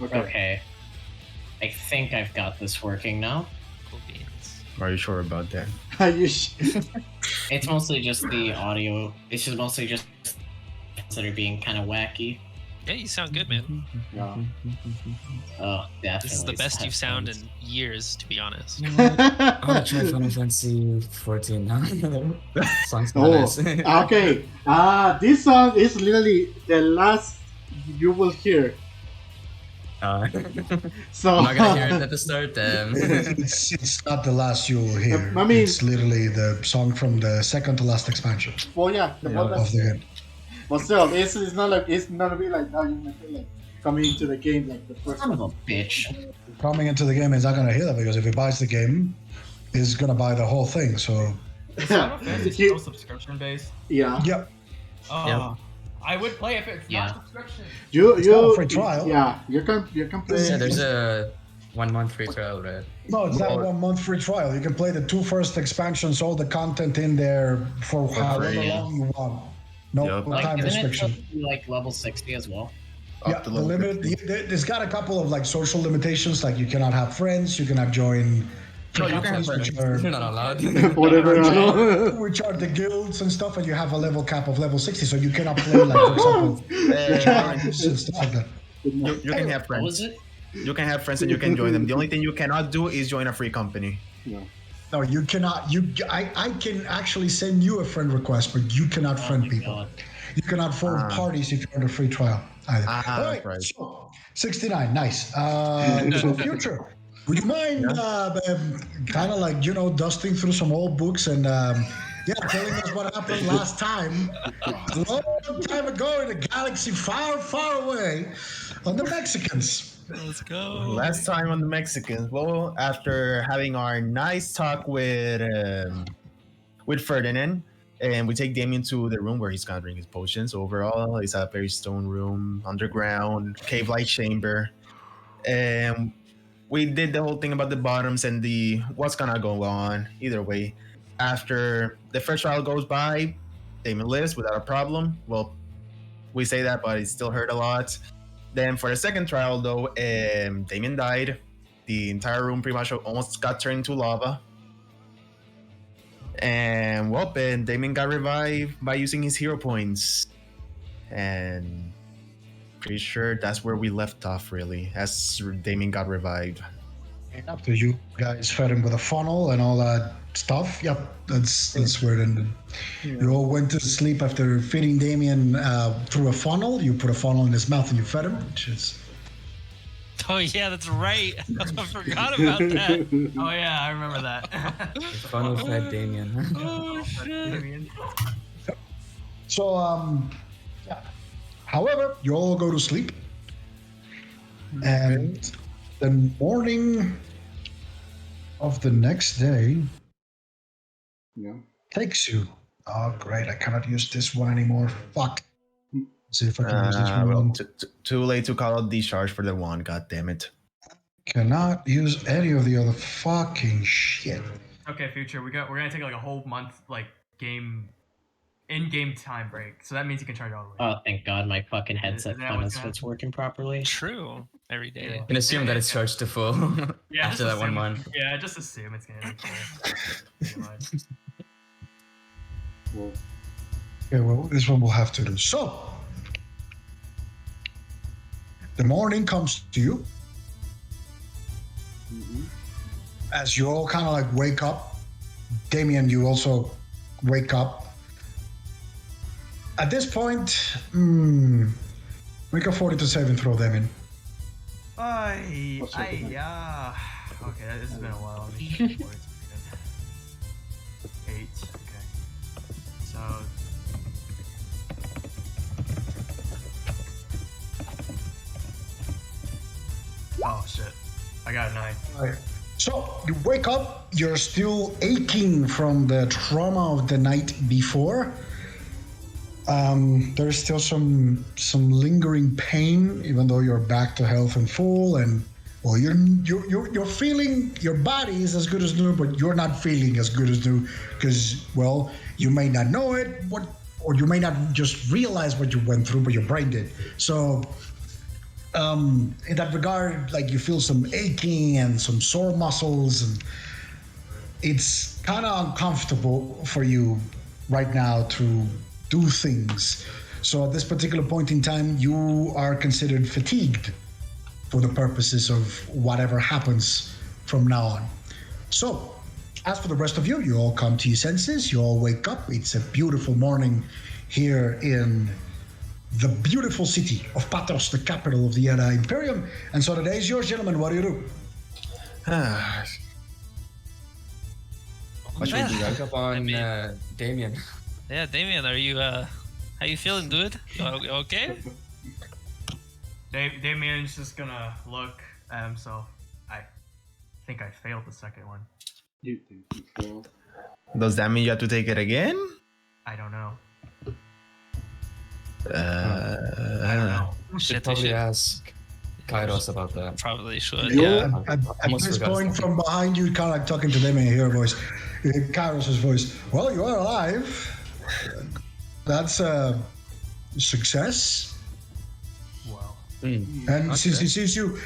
Okay. I think I've got this working now. Cool beans. Are you sure about that? Are you sh- It's mostly just the audio. It's just mostly just that are being kind of wacky. Yeah, you sound good, man. Yeah. Oh, definitely. This is the best you've sounded in years, to be honest. I'm gonna try Final Fantasy 14 now. Sounds nice. Okay. This song is literally the last you will hear. So I'm not gonna hear it at the start. It's not the last you will hear. I mean- it's literally the song from the second to last expansion Well, yeah, the one of that's, the game. but still, it's not like it's not be like now you're gonna feel like coming into the game like the first Son of one. a bitch. Coming into the game is not gonna hear that because if he buys the game, he's gonna buy the whole thing. So Is Final Fantasy still subscription based? Yeah, yeah, Oh, Yeah. I would play if it's Yeah. not subscription. It's not a free trial. Yeah, you can play. Yeah, there's a 1 month free trial, right? no, it's not a 1 month free trial. You can play the 2 first expansions, all the content in there for however free, yeah. long you want. No Yep. Like, time isn't it restriction. supposed to be, like level 60 as well? Yeah, Up to the level limit. 50. There's got a couple of like social limitations, like you cannot have friends, you cannot join. No, you can have companies, which friends. You're are, not allowed. Whatever. I know. which are the guilds and stuff, and you have a level cap of level 60, so you cannot play like for example giants and stuff like that. You can have What was friends. it? You can have friends and you can join them. The only thing you cannot do is join a free company. No, you cannot. I can actually send you a friend request, but you cannot Oh friend my people. God. You cannot form parties if you're on a free trial either. All right, right. so 69, nice. So future, would you mind kind of like dusting through some old books and telling us what happened last time, a long time ago in a galaxy far, far away, on the Mexicans? Let's go. Last time on the Mexicans, well, after having our nice talk with Ferdinand, and we take Damien to the room where he's gonna drink his potions. Overall, it's a very stone room, underground, cave-like chamber, and we did the whole thing about the bottoms and the what's gonna go on. Either way, after the first trial goes by, Damien lives without a problem. Well, we say that, but it still hurt a lot. Then for the second trial, though, Damien died. The entire room pretty much almost got turned into lava. And well, and Damien got revived by using his hero points. And pretty sure that's where we left off, really, as Damien got revived. After you guys fed him with a funnel and all that stuff, yep, that's where it ended. You all went to sleep after feeding Damien through a funnel. You put a funnel in his mouth and you fed him, which is Oh yeah, that's right. I forgot about that. Oh yeah, I remember that. Funnel fed Damien. Oh shit. so. However, you all go to sleep, and the morning of the next day Yeah. takes you. Oh, great! I cannot use this one anymore. Fuck. Let's see if I can use this one. Well, too late to call out discharge for the wand. God damn it! Cannot use any of the other fucking shit. Okay, future. We're gonna take like a whole month like in-game time break. So that means you can charge all the way. Oh, thank God, my fucking headset Is that finally what's gonna starts working properly. True. Every day. You can assume that it's charged to full Yeah, after just that 1 assume- month. Yeah, just assume it's gonna be full. Well, Okay, well, this one we'll have to do. So, the morning comes to you as you all kind of like wake up. Damien, you also wake up. At this point, make a 42 saving throw, Damien. What's up with Yeah. Okay, this has been a while. Let me check for it. 8. Okay. So. Oh shit! I got a 9. Right. So you wake up, you're still aching from the trauma of the night before. There's still some lingering pain, even though you're back to health and full, and well, you're feeling your body is as good as new, but you're not feeling as good as new because well, you may not know it, or you may not just realize what you went through, but your brain did. So in that regard, like you feel some aching and some sore muscles, and it's kind of uncomfortable for you right now to do things. So at this particular point in time, you are considered fatigued for the purposes of whatever happens from now on. So, as for the rest of you, you all come to your senses, you all wake up. It's a beautiful morning here in the beautiful city of Patros, the capital of the Imperium. And so the day is yours, gentlemen. What do you do? What should we do? Wake up on Damien. Yeah, Damien, are you how you feeling, dude? You okay? Damien's just gonna look at himself. I think I failed the second one. You think you failed? Does that mean you have to take it again? I don't know. I don't know. Shit, we Probably should. ask Kairos about that. Probably should. You, Yeah. at almost this forgot point, something. from behind you, kind of like talking to them, and you hear a voice, Kairos' voice. Well, you are alive. That's a success. Well, And since he sees you,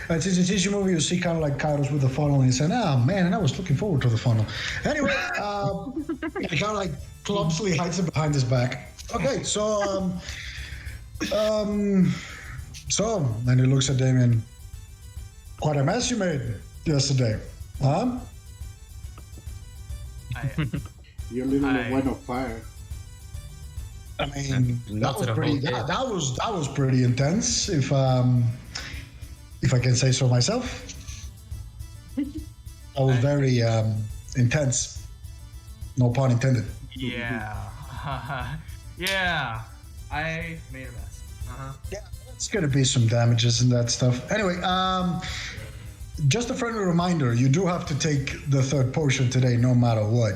moving, you see kind of like Kairos with the funnel, and he's saying, "Ah, man, I was looking forward to the funnel." Anyway, he kind of like clumsily hides it behind his back. Okay, so then he looks at Damien. Quite a mess you made yesterday, huh? You're literally went on fire. I mean, that was Melted a pretty. whole day. That was pretty intense. If I can say so myself, that was very intense. No pun intended. yeah. Yeah. I made a mess. Yeah, it's gonna be some damages and that stuff. Anyway, just a friendly reminder: you do have to take the third potion today, no matter what.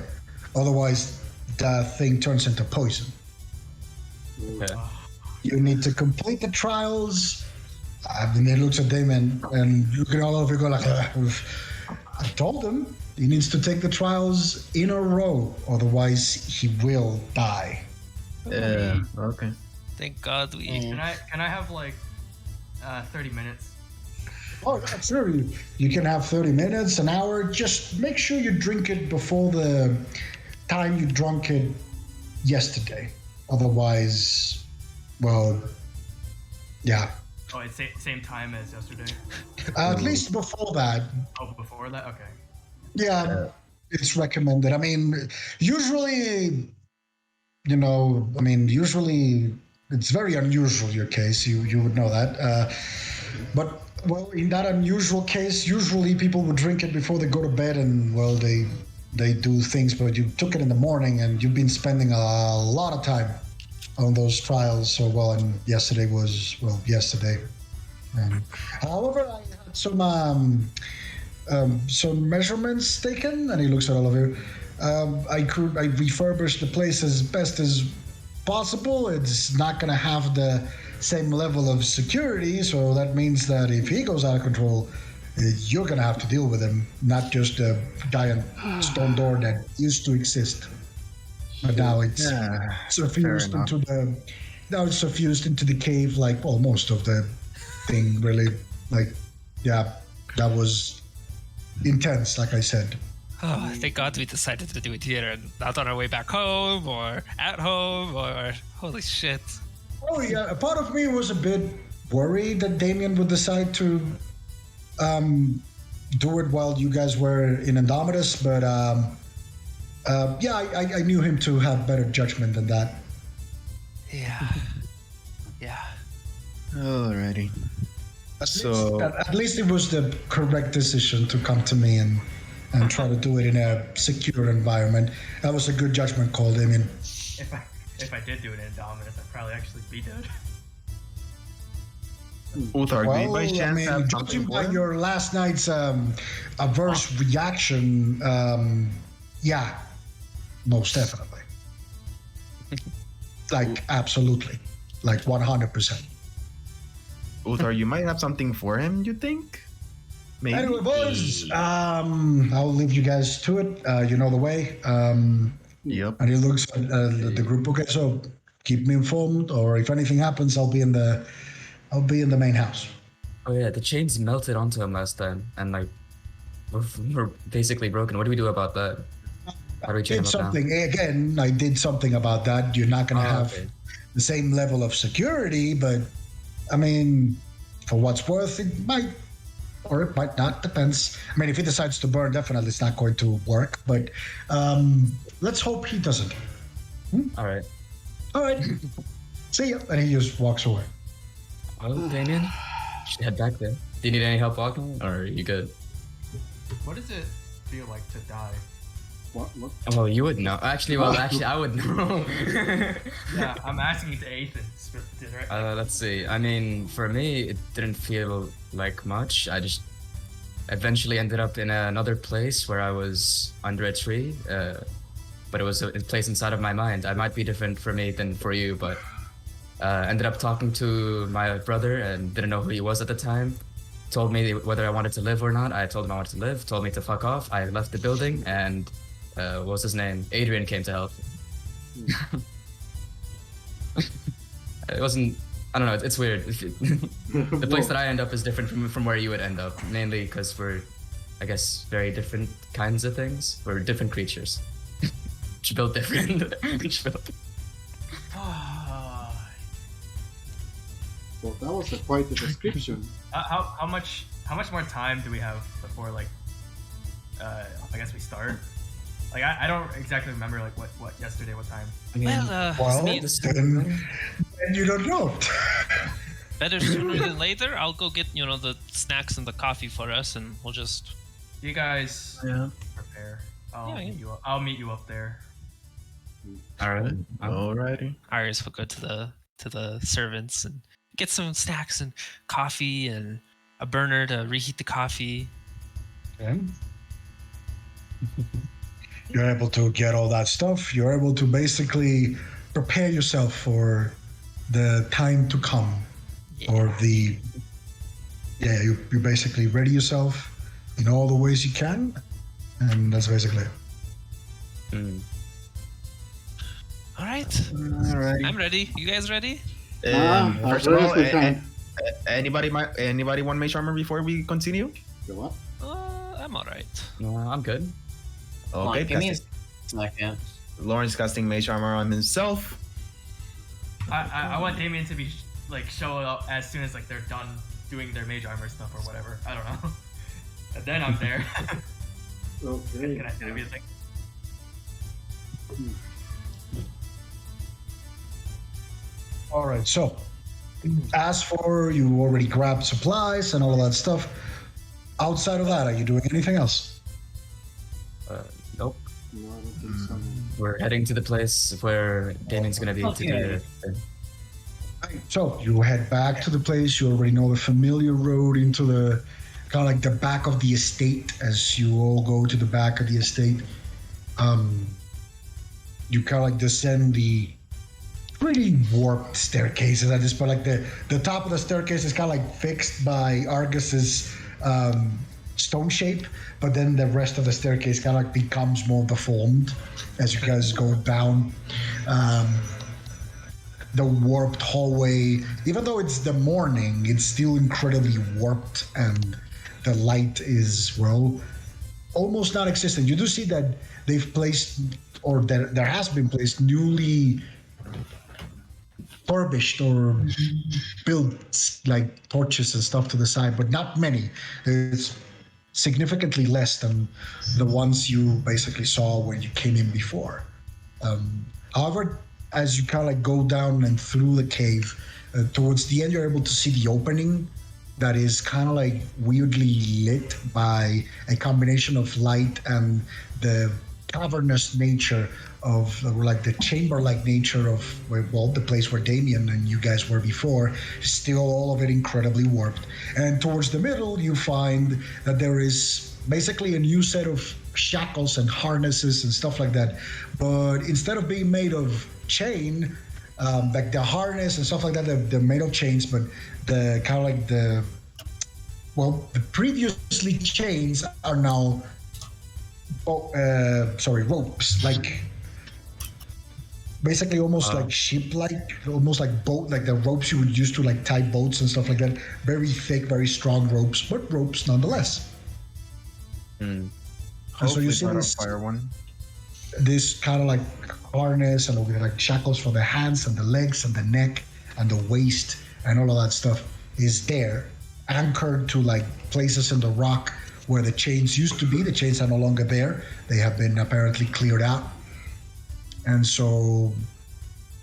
Otherwise, the thing turns into poison. Okay. You need to complete the trials. And he looks at Damon and looking all over, go like, I told him he needs to take the trials in a row, otherwise he will die. Yeah. Okay. Thank God we. Can I have like 30 minutes? Oh, yeah, sure. You can have 30 minutes, an hour. Just make sure you drink it before the time you drank it yesterday. Otherwise, well, yeah. Oh, it's same time as yesterday. At least before that. Oh, before that? Okay. Yeah, it's recommended. I mean, usually, usually it's very unusual, your case. You would know that. But, well, in that unusual case, usually people would drink it before they go to bed and, well, they do things, but you took it in the morning and you've been spending a lot of time on those trials. So, well, and yesterday was, well, yesterday. However, I had some measurements taken, and he looks at all of you. I refurbished the place as best as possible. It's not going to have the same level of security, so that means that if he goes out of control, you're going to have to deal with him, not just a giant stone door that used to exist. But now it's suffused into the cave, like, well, most of the thing, really. Like, yeah, that was intense, like I said. Oh, thank God we decided to do it here and not on our way back home or at home or holy shit. Oh yeah, a part of me was a bit worried that Damien would decide to do it while you guys were in Indomitus, but yeah, I knew him to have better judgment than that. Yeah. Yeah. Alrighty. At least it was the correct decision to come to me and try to do it in a secure environment. That was a good judgment call, Damien. If I did do it in Indominus, I'd probably actually be dead. Uthar, do you by Well, I chance mean, have judging something by for him? your last night's adverse reaction, yeah, most definitely. Like, absolutely. Like, 100%. Uthar, you might have something for him, you think? Maybe. Anyway, boys, I'll leave you guys to it. You know the way. Yep. And he looks at the group. Okay, so keep me informed, or if anything happens, I'll be in the main house. Oh yeah, the chains melted onto him last time, and like we're basically broken. What do we do about that? How do we chain Did him up now? something again. I did something about that. You're not gonna Oh, have okay. the same level of security, but I mean, for what's worth, it might or it might not. Depends. I mean, if he decides to burn, definitely it's not going to work. But let's hope he doesn't. All right. All right. See ya. And he just walks away. Well, Damien, you should head back there. Do you need any help walking, or are you good? What does it feel like to die? What? Well, you would know. Actually, I would know. Yeah, I'm asking to Ethan. Right? Let's see. I mean, for me, it didn't feel like much. I just eventually ended up in another place where I was under a tree. But it was a place inside of my mind. I might be different for me than for you, but ended up talking to my brother and didn't know who he was at the time. Told me whether I wanted to live or not. I told him I wanted to live. Told me to fuck off. I left the building, and what was his name? Adrian came to help. It wasn't. I don't know. It's weird. The place that I end up is different from where you would end up, mainly because we're, I guess, very different kinds of things. We're different creatures. Each built different. Each built. Well, that was quite a description. How much more time do we have before like I guess we start? Like I don't exactly remember like what yesterday what time. I mean, Well, me- then you don't know. better sooner than later. I'll go get the snacks and the coffee for us, and we'll just. You guys Yeah. prepare. I'll Yeah, meet you up. I'll meet you up there. all right. Alrighty. Iris will go to the servants and get some snacks and coffee and a burner to reheat the coffee. Okay. You're able to get all that stuff. You're able to basically prepare yourself for the time to come, or you basically ready yourself in all the ways you can, and that's basically it. Mm. All right, Alright. I'm ready. You guys ready? First of all, ready as anybody want mage armor before we continue? The what? I'm all right. No, I'm good. Hold on, Okay, give me a casting- second. Lawrence casting mage armor on himself. I want Damien to be like show up as soon as like they're done doing their mage armor stuff or whatever. I don't know. And then I'm there. Okay. Can I be the thing? All right. So, as for you already grabbed supplies and all of that stuff. Outside of that, are you doing anything else? Nope. No, I don't think so. We're heading to the place where Damien's gonna be to do Okay. the. So you head back to the place. You already know the familiar road into the kind of like the back of the estate. As you all go to the back of the estate, you kind of like descend the pretty warped staircases at this point. Like the top of the staircase is kind of like fixed by Argus's stone shape, but then the rest of the staircase kind of like becomes more deformed as you guys go down. The warped hallway, even though it's the morning, it's still incredibly warped, and the light is, well, almost non-existent. You do see that they've placed, or there has been placed, newly furbished or built like torches and stuff to the side, but not many. It's significantly less than the ones you basically saw when you came in before. However, as you kind of like go down and through the cave, towards the end, you're able to see the opening that is kind of like weirdly lit by a combination of light and the cavernous nature of, or like the chamber-like nature of, well, the place where Damien and you guys were before. Still all of it incredibly warped. And towards the middle, you find that there is basically a new set of shackles and harnesses and stuff like that. But instead of being made of chain, like the harness and stuff like that, they're made of chains, but the kind of like the previously chains are now ropes, like basically almost like ship-like, almost like boat, like the ropes you would use to like tie boats and stuff like that. Very thick, very strong ropes, but ropes nonetheless. And so you see this fire one. this kind of like harness and like shackles for the hands and the legs and the neck and the waist and all of that stuff is there, anchored to like places in the rock where the chains used to be. The chains are no longer there. They have been apparently cleared out. And so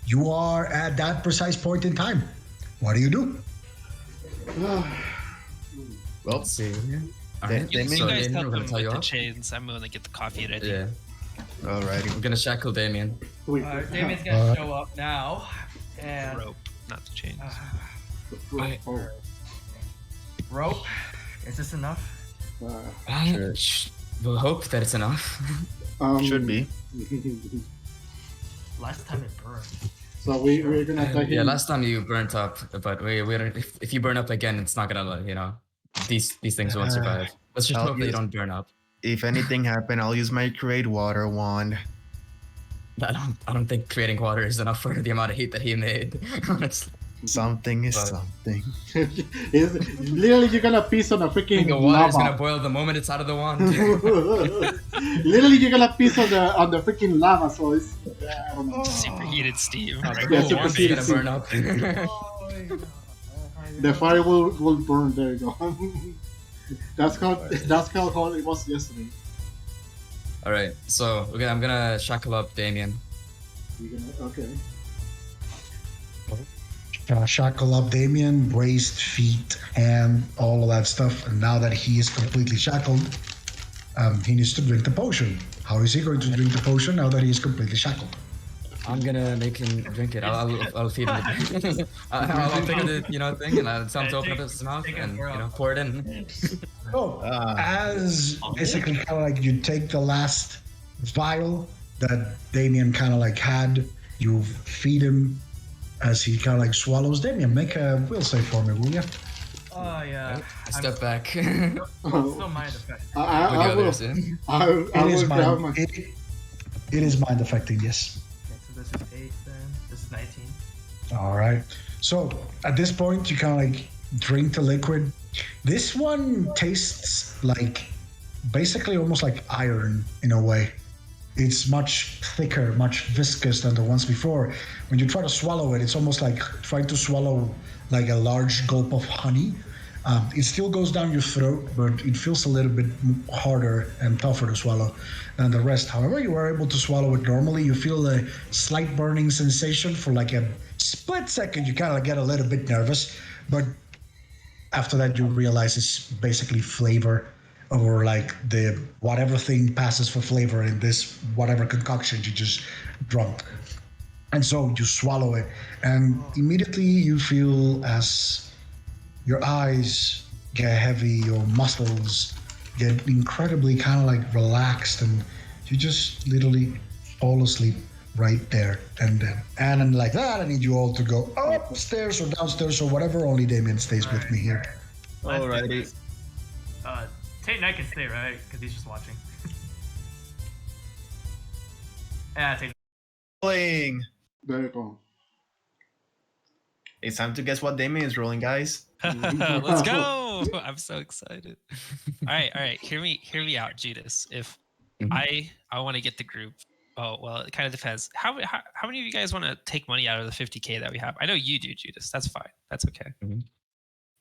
you are at that precise point in time. What do you do? Well, Let's see. All They- right. they You may- So guys Damien, help we're gonna them tell with you the off. chains. I'm gonna get the coffee ready. Yeah, alrighty. we're gonna shackle Damien. Wait, Damien's gonna show up now, and Rope, not the chains. oh, rope. Is this enough? Sure. We'll hope that it's enough. Should be. Last time it burned. So we're gonna attack Yeah, him. last time you burnt up, but we don't. If you burn up again, it's not gonna, these things won't survive. Let's just I'll hope they use- don't burn up. If anything happen, I'll use my create water wand. I don't think creating water is enough for the amount of heat that he made. Honestly, Something is But- something. Literally, you're gonna piss on a I think freaking the water is gonna lava. boil the moment it's out of the wand. Literally, you're gonna piss on the freaking lava. So it's I don't know. Superheated steam. Like, Yeah, oh, super one's heated gonna burn up. The fire will burn. There you go. that's how it was yesterday. All right, so I'm gonna shackle up Damien. You're gonna, okay. Shackle up Damien, braced feet, and all of that stuff. And now that he is completely shackled, he needs to drink the potion. How is he going to drink the potion now that he is completely shackled? I'm gonna make him drink it. I'll feed him it. I'll take the thing and I'll tell him to open up his mouth and pour it in. Oh, as basically kind of like you take the last vial that Damien kind of like had, you feed him as he kind of like swallows. Damien, make a will save for me, will you? Oh yeah. I step back. I'm still mind effect. I will. Others in. I It is will grab mind. my. It is mind affecting, yes. Okay, so this is 8 then. This is 19. All right. So at this point, you kind of like drink the liquid. This one tastes like basically almost like iron in a way. It's much thicker, much viscous than the ones before. When you try to swallow it, it's almost like trying to swallow like a large gulp of honey. It still goes down your throat, but it feels a little bit harder and tougher to swallow than the rest. However, you are able to swallow it normally. You feel a slight burning sensation for like a split second. You kind of get a little bit nervous, but after that, you realize it's basically flavor, or like the whatever thing passes for flavor in this whatever concoction you just drunk. And so you swallow it, and immediately you feel as your eyes get heavy, your muscles get incredibly kind of like relaxed, and you just literally fall asleep right there and then. And I'm like that, I need you all to go upstairs or downstairs or whatever. Only Damien stays with me here. Let's do Alrighty. this. Tate Knight can stay, right? Because he's just watching. Yeah, Tate. Playing. There you go. It's time to guess what Damien is rolling, guys. Let's go! I'm so excited. All right. Hear me out, Judas. If Mhm. I want to get the group. Oh well, it kind of depends. How many of you guys want to take money out of the 50K that we have? I know you do, Judas. That's fine. That's okay. Mhm.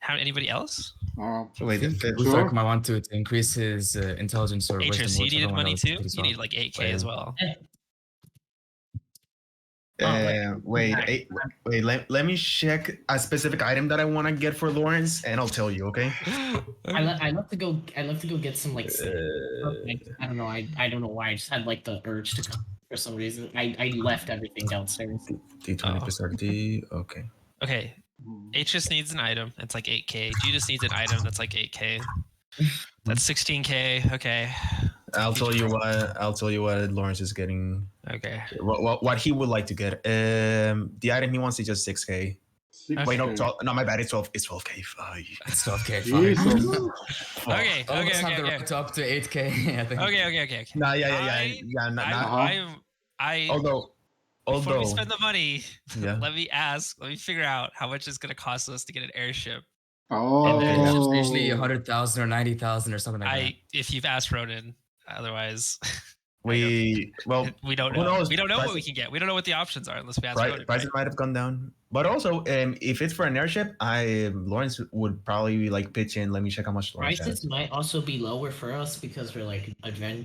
Anybody else? Wait, Luthark might want to increase his intelligence or wisdom. Atris, you needed whichever one money else too. as You well. need like 8K as well. let me check a specific item that I want to get for Lawrence, and I'll tell you. Okay. I love to go get some like I don't know. I don't know why. I just had like the urge to come for some reason. I left everything downstairs. D20 plus 30. Okay. Okay. Atris needs an item. It's like 8K. Judas needs an item that's like 8K. That's 16K. Okay. I'll tell you what Lawrence is getting. Okay. What he would like to get. The item he wants is just 6K. Wait, no, 12, no, my bad. It's 12. It's 12K. It's 12K. Fine. Jesus. Okay. Almost have the right up to 8K. I think. Okay. Nah, yeah. Nah. I Although Before we although spend the money, yeah, let me figure out how much it's gonna cost us to get an airship. Oh. It's usually 100,000 or 90,000 or something like that. If you've asked Ronan, otherwise we we don't who know. knows? We don't know what we Prices- can get. We don't know what the options are unless we ask Ronan. prices Right? might have gone down. But also, if it's for an airship, Lawrence would probably like pitch in. Let me check how much Lawrence Prices has. might also be lower for us because we're like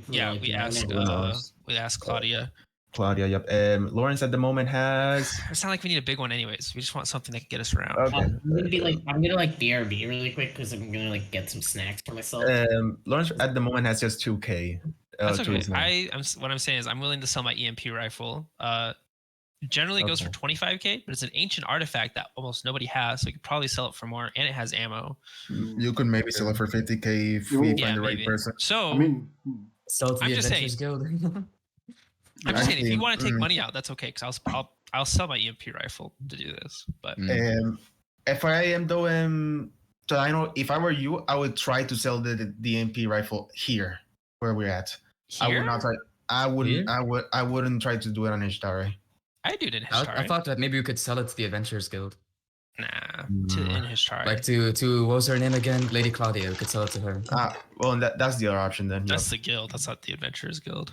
Yeah, like, we known asked as- Who knows? Claudia. Claudia, yep. Lawrence at the moment has. It's not like we need a big one, anyways. We just want something that can get us around. Okay. I'm gonna like BRB really quick because I'm gonna like get some snacks for myself. Lawrence at the moment has just 2K. That's to okay. his name. What I'm saying is I'm willing to sell my EMP rifle. Generally goes for Okay. 25k, but it's an ancient artifact that almost nobody has, so we could probably sell it for more, and it has ammo. You could maybe sell it for 50K if You- we Yeah, find the right maybe. person. So I mean, Sell to I'm the just Adventurers Guild. I'm just saying, if you Actually, want to take money out, that's okay, because I'll sell my EMP rifle to do this. But If I am though, so I know if I were you, I would try to sell the MP rifle here where we're at. I here, would not try. I wouldn't. Here? I wouldn't try to do it on Hishtari. I do it in I Hishtari. thought that maybe we could sell it to the Adventurers Guild. Nah, Nah. in Hishtari. Like to what was her name again? Lady Claudia. We could sell it to her. Well, that's the other option then. That's Yep. the guild. That's not the Adventurers Guild.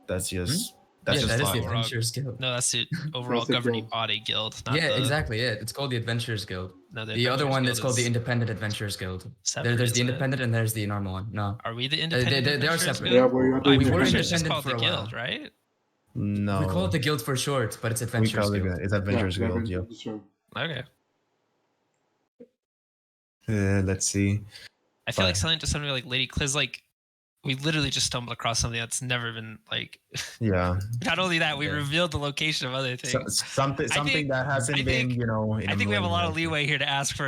That's just. Yeah, That's that just is the fine. overall- Adventurers Guild. No, that's the overall That's the governing guild. body guild. Not Yeah, the, exactly. Yeah, it's called the Adventurers Guild. No, The other Adventurers one Guild is called the is Independent Adventurers Guild. separate, There's the isn't it? independent and there's the normal one. No, Are we the independent? they are Adventurers separate. Guild? yeah, we are I doing mean, were we're independent. just independent called for the a while. guild, right? No. we call it the Guild for short, but it's We Adventurers call it Guild. it's Adventurers yeah, Guild. Yep. sure. Okay. Let's see. I feel like Fine. selling to somebody like Lady Cliz, like we literally just stumbled across something that's never been like. Yeah. Not only that, we Yeah. revealed the location of other things. Something think- that hasn't I been, think- you know. In I think we have a million lot of years. leeway here to ask for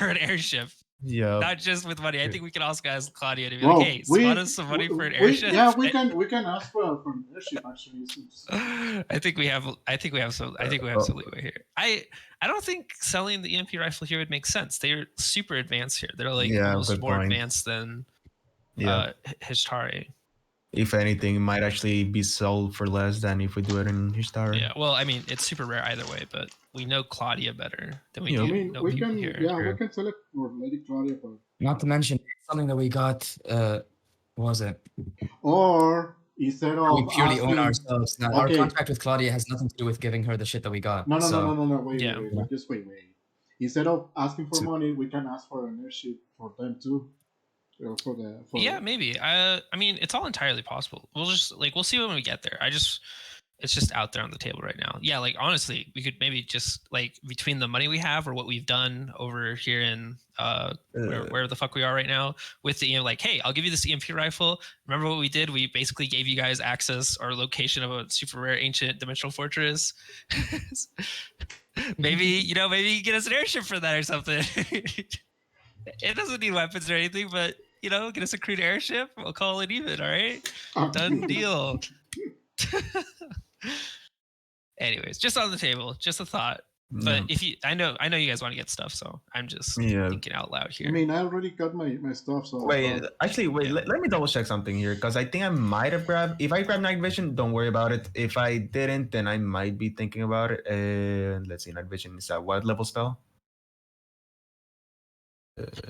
an airship, Yeah. not just with money. I think we can also ask Claudia to be Well, like, "Hey, spot us some money for an we- airship." yeah, we can ask for an airship actually. Since, I think we have some leeway here. I don't think selling the EMP rifle here would make sense. They're super advanced here. They're like Yeah, almost good more point. advanced than Yeah. Hishtari. If anything, it might actually be sold for less than if we do it in Hishtari. Yeah. Well, I mean, it's super rare either way, but we know Claudia better than we Yeah. do I mean, know we people can here. we can select for Lady Claudia, but Not to mention something that we got. What was it? or instead of We purely own asking- ourselves. Now, our Okay. contract with Claudia has nothing to do with giving her the shit that we got. No, so, wait, Yeah. wait, just wait. Instead of asking for So- money, we can ask for an airship for them too. For Yeah, maybe. I mean, it's all entirely possible. We'll see when we get there. It's just out there on the table right now. Yeah, like honestly, we could maybe just like between the money we have or what we've done over here in where the fuck we are right now with the like, hey, I'll give you this EMP rifle. Remember what we did? We basically gave you guys access or location of a super rare ancient dimensional fortress. maybe you can get us an airship for that or something. It doesn't need weapons or anything, but get us a crude airship. We'll call it even. All right, done deal. Anyways, just on the table, just a thought. But if you, I know you guys want to get stuff, so I'm just Yeah. thinking out loud here. I mean, I already got my stuff. So Wait, actually, Yeah. let me double check something here because I think I might have grabbed. If I grabbed night vision, don't worry about it. If I didn't, then I might be thinking about it. Let's see, night vision is a what level spell?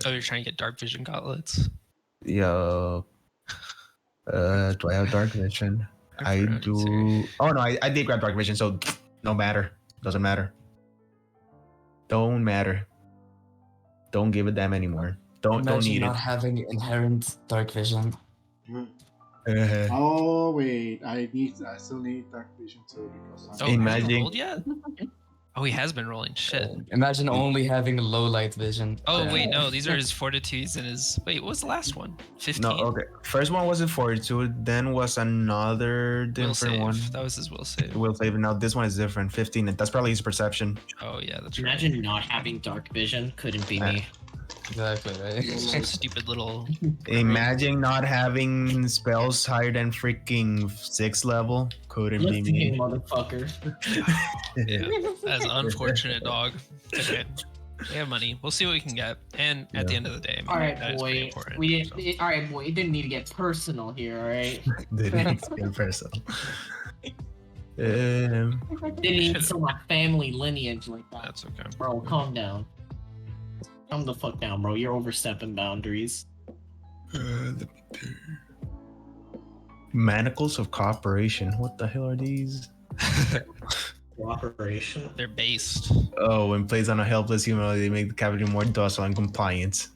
Oh, you're trying to get dark vision gauntlets. Yeah. Do I have dark vision? I forgot it's here. do. Oh no, I did grab dark vision, so no matter. Doesn't matter. Don't matter. Don't give a damn anymore. Don't imagine need not having inherent dark vision. it. Oh wait, I still need dark vision too because Oh, I'm, hasn't Imagine- rolled yet? Oh, he has been rolling. Shit. Imagine only having low light vision. Oh Yeah. wait, no, these are his fortitudes and his. Wait, what was the last one? 15. No, okay. First one was a fortitude, then was another Will different save. one. That was his will save. Will save. Now this one is different. 15. That's probably his perception. Oh yeah, that's right. Imagine not having dark vision. Couldn't be me. Exactly, right? Some stupid little. Imagine not having spells higher than freaking 6th level. Couldn't be Listening, me. motherfucker. Yeah, that's unfortunate, dog. It's okay. We have money. We'll see what we can get. And at the Yeah. end of the day, I mean, All right, that is pretty boy. important. We so. didn't. All right, boy. You didn't need to get personal here. All right. Didn't get personal. Um, Didn't even sell my family lineage like that. That's okay. Bro, calm down. Calm the fuck down, bro. You're overstepping boundaries. Manacles of Cooperation. What the hell are these? Cooperation. They're based. Oh, when placed on a helpless human, they make the captive more docile and compliant.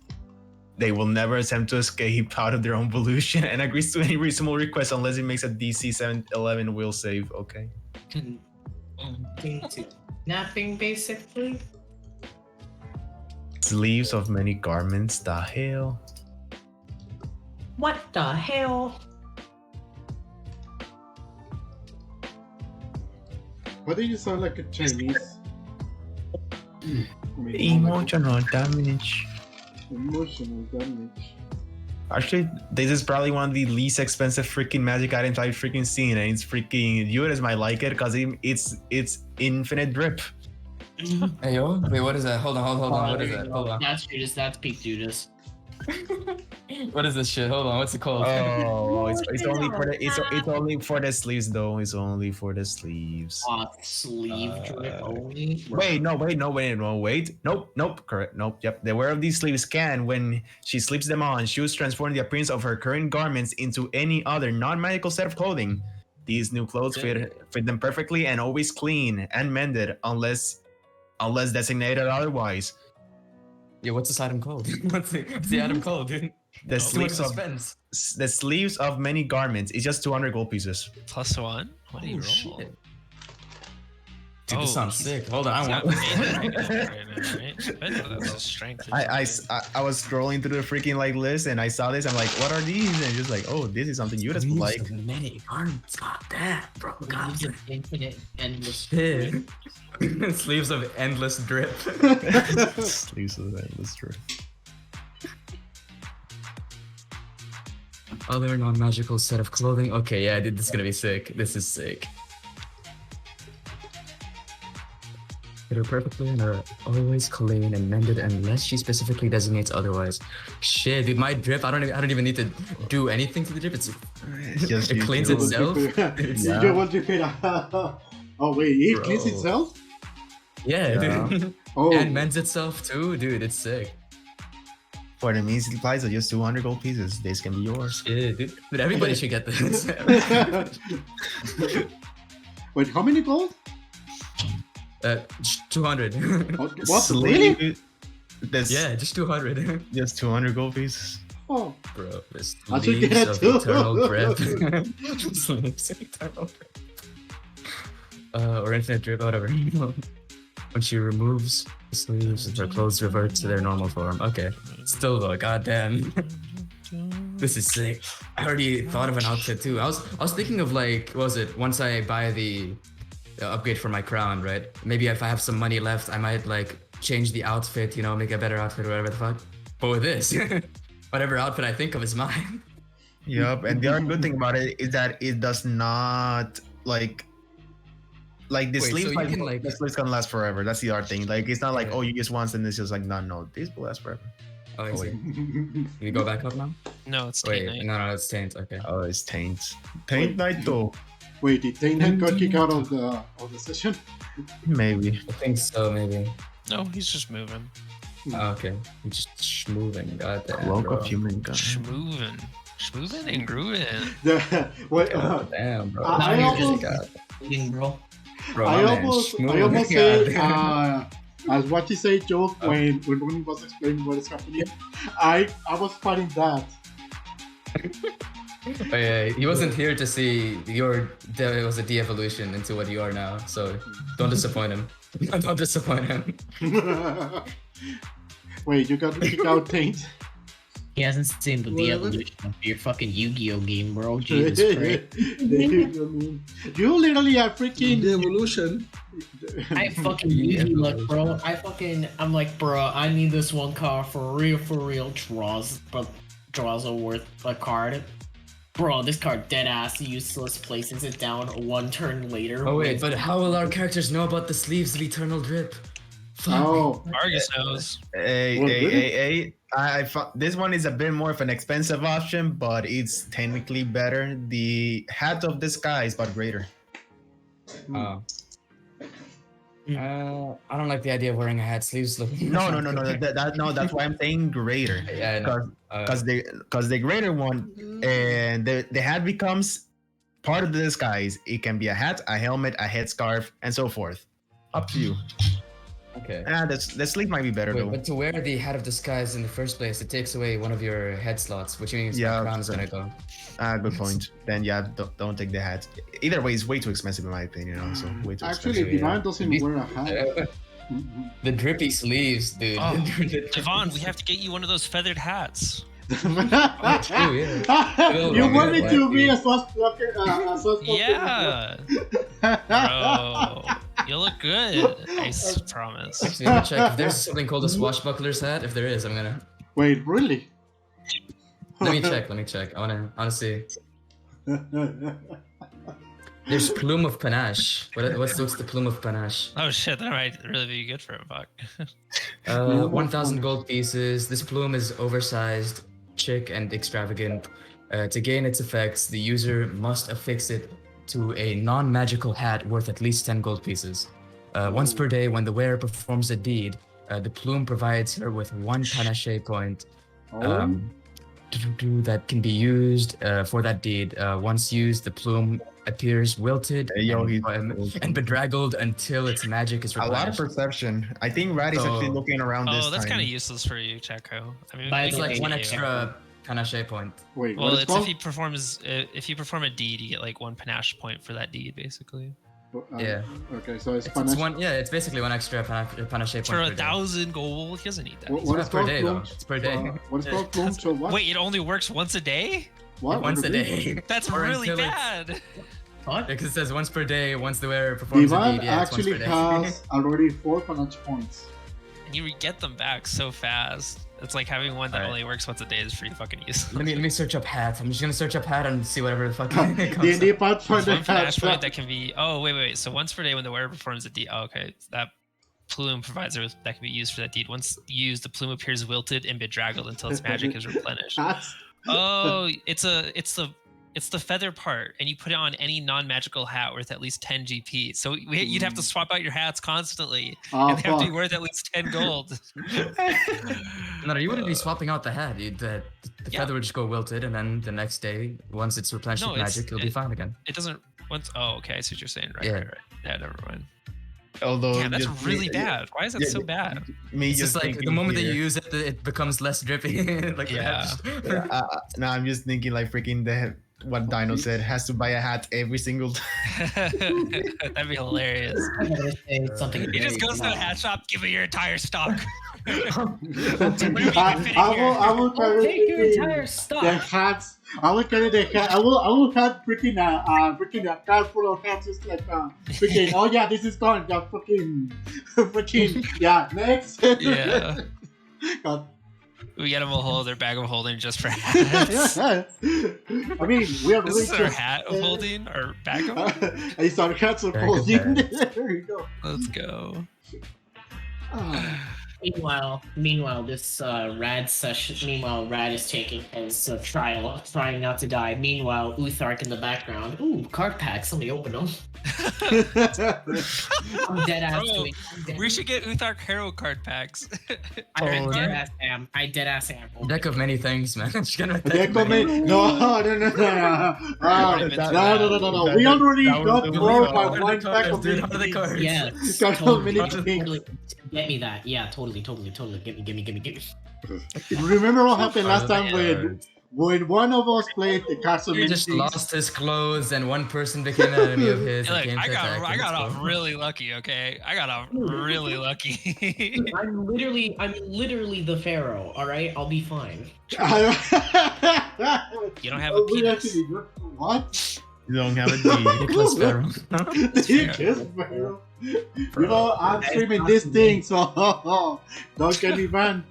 They will never attempt to escape out of their own volition and agrees to any reasonable request unless it makes a DC 711 will save. Okay. Napping, basically. Sleeves of many garments. The hell? What the hell? Why do you sound like a Chinese? Emotional damage. Emotional damage. Actually, this is probably one of the least expensive freaking magic items I've freaking seen, and it's freaking Judas might like it because it's infinite drip. Hey yo, wait, what is that? Hold on, what is that? Hold on. That's Judas. That's peak Judas. What is this shit? Hold on, what's it called? Oh, it's only for the it's only for the sleeves though. It's only for the sleeves. Sleeve drip only. Wait, nope, correct, nope, yep. The wearer of these sleeves can, when she slips them on, shoes transform the appearance of her current garments into any other non-magical set of clothing. These new clothes fit them perfectly and always clean and mended unless designated otherwise. Yeah, what's this item called? what's the item called, dude? The Too much sleeves of suspense. the sleeves of many garments is just 200 gold pieces. +1. What do you roll? Shit. Dude, Oh, this sounds sick. Hold on, I He's want got amazing right now, right? I know that's his strength. or I something. was scrolling through the freaking like list and I saw this. I'm like, what are these? And just like, oh, this is something you just like. many garments. God damn, bro. Leaves of infinite endless. Shit. Sleeves of endless drip. Sleeves of endless drip. Other non-magical set of clothing. Okay, yeah, dude, this is gonna be sick. This is sick. Fit her perfectly and are always clean and mended unless she specifically designates otherwise. Shit, dude, my drip. I don't even need to do anything to the drip. It cleans itself. Yeah. You want to fit Oh wait, it Bro. cleans itself? Yeah, Yeah. dude. Oh, And mends itself too, dude. It's sick. For the means supplies are just 200 gold pieces. This can be yours. Shit, dude. But everybody should get this. Wait, how many gold? 200. What? Sleeve- Really? This, Yeah, just 200. just 200 gold pieces. Oh, Bro, this I should sleeves get of two. eternal grip. Sleeves of eternal grip. Or infinite drip, whatever. When she removes the sleeves, her clothes revert to their normal form. Okay. Still though, goddamn. This is sick. I already thought of an outfit too. I was thinking of like, what was it? Once I buy the upgrade for my crown, right? Maybe if I have some money left, I might like change the outfit, you know, make a better outfit or whatever the fuck. But with this, whatever outfit I think of is mine. Yep, and the other good thing about it is that it does not like the Wait, sleeves. so you Like, can, like- the sleeves can last forever. That's the other thing. Like it's not like, oh, you use once and it's just like, no, these will last forever. Oh, I Oh, see. wait. Can we go back up now? No, it's Wait, Taint no, Knight. it's taint. Okay. Oh, it's Taint. Taint Knight though. wait, did Tainhead got kicked out of the session? Maybe. I think so, maybe. No, he's just moving. Oh, okay. I'm just moving. Goddamn. Cloak bro. of humankind. Schmoovin'. Schmoovin' and groovin'. What? Goddamn, bro. I Now almost- you're just eating, bro. Bro, I my man, almost schmoovin'. said, God. as what you say, joke when Ronnie was explaining what is happening. I was fighting that. Oh, yeah, he wasn't here to see there was a de-evolution into what you are now, so don't disappoint him. Don't disappoint him. Wait, you got kicked out, Taint? He hasn't seen the Whatever. evolution of your fucking Yu-Gi-Oh game, bro. Jesus Christ. You literally are freaking. The evolution. I fucking Yeah, Yu-Gi look, bro. I'm like, bro, I need this one card for real. Draws a worth a card. Bro, this card dead ass useless. Places it down 1 turn later. Oh wait, with- but how will our characters know about the sleeves of eternal drip? Fuck. Oh, Argus knows. Hey, Well, hey, really? hey, hey. I thought this one is a bit more of an expensive option, but it's technically better. The Hat of Disguise, but greater. I don't like the idea of wearing a hat sleeves. No. That's why I'm saying greater. Yeah, I know. Because the greater one, and the hat becomes part of the disguise. It can be a hat, a helmet, a headscarf, and so forth. Up to you. Okay. The sleeve might be better Wait, though. but to wear the hat of disguise in the first place, it takes away one of your head slots, which means Yeah, the crown is gonna go. Good point. Then yeah, don't take the hat. Either way, it's way too expensive in my opinion. Also, way too Actually, expensive. Divine doesn't wear a hat. The drippy sleeves, dude. Oh, The drippy Devon, we have to get you one of those feathered hats. true, yeah. You want me to be Yeah. a swashbuckler? Yeah. Bro, you look good. I promise. Actually, let me check if there's something called a swashbuckler's hat. If there is, I'm gonna. Wait, really? Let me check. I wanna see. There's plume of panache. What's the plume of panache? Oh shit, that might really be good for a buck. 1,000 gold pieces. This plume is oversized, chic, and extravagant. To gain its effects, the user must affix it to a non-magical hat worth at least 10 gold pieces. Once per day, when the wearer performs a deed, the plume provides her with 1 panache point that can be used for that deed. Once used, the plume appears wilted Hey, yo, and bedraggled until its magic is A lot of replenished. perception. I think Rad is actually So- looking around this Oh, that's time. kind of useless for you, Checo. I mean, By we It's the can like way, one continue. extra panache point. Wait, Well, what is it's called? if you perform a deed, you get like 1 panache point for that deed, basically. Yeah. Okay, so it's It's panache. one. Yeah, it's basically one extra panache point For per day. 1,000 gold, he doesn't need that. What It's is not per called day, though. plume? It's per day. What is called plume? So what? Wait, it only works once a day? What? Once a Repeat? day. That's Or really until it's- bad. What? Because it says once per day, once the wearer performs a Divan deed. Yeah, it's once per actually day. has already 4 panache points. And you get them back so fast. It's like having one that Alright. only works once a day is pretty fucking useless. Let me search up hat. I'm just gonna search up hat and see whatever the fuck comes D&D up. Pathfinder There's one panache point has that can be. Oh wait. So once per day, when the wearer performs a deed. Oh, okay, that plume provides her that can be used for that deed. Once used, the plume appears wilted and bedraggled until its magic is replenished. hats. Oh, it's the feather part, and you put it on any non-magical hat worth at least 10 GP. So you'd have to swap out your hats constantly, Oh, and they have to be fuck. worth at least 10 gold. No, you wouldn't be swapping out the hat. The Yeah. feather would just go wilted, and then the next day, once it's replenished No, with it's- magic, it'll be fine again. It doesn't. Once. Oh, okay. I see what you're saying. Right. Yeah. Right. Yeah. Never mind. Although Yeah, that's just really me- bad. Why is that yeah, so bad? Me It's just like the thinking moment that here- you use it, it becomes less drippy. Like the Yeah. hat. No, I'm just thinking like freaking what Dino said, has to buy a hat every single time. That'd be hilarious. I'm gonna say something. He just very goes to a small. hat shop, give me your entire stock. I will carry Take your freaking entire the stock. hats. I will carry the hat. I will have freaking a car full of hats. Just like freaking. Oh yeah, this is gone. Yeah, freaking. Yeah, next. Yeah. God. We get them a whole other bag of holding just for hats. I mean, we are This really is our hat of holding, or bag of holding. It's our hats of Bag of holding. hats. There you go. Let's go. Ah. Meanwhile, this Rad session. Meanwhile, Rad is taking his trial, trying not to die. Meanwhile, Uthark in the background. Ooh, card packs. Let me open them. I'm dead ass Bro, doing. We should get Uthark hero card packs. I Oh, dead yeah. ass am. I dead ass am. Deck of many things, man. Just gonna Deck of many- No. already been through No. We already That was got the more movie. by What are one the pack cards, of dude? these What are the things. cards? Yes. Got so totally, many totally, things. Get me that. Yeah, totally. Give me. Remember what happened last What are time the when one of us played the castle? He just lost his clothes, and one person became an enemy of his. and Look, came I to attack got him. off Let's go. really lucky. Okay, I got off really lucky. I'm literally the pharaoh. All right, I'll be fine. You don't have a We penis. actually- What? You don't have a D. Nicholas Sparrow. Yes, bro. You know, I'm streaming this thing, so don't get me banned.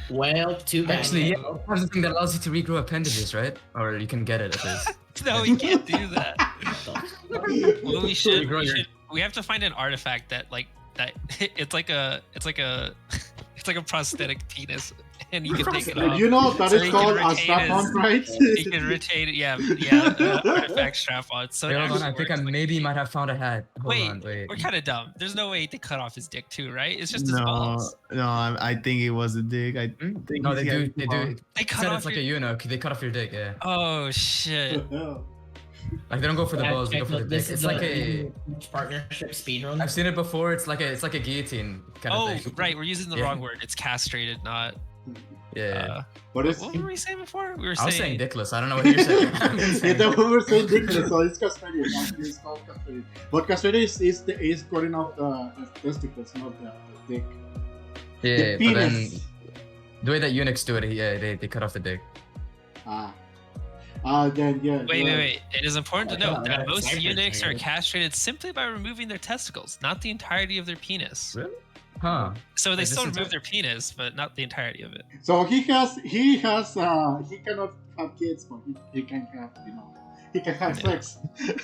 Well, too bad. Actually, yeah, that's the thing that allows you to regrow appendages, right? Or you can get it at least. No, we can't do that. Well, we should. Grow We, your- should, we have to find an artifact that it's like a prosthetic penis, and you can take it Did off. you know that So it's he can called a retain strap-on, his- right? He can rotate it, artifact strap on. So Wait, it hold on. I actually think I works like- maybe might have found a hat. Hold Wait, on, wait. we're kind of dumb. There's no way they cut off his dick too, right? It's just his No, balls. no, I think it was a dig. I think No, they he do. had They balls. do. They cut Said off it's like your... a eunuch. They cut off your dick. Yeah. Oh shit. Like they don't go for the Yeah, balls. They go check for the out- dick. this It's is like a. partnership speedrun. I've seen it before. It's like a guillotine kind Oh, of thing. right. We're using the Yeah. wrong word. It's castrated, not. Yeah. What is? What were we saying before? We were I was saying saying. dickless. I don't know what you're saying. Yeah, then we were saying ridiculous, so it's castrated. Actually, it's called castrated. But castrated is cutting off the testicles, not the dick. Yeah, The but then penis. the way that eunuchs do it, yeah, they cut off the dick. Then yeah. Wait. It is important to Oh, note yeah, that most that's eunuchs are weird. castrated simply by removing their testicles, not the entirety of their penis. Really? Huh. So they Like, still this is remove their penis, but not the entirety of it. So he cannot have kids, but he can have, he can have Yeah. sex.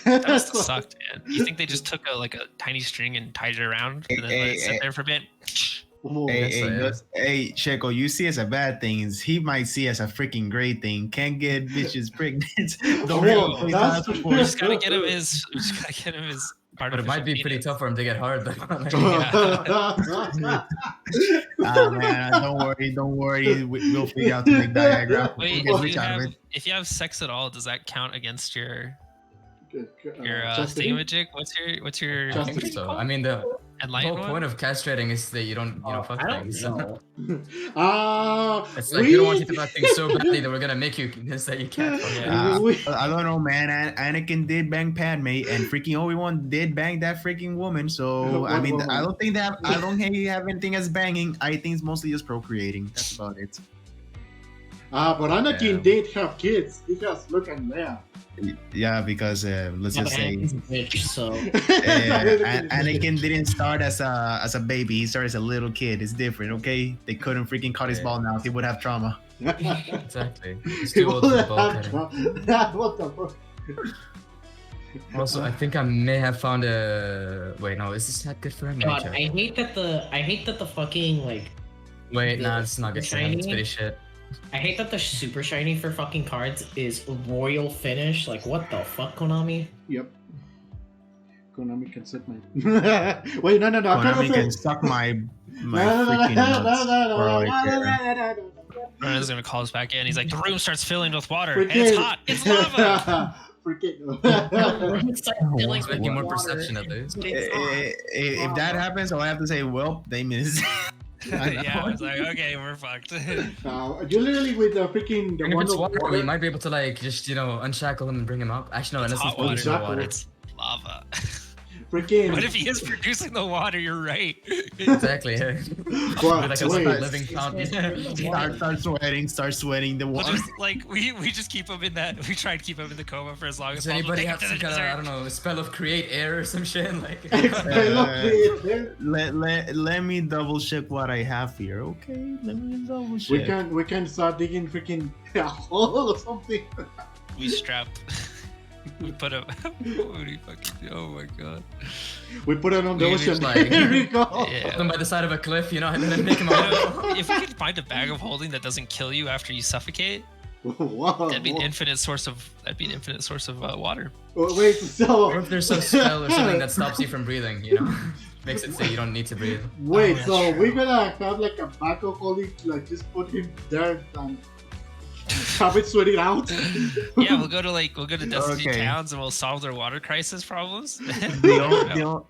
That must have sucked, man. You think they just took a tiny string and tied it around and then let it sit there for a bit? Oh, Hey, That's hey, it. hey, Checo, you see as a bad thing, he might see as a freaking great thing. Can't get bitches pregnant. Don't Well, really that's play We just sports. gotta get him his. We just gotta get him his. But it might be pretty penis. tough for him to get hard though. Man, don't worry. We'll figure out the big diagram. Wait, We'll if reach you, out of have, it. if you have sex at all, does that count against your Chastity? thingamajig? What's your I think so. I mean, the whole enlightened point one? of castrating is that you don't, fuck I don't things. know. It's like we don't want you to fuck things so badly that we're gonna make you convinced that you can't. Fuck it. I don't know, man. Anakin did bang Padme, and freaking Obi-Wan did bang that freaking woman. So What I mean, woman? I don't think he have anything as banging. I think it's mostly just procreating. That's about it. But Anakin did have kids. He just look at Leia. Yeah, because let's Yeah, just but say Anakin's a bitch, so Anakin didn't start as a baby. He started as a little kid. It's different, okay? They couldn't freaking cut his Yeah. ball now. He would have trauma. Exactly. It's He too old for would the ball have cutting. what the fuck? Also, I think I may have found a. Wait, no, is this hat good for him? Let me God, check. I hate that the fucking like Wait, nah, the it's not good for shiny- him. It's pretty shit. I hate that the super shiny for fucking cards is royal finish. Like what the fuck, Konami? Yep. Konami can suck my. Wait, no. Konami can suck my freaking nuts. for all I care. Ronan's gonna call us back in. He's like, the room starts filling with water, and it's hot. It's lava. Freaking. It's like filling It's with making more water. perception at least. It's hot. If that happens, all I have to say, well, they missed. Yeah, I was like, okay, we're fucked. You literally with the freaking the And if one it's of water, water. we might be able to just unshackle him and bring him up. Actually, no, It's unless hot he's producing water. the water. It's lava. Freaking. What if he is producing the water? You're right. Exactly. Yeah. What? Like a Wait. living fountain. Start sweating. The We'll water. just like we just keep him in that. We try to keep him in the coma for as long as Does possible. anybody Take him have to some the kind of, I desert. don't know, a spell of create air or some shit? Like, Let me double check what I have here. Okay, let me double check. we can start digging freaking a hole or something. We strapped. We put him. What do you fucking do? Oh my god. We put it on the We ocean. just, like- Here we go. put him Yeah. by the side of a cliff, and then make him You out. know, if we could find a bag of holding that doesn't kill you after you suffocate, Wow. that'd be an infinite source of water. Oh, wait, so Or if there's some spell or something that stops you from breathing, makes it so you don't need to breathe. wait, Oh, so that's we're gonna have like a bag of holding, like just put him there and have it sweat it out. Yeah, we'll go to Destiny Okay. towns and we'll solve their water crisis problems.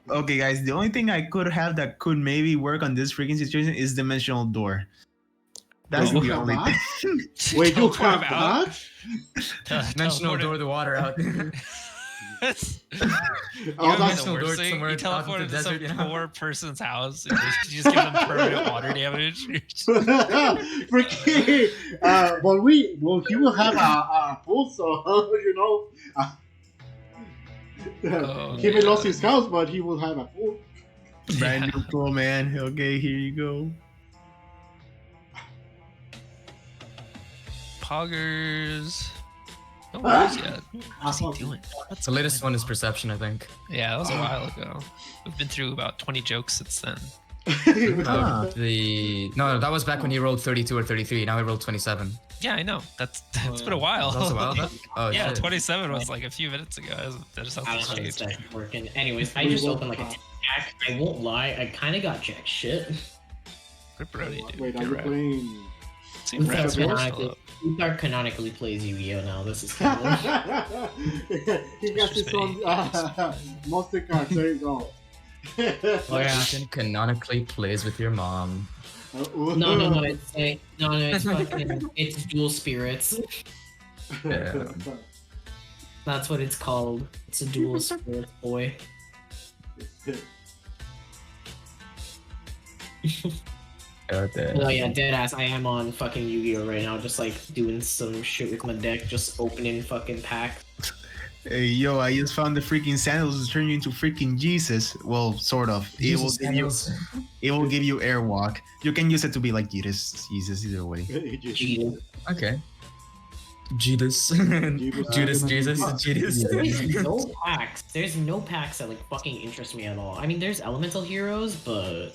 Okay, guys, the only thing I could have that could maybe work on this freaking situation is dimensional door. That's You the have only that? thing. Wait, you Teleport him have out. that? Dimensional Teleport him- door the water out. That's Oh, the that's Dimensional door worst thing. somewhere You out teleport into into some the desert, poor person's house and you just give them permanent water damage. freaking. Well, he will have a pool, so Oh, he may lost man. his house, but he will have a pool. Brand new cool, man. Okay, here you go. Poggers. No worries yet. What's he doing? What's The latest going one is perception, I think. Yeah, that was a while ago. We've been through about 20 jokes since then. Ah. No, that was back when he rolled 32 or 33. Now he rolled 27. Yeah, I know. That's been a while. That was a while back? Oh, yeah, shit. 27 was like a few minutes ago. That just I don't know how hasn't this changed. deck working. Anyways, I just opened like a 10 pack. I won't lie, I kind of got jack shit. Ripperoni, dude. Wait, are You're you right. playing? See, Uther Brad's been canonically, Uther canonically plays Yu-Gi-Oh now. This is kind of He got his own monster card. There you go. Oh yeah. Ethan canonically plays with your mom. No, it's fucking, it's dual spirits. Yeah. That's what it's called. It's a dual spirits boy. God damn. Oh yeah, deadass. I am on fucking Yu-Gi-Oh right now, just like doing some shit with my deck, just opening fucking packs. Hey, yo, I just found the freaking sandals to turn you into freaking Jesus. Well, sort of. Jesus it will give you airwalk. You can use it to be like Jesus, either way. Jesus. Okay. Judas. Judas, Jesus, Judas. There's no packs that like fucking interest me at all. I mean, there's elemental heroes, but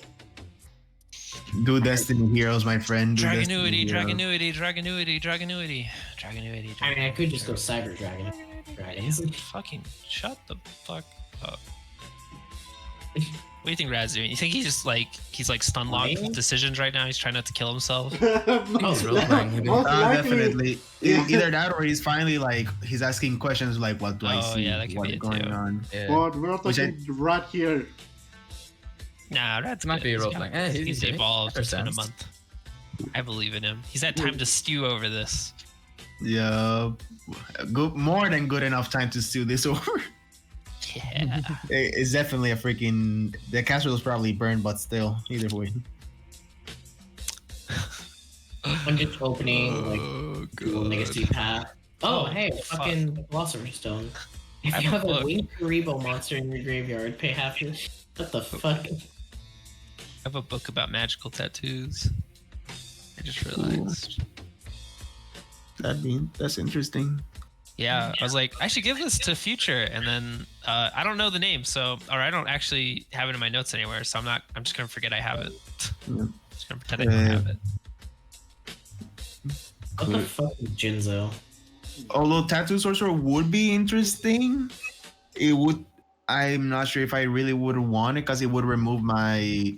Do Destiny Heroes, my friend. Do Destiny Dragonuity, Heroes. Dragonuity. I mean, I could just go Cyber Dragon. Dragons. Fucking shut the fuck up. What do you think Rad's doing? You think he's like stun locked with decisions right now? He's trying not to kill himself. He's role-playing. Most likely. Definitely. Yeah. Either that or he's finally like he's asking questions like, "What do I Oh, see? yeah, that could What's be it going too. on?" Yeah. But we're not Which I- talking right here. Nah, Rad's It might good. be He's role-playing. got- He's He's good. evolved in a Understands. month. I believe in him. He's had time to stew over this. Yeah, good, more than good enough time to steal this over. Yeah. It's definitely a freaking. The castle is probably burned, but still, either way. I'm just opening like dual legacy path. Oh, hey, fuck. fucking Philosopher's Stone. If I you have have a a book. winged Karibo monster in your graveyard, pay half your. What the fuck? I have a book about magical tattoos. I just realized. That's interesting. Yeah, I was like, I should give this to Future, and then I don't know the name, or I don't actually have it in my notes anywhere, so I'm just gonna forget I have it. Yeah. Just gonna pretend I don't have it. What the fuck is Jinzo? Although Tattoo Sorcerer would be interesting, it would. I'm not sure if I really would want it because it would remove my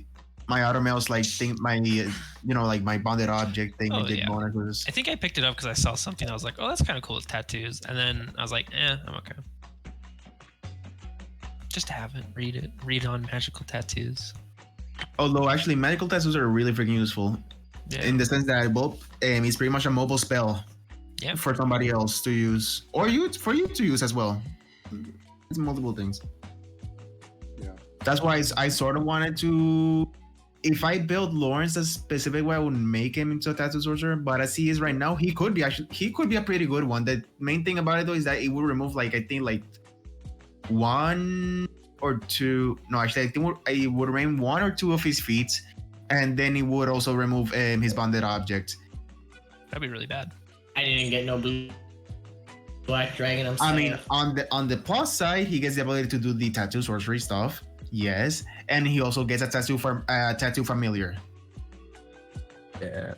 automails like thing, like my bonded object thing. Oh, Did yeah. bonuses. I think I picked it up because I saw something. I was like, oh, that's kind of cool with tattoos, and then I was like, I'm okay. Just have it. Read on magical tattoos. Although actually, magical tattoos are really freaking useful Yeah. in the sense that it's pretty much a mobile spell Yeah. for somebody else to use, or for you to use as well. It's multiple things. Yeah. That's why I sort of wanted to. If I build Lawrence a specific way, I would make him into a tattoo sorcerer. But as he is right now, he could be a pretty good one. The main thing about it though is that it would remove I think one or two. No, actually, I think it would remove one or two of his feats, and then it would also remove his bonded object. That'd be really bad. I didn't get no blue black dragon. I'm I sad. mean, on the plus side, he gets the ability to do the tattoo sorcery stuff. Yes, and he also gets a tattoo familiar. Yeah.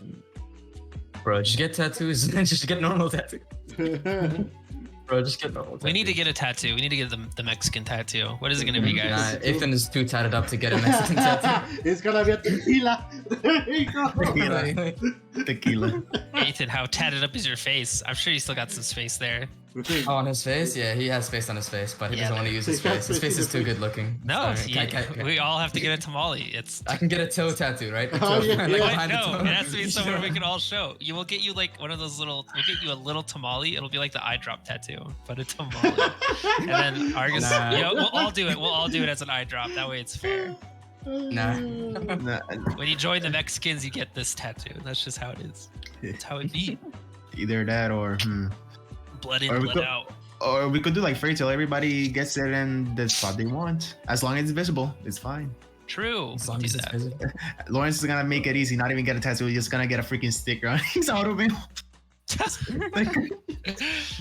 Bro, just get tattoos. Just get normal tattoos. Bro, just get normal tattoos. We need to get a tattoo. We need to get the Mexican tattoo. What is it gonna be, Nah, guys? Ethan is too tatted up to get a Mexican tattoo. It's gonna be a tequila. There you go. Tequila. Ethan, how tatted up is your face? I'm sure you still got some space there. Oh, on his face? Yeah, he has space on his face, but he Yeah, doesn't want to use his face. His face is too good looking. No, Sorry, we all have to get a tamale. It's I can get a toe tattoo, right? A Oh, toe, yeah, like, yeah. behind the no, toe. it has to be somewhere we can all show. We'll get you like one of those little. We'll get you a little tamale. It'll be like the eye drop tattoo, but a tamale. And then Argus, Nah. we'll all do it. We'll all do it as an eye drop. That way it's fair. Nah. When you join the Mexicans, you get this tattoo. That's just how it is. That's how it be. Either that or Blood in, Or we blood could- out. or we could do like Fairy Tail. Everybody gets it in the spot they want. As long as it's visible, it's fine. True. As we'll long do as it's that. visible. Lawrence is gonna make it easy. Not even get a tattoo. He's just gonna get a freaking sticker on his automail.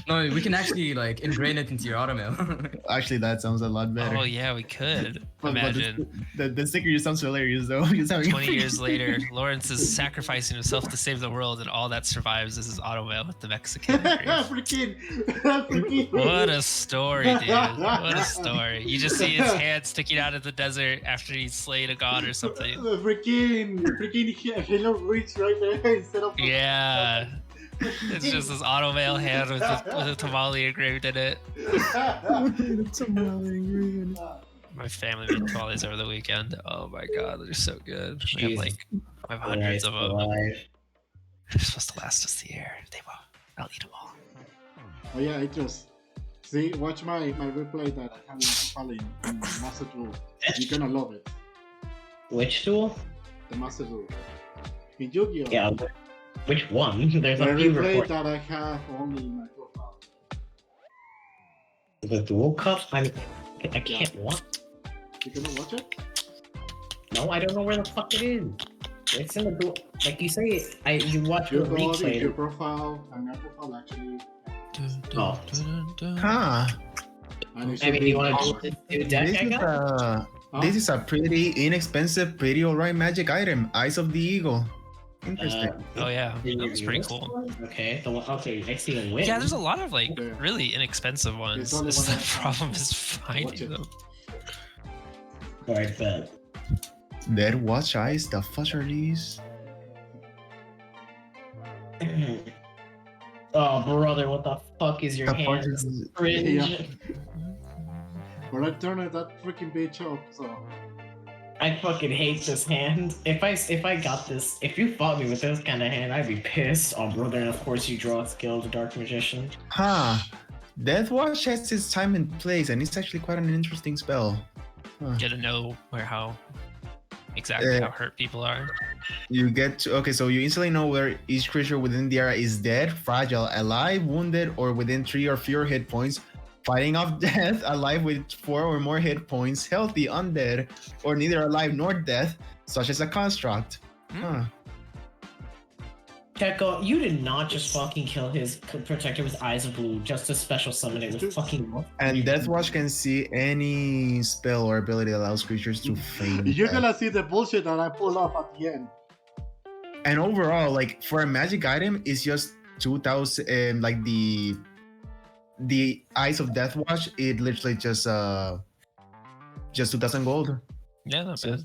No, we can actually like ingrain it into your automail. Actually, that sounds a lot better. Oh yeah, we could. But Imagine the sticker just sounds hilarious though. Just having 20 years later, Lawrence is sacrificing himself to save the world, and all that survives is his automail with the Mexican. freaking. What a story, dude! What a story. You just see his hand sticking out of the desert after he's slayed a god or something. freaking Halo Reach right there instead of. Yeah. It's just this automail hand with a tamale engraved in it. My family made tamales over the weekend. Oh my god, they're so good. We have like I have hundreds of them. They're supposed to last us the year. They won't. I'll eat them all. Oh yeah, it just. See, watch my replay that I have in Nepal in Master Duel. You're gonna love it. Which tool? The Master Duel. In Yu-Gi-Oh! Yeah. Which one? There's The a few replay reports. that I have only in my profile. The dual cup? I can't what? You gonna watch it? No, I don't know where the fuck it is. It's in the dual. Like you say, you watch the You go in your replay. profile, and my profile actually. Oh. Huh. And it I should mean, be you want on- to do the deck This I is got? this is a pretty inexpensive, pretty alright magic item. Eyes of the Eagle. Interesting. Oh yeah, that's pretty cool. Okay, okay, I see a win. Yeah, there's a lot of like Okay. really inexpensive ones. It's only This is one the item. problem is Watch finding it. them. Alright, bet. Dead Watch Eyes. The fuck are these? Oh, brother, what the fuck is your The fuck hand? is- Cringe. Yeah. But I turned that freaking bitch up, so. I fucking hate this hand. If I got this, if you fought me with this kind of hand, I'd be pissed. Oh, brother, and of course you draw a skill, the Dark Magician. Huh. Death Watch has its time and place, and it's actually quite an interesting spell. Get to know how exactly Uh, how hurt people are. You get to, okay, so you instantly know where each creature within the area is dead, fragile, alive, wounded, or within 3 or fewer hit points, fighting off death, alive with 4 or more hit points, healthy, undead, or neither alive nor death, such as a construct. Huh. Keko, you did not just fucking kill his protector with Eyes of Blue just to special summon it with fucking. And Death Watch can see any spell or ability that allows creatures to feign You're death. gonna see the bullshit that I pull off at the end. And overall, like for a magic item, it's just 2,000. Like the Eyes of Death Watch, it literally just 2,000 gold. Yeah, not So, bad.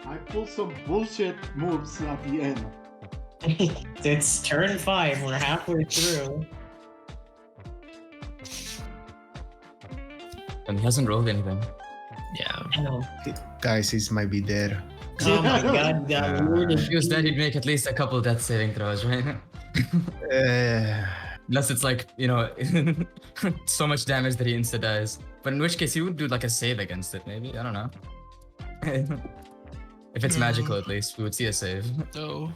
I pull some bullshit moves at the end. It's turn 5. We're halfway through. And he hasn't rolled anything. Yeah. Oh, guys, he might be dead. oh my god, that weird. If he was dead, he'd make at least a couple death saving throws, right? Unless it's like, you know, so much damage that he insta dies. But in which case, he would do like a save against it, maybe. I don't know. If it's magical, at least, we would see a save. No.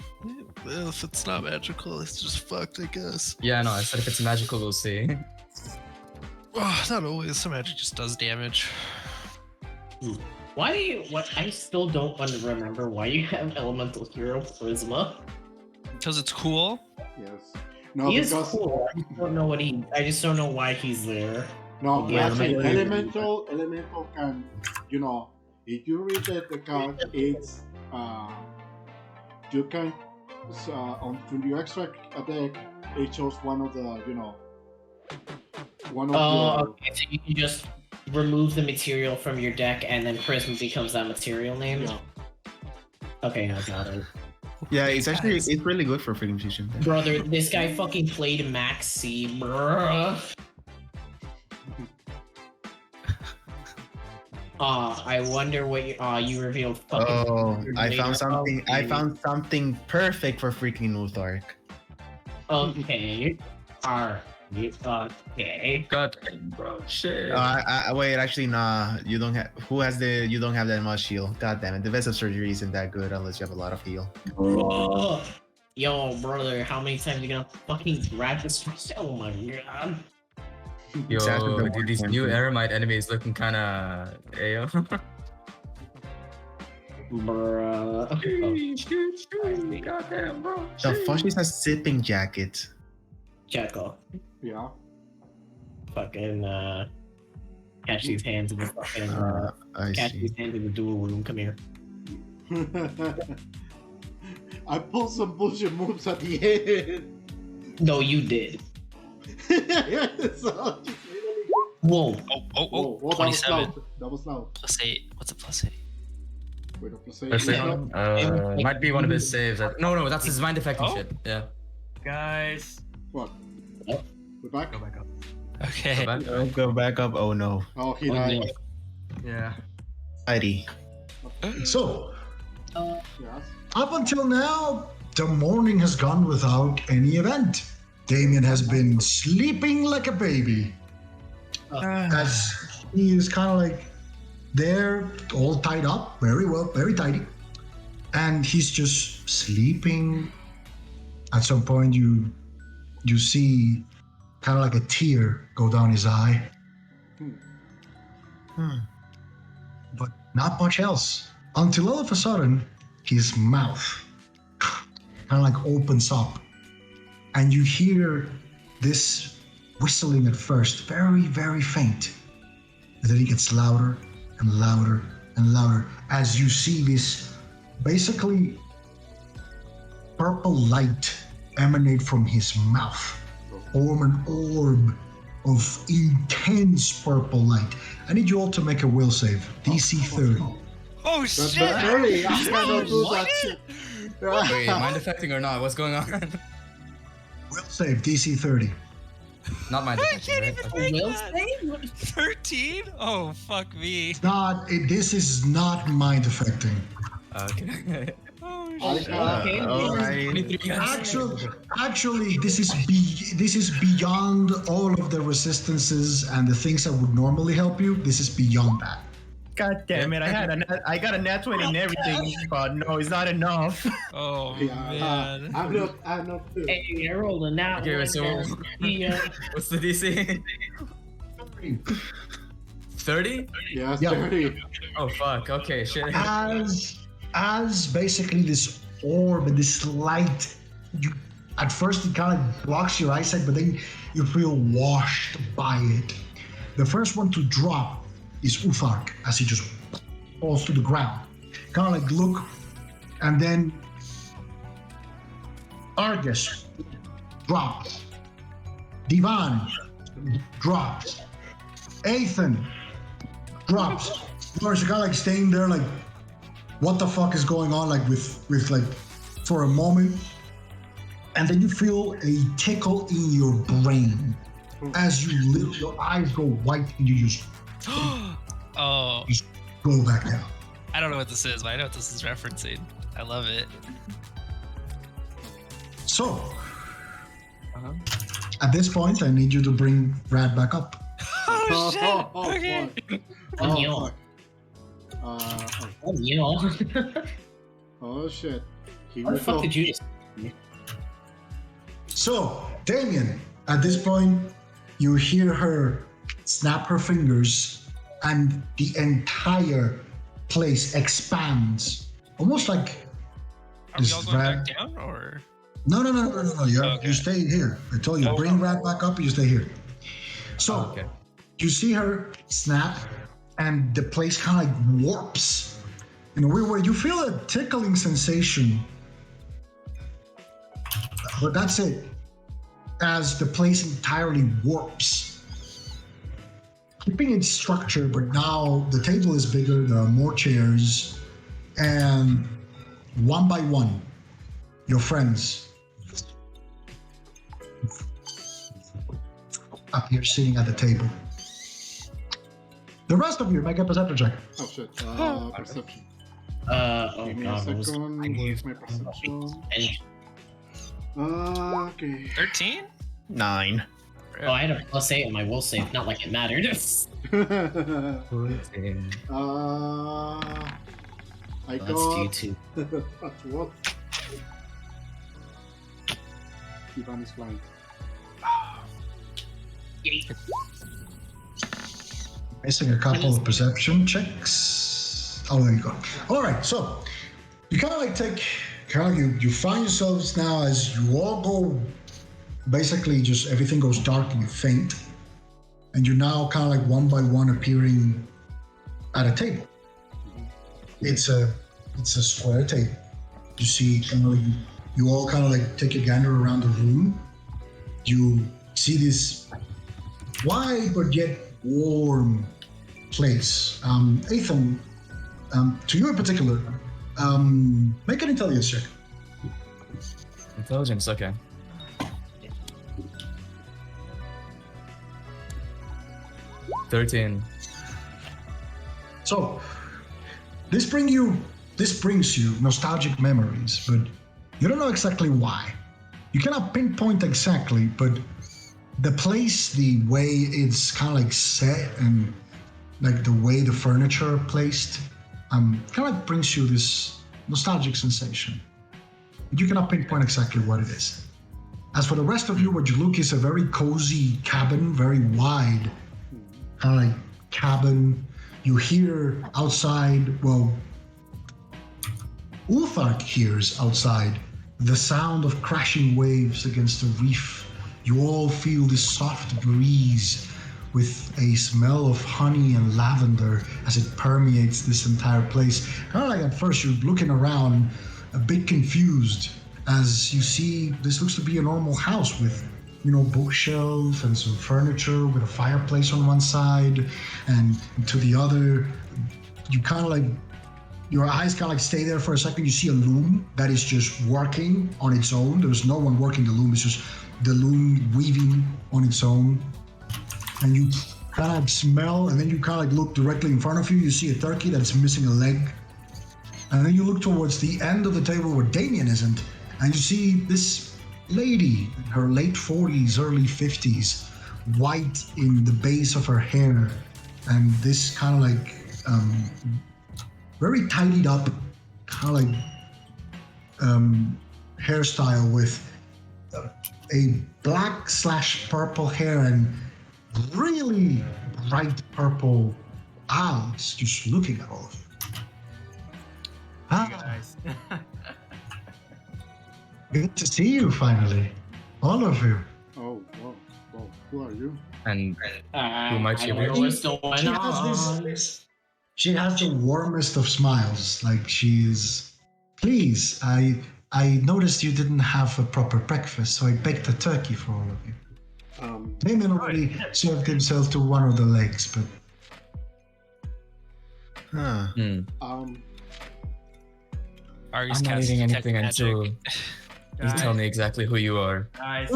Well, if it's not magical, it's just fucked, I guess. Yeah, no, I said if it's magical, we'll see. Oh, not always. Some magic just does damage. Why do you? What? I still don't remember why you have Elemental Hero Prisma. Because it's cool. Yes. No, He is because cool. I just don't know what he. I just don't know why he's there. no, Yeah, actually, elemental- elemental can, you know, if you read the card, it's you can when you extract a deck, it shows one of the, you know, one of Oh, the. okay. So you can just remove the material from your deck, and then Prism becomes that material name. Yeah. Okay, I got it. Yeah, it's actually it's really good for Freedom Fusion. Brother, this guy fucking played Max C, bruh. I wonder what you revealed. Fucking Oh, I later. found something. I Okay. found something perfect for freaking Uthark. Okay. Okay. God, bro, shit. Wait, actually, nah. You don't have. Who has the? You don't have that much heal. God damn it! The Vest of Surgery isn't that good unless you have a lot of heal. Bro. Yo, brother, how many times you gonna fucking grab this? Oh my god. Yo, It's after the dude, these one new point. Eremite enemies looking kinda Ayo. Bruh. The fuck is a sipping jacket? Jekyll. Yeah. Fucking catch these hands in the fucking I catch see. these hands in the dual room. Come here. I pulled some bullshit moves at the end. No, you did. So, Whoa. whoa, that was 27 loud. That was loud. plus 8. What's a plus 8? Wait, a plus 8. Let's see. Yeah. Might be one of his saves. No, that's his mind affecting Oh. shit. Yeah. Guys, What? Yep. We're back? go back up. Okay. Go back. I'll go back up. Oh no. Oh, he Oh, died. no. Yeah. Heidi. So, Yes. up until now, the morning has gone without any event. Damien has been sleeping like a baby. As he is kind of like there, all tied up, very well, very tidy. And he's just sleeping. At some point, you see kind of like a tear go down his eye. But not much else. Until all of a sudden, his mouth kind of like opens up. And you hear this whistling at first, very, very faint. And then it gets louder and louder and louder as you see this basically purple light emanate from his mouth, form an orb of intense purple light. I need you all to make a will save, DC 30. Oh That's shit! not early. I cannot do that shit. Wait, mind affecting or not? What's going on? Will save, DC 30. Not mind I affecting. can't Right? even Okay. make Will that. 13? Oh fuck me. This is not mind affecting. Okay. Oh I shit. Okay. Alright. 23 guys. Actually, this is beyond all of the resistances and the things that would normally help you. This is beyond that. God damn it! I got a nat 20 and everything, but no, it's not enough. Oh Yeah, man. I'm not. Hey, I rolled a nat Okay, one. so- Yeah. What's the DC? 30? Yes, Yeah. 30. Oh fuck. Okay, shit. As basically this orb and this light, you at first it kind of blocks your eyesight, but then you feel washed by it. The first one to drop is Uthark as he just falls to the ground. Kind of like look, and then Argus drops. Divan drops. Ethan drops. You're kind of like staying there like, what the fuck is going on, like with like for a moment, and then you feel a tickle in your brain as your eyes go white and you just Oh, go back down. I don't know what this is, but I know what this is referencing. I love it. So at this point, I need you to bring Brad back up. Oh shit! Okay. Fuck. Oh, Oh, fuck. fuck. Oh, yeah. Oh shit. Here How we the fuck go. did you just... So Damien, at this point, you hear her snap her fingers, and the entire place expands, almost like Are we this all going Brad. back down, or? No. You Okay. stay here. I told you, Oh, bring Rat back up. You stay here. So Okay. you see her snap, and the place kind of like warps in a weird way. You feel a tickling sensation, but that's it. As the place entirely warps, keeping its structure, but now the table is bigger. There are more chairs, and one by one, your friends up here sitting at the table. The rest of you make a perception check. Oh shit. Perception. Oh Give me a god, what was... second. Where's my perception? And, Okay. 13? 9. oh, I had a +8 on my will save, not like it mattered. I Let's do got. 2. That's what? Ivan is flying. Missing a couple of perception checks. Oh, there you go. All right, so you kind of like you find yourselves now as you all go, basically just everything goes dark and you faint, and you're now kind of like one by one appearing at a table. It's a square table. You see, you all kind of like take a gander around the room. You see this wide but yet warm place. Ethan, to you in particular, make an intelligence check. Intelligence, okay. $13. So, this brings you nostalgic memories, but you don't know exactly why. You cannot pinpoint exactly, but the place, the way it's kind of like set, and like the way the furniture are placed, kind of like brings you this nostalgic sensation. But you cannot pinpoint exactly what it is. As for the rest of you, what you look is a very cozy cabin, very wide, kind of like cabin. You hear outside, well, Ulthark hears outside the sound of crashing waves against the reef. You all feel this soft breeze with a smell of honey and lavender as it permeates this entire place. Kind of like at first you're looking around a bit confused as you see this looks to be a normal house with, bookshelf and some furniture with a fireplace on one side, and to the other, you kind of like, your eyes kind of like stay there for a second. You see a loom that is just working on its own. There's no one working the loom. It's just the loom weaving on its own. And you kind of smell, and then you kind of like look directly in front of you. You see a turkey that's missing a leg. And then you look towards the end of the table where Damien isn't, and you see this lady in her late 40s, early 50s, white in the base of her hair, and this kind of like very tidied up kind of like hairstyle with a black/purple hair and really bright purple eyes just looking at all of you. Hey guys. Good to see you finally, all of you. Oh, whoa, who are you? And who might she I don't know be? what's going She on. has she has the warmest of smiles. Like she's, please, I noticed you didn't have a proper breakfast, so I baked a turkey for all of you. Damien already served himself to one of the legs, but Huh. Ari's I'm not casting eating detect anything magic. until you tell me exactly who you are. Guys.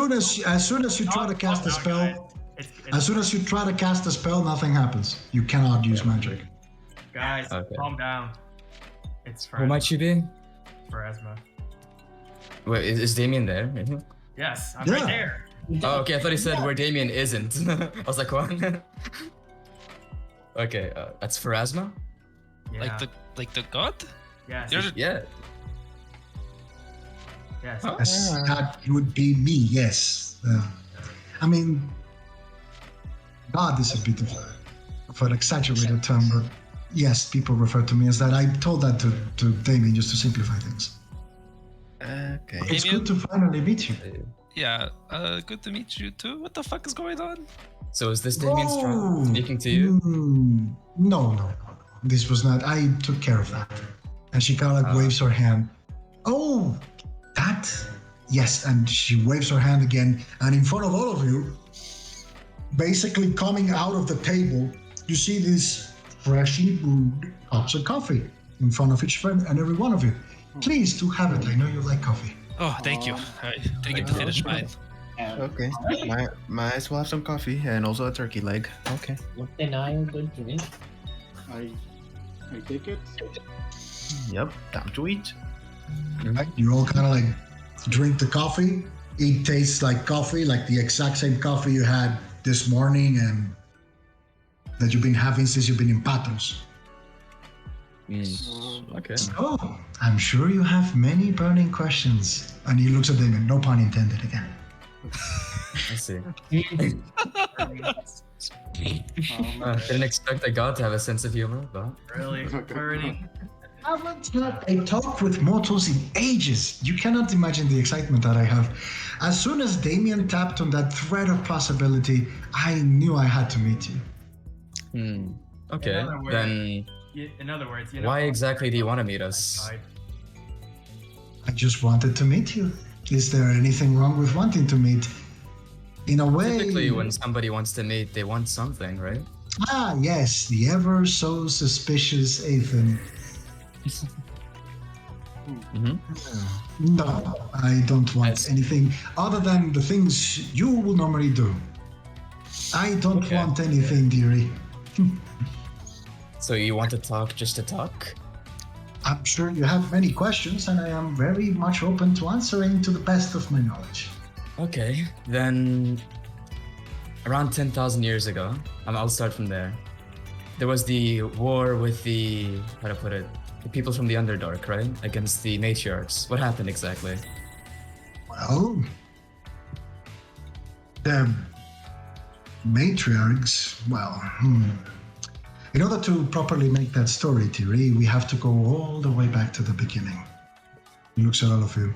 as soon as you try to cast a Calm down, spell, guys. as soon as you try to cast a spell, nothing happens. You cannot use magic. Guys, Okay. calm down. It's Who might she be? Pharasma. Wait, is Damien there? Mhm. Yes, I'm Yeah. right there. Oh, okay. I thought he said where Damien isn't. I was like, what? Okay, that's Pharasma? Yeah. Like the god? Yes. You're- Yeah. Yes. Huh? That would be me, yes. I mean, God is a bit of an exaggerated term, but yes, people refer to me as that. I told that to Damien just to simplify things. Okay. It's Damien? good to finally meet you. Yeah. Good to meet you too. What the fuck is going on? So is this Damien Oh. Strong speaking to you? No. This was not. I took care of that. And she kind of like waves her hand. Oh, that? Yes. And she waves her hand again. And in front of all of you, basically coming out of the table, you see these freshly brewed cups of coffee in front of each friend and every one of you. Please do have it. I know you like coffee. Oh, thank you. I didn't get to finish mine. Okay. Might as well have some coffee and also a turkey leg. Okay. What deny a good drink? I take it. Yep. Time to eat. You all kind of like drink the coffee. It tastes like coffee, like the exact same coffee you had this morning and that you've been having since you've been in Patros. Okay. Oh, I'm sure you have many burning questions. And he looks at them, and no pun intended again. I see. Um, Didn't expect a god to have a sense of humor, but Really hurting. I haven't had a talk with mortals in ages. You cannot imagine the excitement that I have. As soon as Damien tapped on that thread of possibility, I knew I had to meet you. okay. other words, Then In other words, you know. why exactly do you want to meet us? Guide. I just wanted to meet you. Is there anything wrong with wanting to meet? In a way. Typically, when somebody wants to meet, they want something, right? Ah, yes, the ever so suspicious Ethan. No, I don't want Yes. anything other than the things you will normally do. I don't Okay. want anything, dearie. So you want to talk just to talk? I'm sure you have many questions, and I am very much open to answering to the best of my knowledge. Okay, then around 10,000 years ago, I'll start from there. There was the war with how to put it, the people from the Underdark, right? Against the matriarchs. What happened exactly? Well, the matriarchs, in order to properly make that story, Thierry, we have to go all the way back to the beginning. He looks at all of you.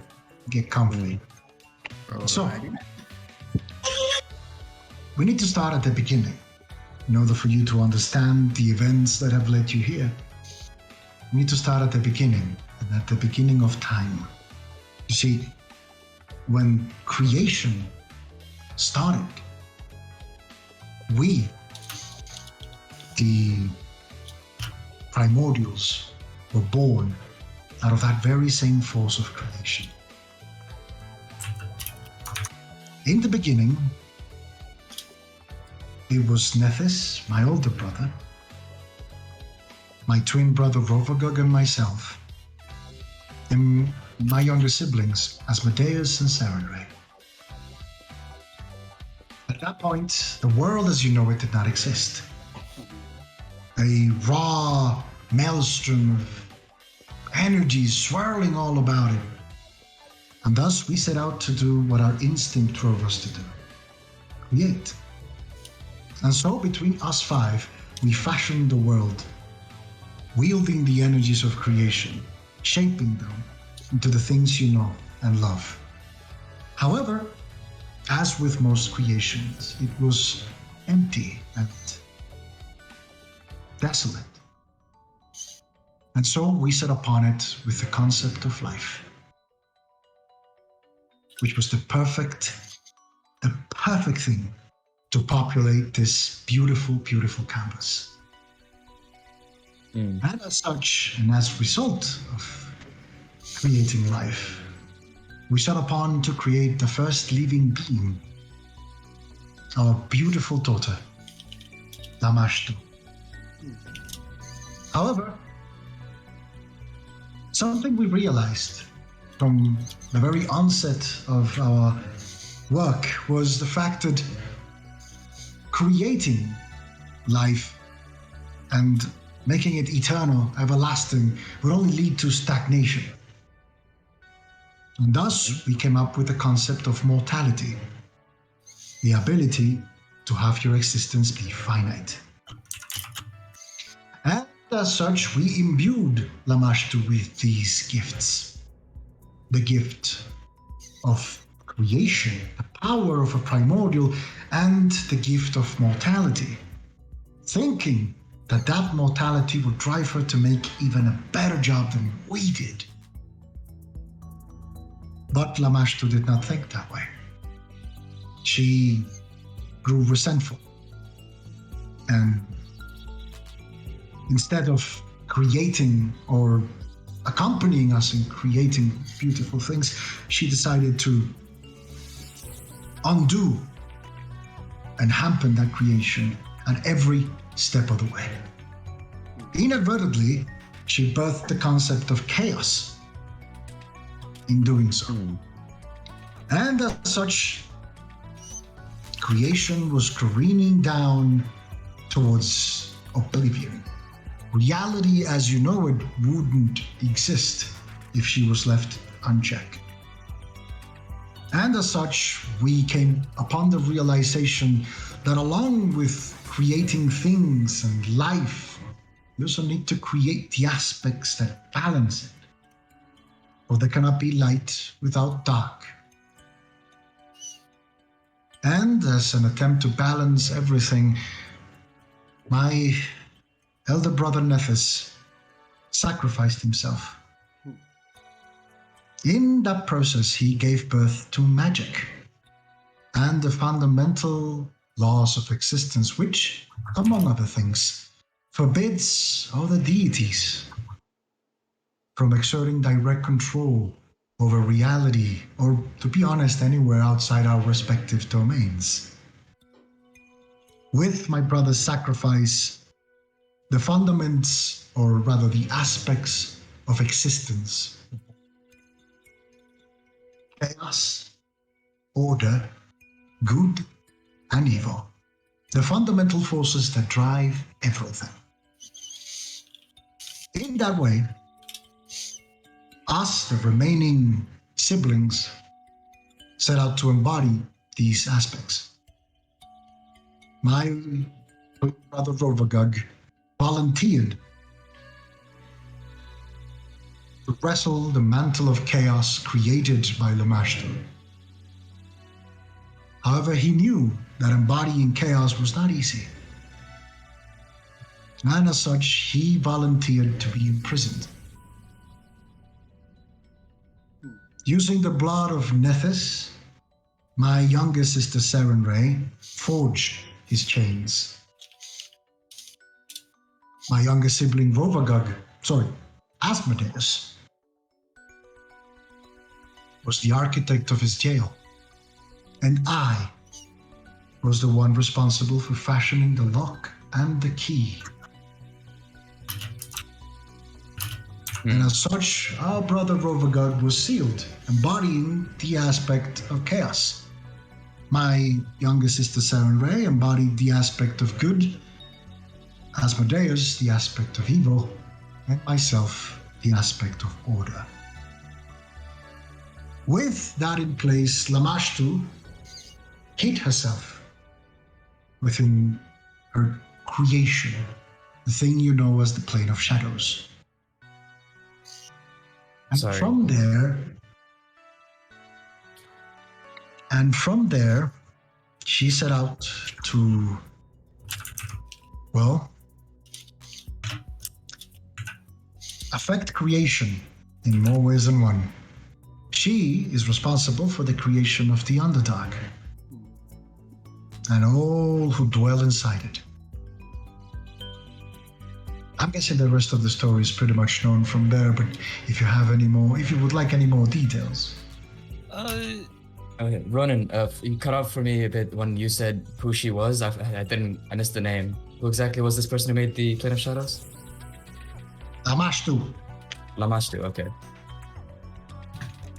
Get comfy. So, we need to start at the beginning in order for you to understand the events that have led you here. We need to start at the beginning, and at the beginning of time. You see, when creation started, we, the primordials, were born out of that very same force of creation. In the beginning, it was Nethys, my older brother, my twin brother Rovagug, and myself, and my younger siblings, Asmodeus and Sarenrae. At that point, the world as you know it did not exist. A raw maelstrom of energy swirling all about it. And thus we set out to do what our instinct drove us to do. Create. And so between us five, we fashioned the world, wielding the energies of creation, shaping them into the things you know and love. However, as with most creations, it was empty and desolate. And so we set upon it with the concept of life, which was the perfect thing to populate this beautiful, beautiful canvas. And as such, and as a result of creating life, we set upon to create the first living being, our beautiful daughter, Lamashtu. However, something we realized from the very onset of our work was the fact that creating life and making it eternal, everlasting, would only lead to stagnation. And thus, we came up with the concept of mortality, the ability to have your existence be finite. And as such, we imbued Lamashtu with these gifts. The gift of creation, the power of a primordial, and the gift of mortality, thinking that that mortality would drive her to make even a better job than we did. But Lamashtu did not think that way. She grew resentful. And instead of creating or accompanying us in creating beautiful things, she decided to undo and hamper that creation at every step of the way. Inadvertently, she birthed the concept of chaos in doing so. And as such, creation was careening down towards oblivion. Reality as you know it wouldn't exist if she was left unchecked. And as such, we came upon the realization that along with creating things and life, we also need to create the aspects that balance it. For there cannot be light without dark. And as an attempt to balance everything, my elder brother Nethys sacrificed himself. In that process, he gave birth to magic and the fundamental laws of existence, which, among other things, forbids all the deities from exerting direct control over reality, or to be honest, anywhere outside our respective domains. With my brother's sacrifice, the fundaments, or rather the aspects of existence, chaos, order, good, and evil, the fundamental forces that drive everything. In that way, us, the remaining siblings, set out to embody these aspects. My brother Rovagug volunteered to wrestle the mantle of chaos created by Lamashtu. However, he knew that embodying chaos was not easy. And as such, he volunteered to be imprisoned. Using the blood of Nethys, my younger sister Sarenrae forged his chains. My younger sibling Asmodeus, was the architect of his jail, and I was the one responsible for fashioning the lock and the key. And as such, our brother Rovagug was sealed, embodying the aspect of chaos. My younger sister Sarenrae embodied the aspect of good, Asmodeus the aspect of evil, and myself the aspect of order. With that in place, Lamashtu hid herself within her creation, the thing you know as the plane of shadows. And from there, she set out to, affect creation in more ways than one. She is responsible for the creation of the Underdark and all who dwell inside it. I'm guessing the rest of the story is pretty much known from there, but if you would like any more details. Okay, Ronan, you cut off for me a bit when you said who she was. I missed the name. Who exactly was this person who made the Plane of Shadows? Lamashtu. Lamashtu, okay.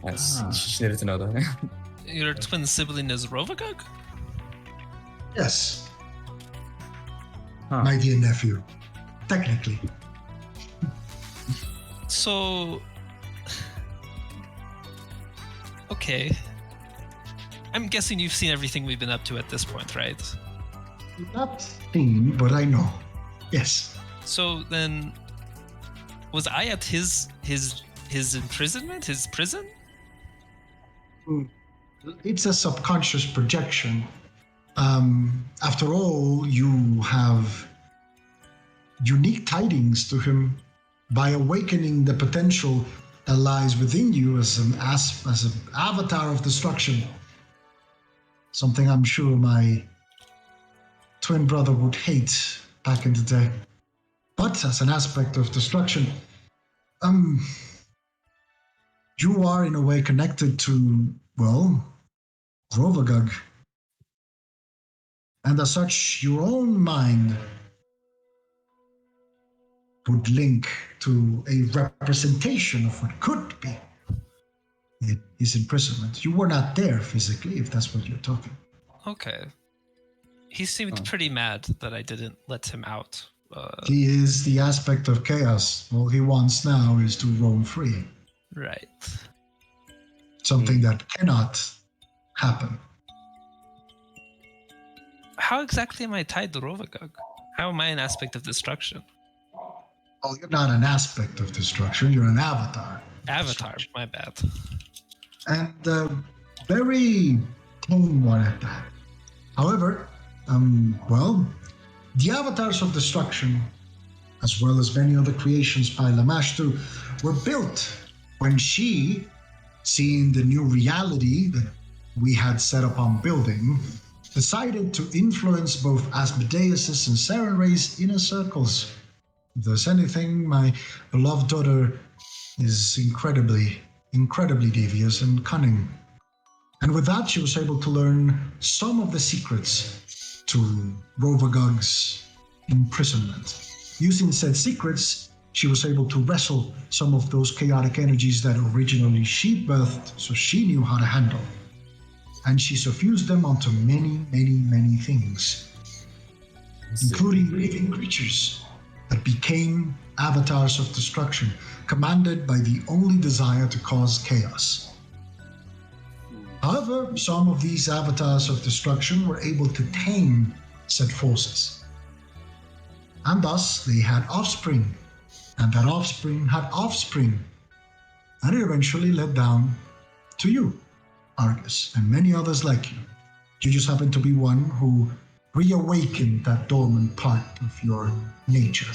Nice. She needed to know that. Your twin sibling is Rovagug? Yes. My dear nephew. Technically. So... Okay. I'm guessing you've seen everything we've been up to at this point, right? Not seen, but I know. Yes. So then... Was I at his imprisonment, his prison? It's a subconscious projection. After all, you have unique tidings to him by awakening the potential that lies within you as an avatar of destruction. Something I'm sure my twin brother would hate back in the day. But as an aspect of destruction, you are in a way connected to, Rovagug. And as such, your own mind would link to a representation of what could be his imprisonment. You were not there physically, if that's what you're talking. Okay. He seemed pretty mad that I didn't let him out. He is the aspect of chaos. All he wants now is to roam free. Right. Something that cannot happen. How exactly am I tied to Rovagug? How am I an aspect of destruction? Well, you're not an aspect of destruction, you're an avatar. Avatar, my bad. And very tame one at that. However, well, the avatars of destruction, as well as many other creations by Lamashtu, were built when she, seeing the new reality that we had set upon building, decided to influence both Asmodeus's and Sarenrae's inner circles. If there's anything, my beloved daughter is incredibly devious and cunning. And with that, she was able to learn some of the secrets to Rovagug's imprisonment. Using said secrets, she was able to wrestle some of those chaotic energies that originally she birthed, so she knew how to handle. And she suffused them onto many things, including living creatures that became avatars of destruction, commanded by the only desire to cause chaos. However, some of these avatars of destruction were able to tame said forces. And thus, they had offspring, and that offspring had offspring. And it eventually led down to you, Argus, and many others like you. You just happen to be one who reawakened that dormant part of your nature.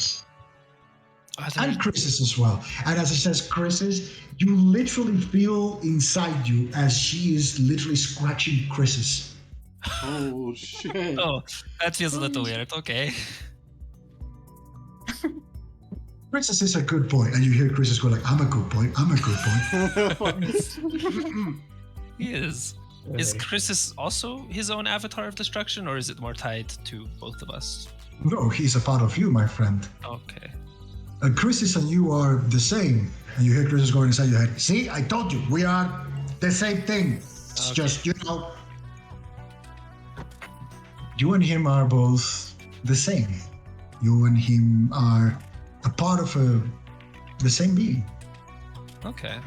And Chris's as well. And as it says Chris's, you literally feel inside you as she is literally scratching Chris's. Oh shit. Oh, that feels a little weird. Okay. Chris's is a good boy, and you hear Chris's go like, I'm a good boy, I'm a good boy. He is. Is Chrysis also his own avatar of destruction, or is it more tied to both of us? No, he's a part of you, my friend. Okay. Chris's and you are the same. And you hear Chris's going inside your head. See, I told you, we are the same thing. It's just, you know, you and him are both the same. You and him are a part of the same being. Okay.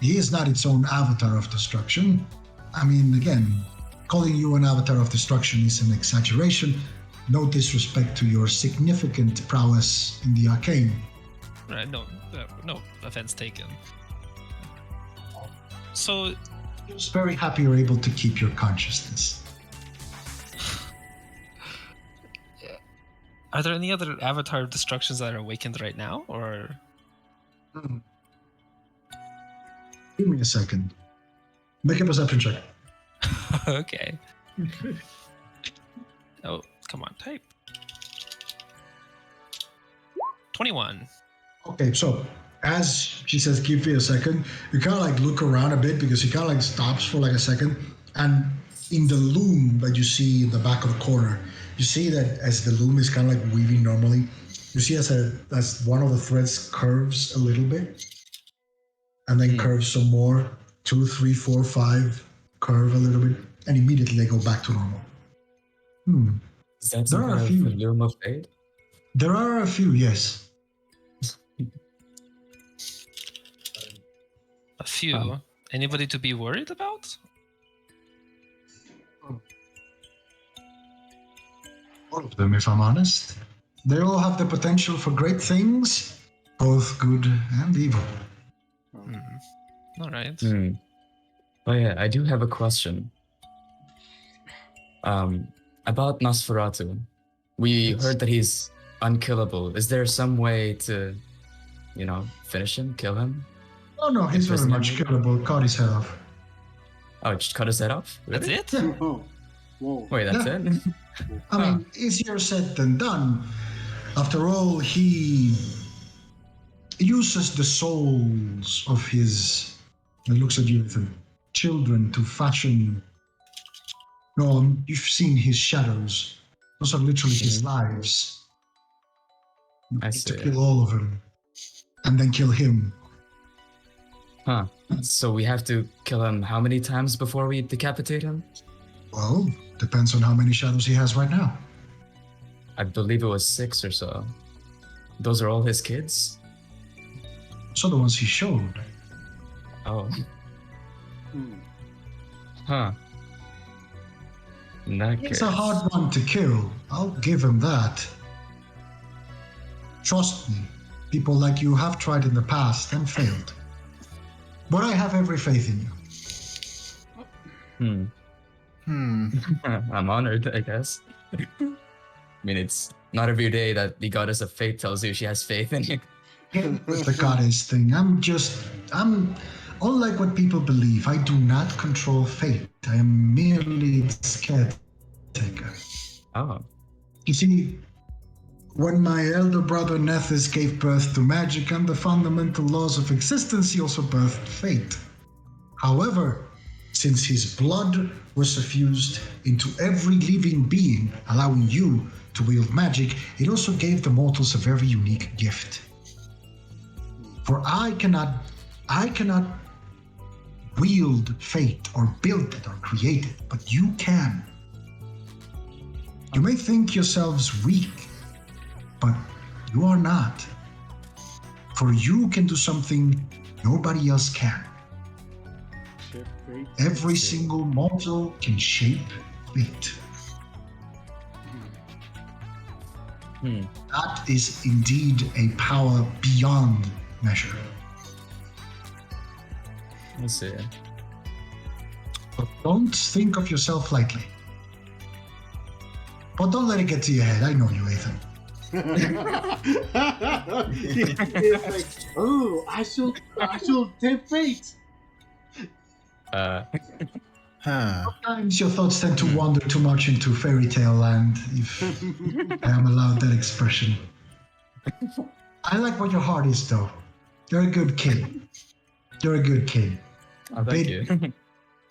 He is not its own avatar of destruction. I mean, again, calling you an avatar of destruction is an exaggeration. No disrespect to your significant prowess in the arcane. Right, no offense taken. So, Just very happy you're able to keep your consciousness. are there any other avatar destructions that are awakened right now, or? Give me a second. Make a perception check. Okay. Oh, come on, type. 21. Okay, so as she says, give me a second, you kind of like look around a bit because he kind of like stops for like a second. And in the loom that you see in the back of the corner, you see that as the loom is kind of like weaving normally, you see as one of the threads curves a little bit and then curves some more, 2, 3, 4, 5, curve a little bit, and immediately they go back to normal. Is that some kind of loom of fate? There are a few, yes. A few. Anybody to be worried about? All of them, if I'm honest. They all have the potential for great things, both good and evil. All right. Oh yeah, I do have a question. About Nosferatu. We heard that he's unkillable. Is there some way to, finish him, kill him? Oh no, he's very much killable. Cut his head off. Oh, just cut his head off? Really? That's it? Oh, whoa. Wait, that's it? I mean, easier said than done. After all, he uses the souls of his, he looks at you, the children to fashion. No, you've seen his shadows. Those are literally his lives. You I need see. to kill all of them. And then kill him. Huh. So we have to kill him how many times before we decapitate him? Well, depends on how many shadows he has right now. I believe it was 6 or so. Those are all his kids? So the ones he showed. Oh. Huh. In that It's case. a hard one to kill. I'll give him that. Trust me, people like you have tried in the past and failed. But I have every faith in you. I'm honored, I guess. I mean, it's not every day that the goddess of fate tells you she has faith in you. With the goddess thing, I'm unlike what people believe. I do not control fate. I am merely its caretaker. Oh. You see, when my elder brother Nethys gave birth to magic and the fundamental laws of existence, he also birthed fate. However, since his blood was suffused into every living being, allowing you to wield magic, it also gave the mortals a very unique gift. For I cannot wield fate or build it or create it, but you can. You may think yourselves weak, but you are not. For you can do something nobody else can. Every single mortal can shape fate. That is indeed a power beyond measure. Let's see. But don't think of yourself lightly. But don't let it get to your head. I know you, Ethan. It's like, oh, I should take fate. Sometimes your thoughts tend to wander too much into fairy tale land, if I am allowed that expression. I like what your heart is, though. You're a good kid. You're a good kid. Oh, thank you.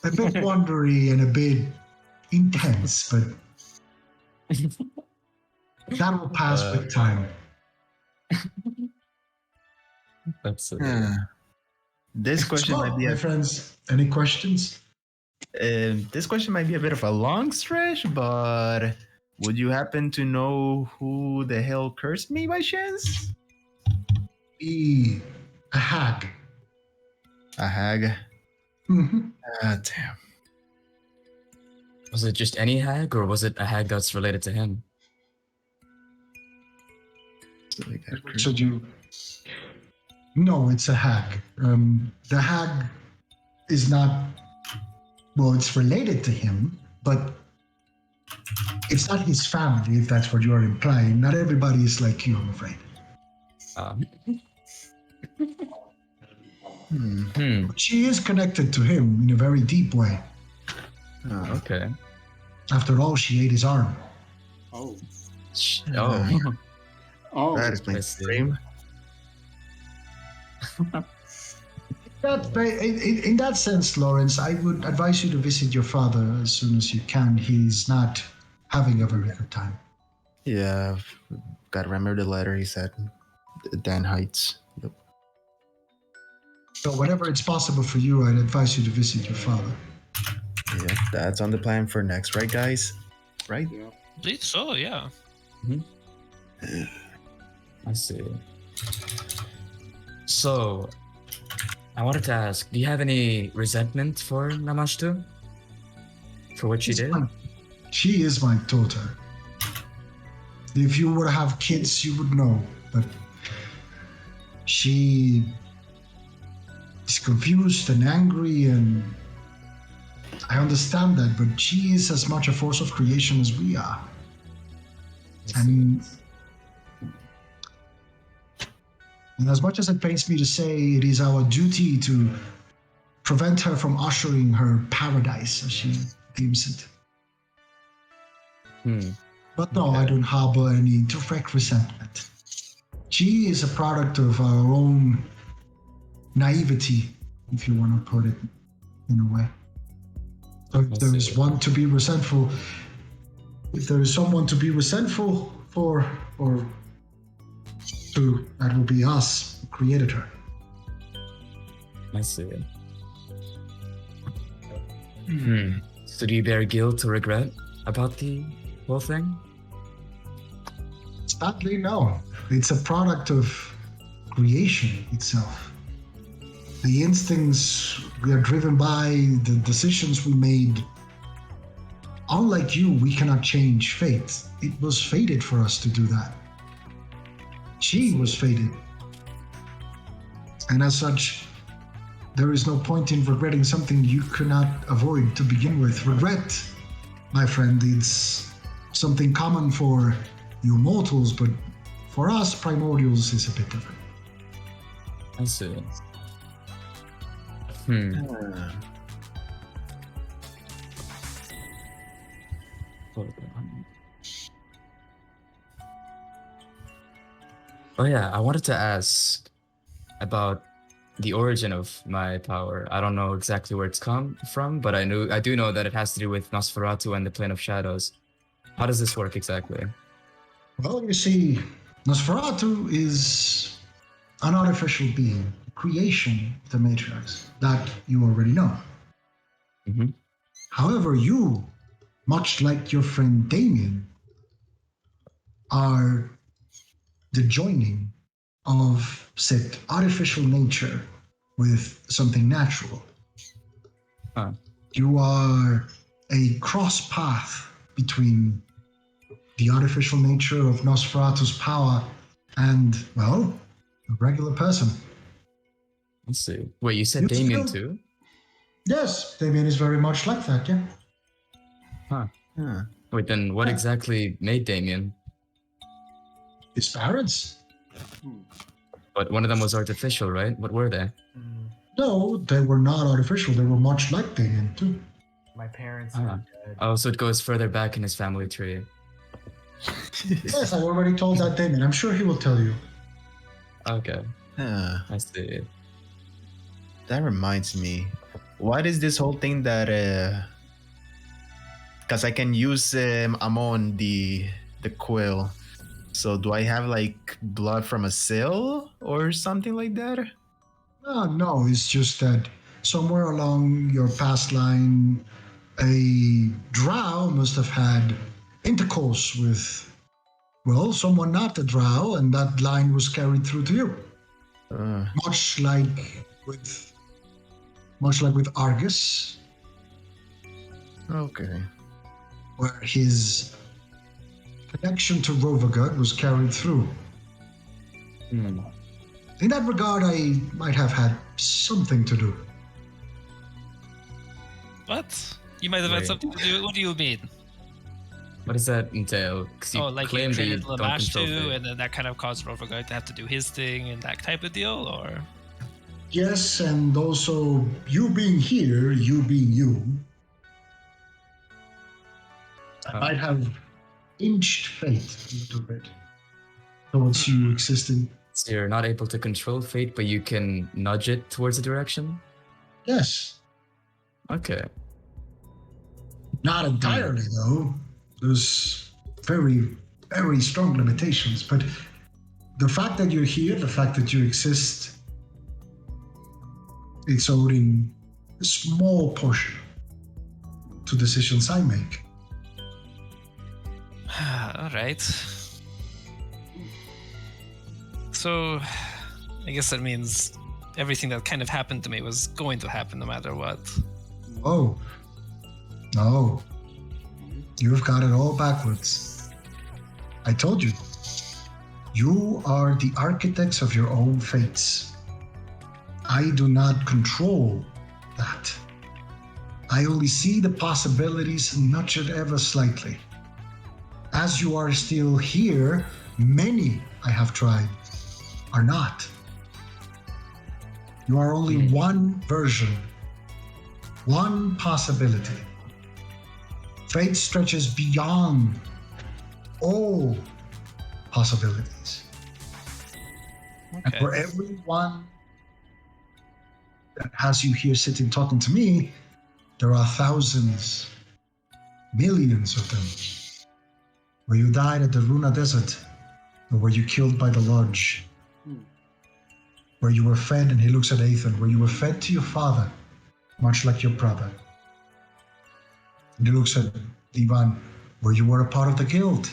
A bit wandery and a bit intense, but that will pass with time. That's This question might be my friends, any questions? this question might be a bit of a long stretch, but would you happen to know who the hell cursed me by chance? A hag. A hag? Mm-hmm. Damn. Was it just any hag, or was it a hag that's related to him? Should you? No, it's a hag. The hag is not. Well, it's related to him, but it's not his family, if that's what you're implying. Not everybody is like you, I'm afraid. But she is connected to him in a very deep way. Okay. After all, she ate his arm. Oh. Oh. Oh. That is my I see. dream. In that sense, Lawrence, I would advise you to visit your father as soon as you can. He's not having a very good time. Yeah, gotta remember the letter he said. Dan Heights. Yep. So whenever it's possible for you, I'd advise you to visit your father. Yeah, that's on the plan for next, right, guys? Right? Yeah. I believe so, yeah. I see. So, I wanted to ask, do you have any resentment for Namashtu? For what she did? She is my daughter. If you were to have kids, you would know. But she is confused and angry, and I understand that, but she is as much a force of creation as we are. And as much as it pains me to say, it is our duty to prevent her from ushering her paradise, as she deems it. But no, I don't harbor any direct resentment. She is a product of our own naivety, if you want to put it in a way. So if there is one to be resentful, if there is someone to be resentful for, or to, that will be us who created her. I see. So do you bear guilt or regret about the whole thing? Sadly, no. It's a product of creation itself. the instincts we are driven by, the decisions we made. Unlike you, we cannot change fate. It was fated for us to do that. She was fated. And as such, there is no point in regretting something you could not avoid to begin with. Regret, my friend, it's something common for you mortals, but for us primordials is a bit different. I see. Oh yeah, I wanted to ask about the origin of my power. I don't know exactly where it's come from, but I do know that it has to do with Nosferatu and the Plane of Shadows. How does this work exactly? Well, you see, Nosferatu is an artificial being, creation of the Matrix, that you already know. Mm-hmm. However, you, much like your friend Damien, are the joining of said artificial nature with something natural. Huh. You are a cross path between the artificial nature of Nosferatu's power and, well, a regular person. Let's see. Wait, you said You Damien too? too? Yes, Damien is very much like that, yeah. Huh. Wait, then what exactly made Damien? His parents? But one of them was artificial, right? What were they? No, they were not artificial. They were much like Damien, too. My parents Ah. are dead. Oh, so it goes further back in his family tree. Yes, I already told that Damien. I'm sure he will tell you. Okay, Huh. I see. That reminds me. What is this whole thing that because I can use Amon the quill. So do I have like blood from a seal or something like that? No, it's just that somewhere along your past line, a drow must have had intercourse with, well, someone not a drow, and that line was carried through to you. Much like with Argus, Okay. where his connection to Rovagard was carried through. Hmm. In that regard, I might have had something to do. What? You might have had Wait. something to do. What do you mean? What does that entail? 'Cause you Oh, like you claim that you created don't Lamash control too, fate. and then that kind of caused Rovagard to have to do his thing and that type of deal, or? Yes, and also you being here, you being you, I might have inched fate a little bit towards you existing. So you're not able to control fate, but you can nudge it towards a direction? Yes, Okay. not entirely though. There's very, very strong limitations, but the fact that you're here, the fact that you exist, it's owed in a small portion to decisions I make. All right. So, I guess that means everything that kind of happened to me was going to happen no matter what. Oh, no. You've got it all backwards. I told you. You are the architects of your own fates. I do not control that. I only see the possibilities and nudge it ever slightly. As you are still here, many I have tried are not. You are only one version, one possibility. Fate stretches beyond all possibilities. And Okay. for everyone that has you here sitting talking to me, there are thousands, millions of them. Where you died at the Runa Desert, or were you killed by the Lodge? Where you were fed, and he looks at Ethan, where you were fed to your father, much like your brother. And he looks at Ivan, where you were a part of the guild.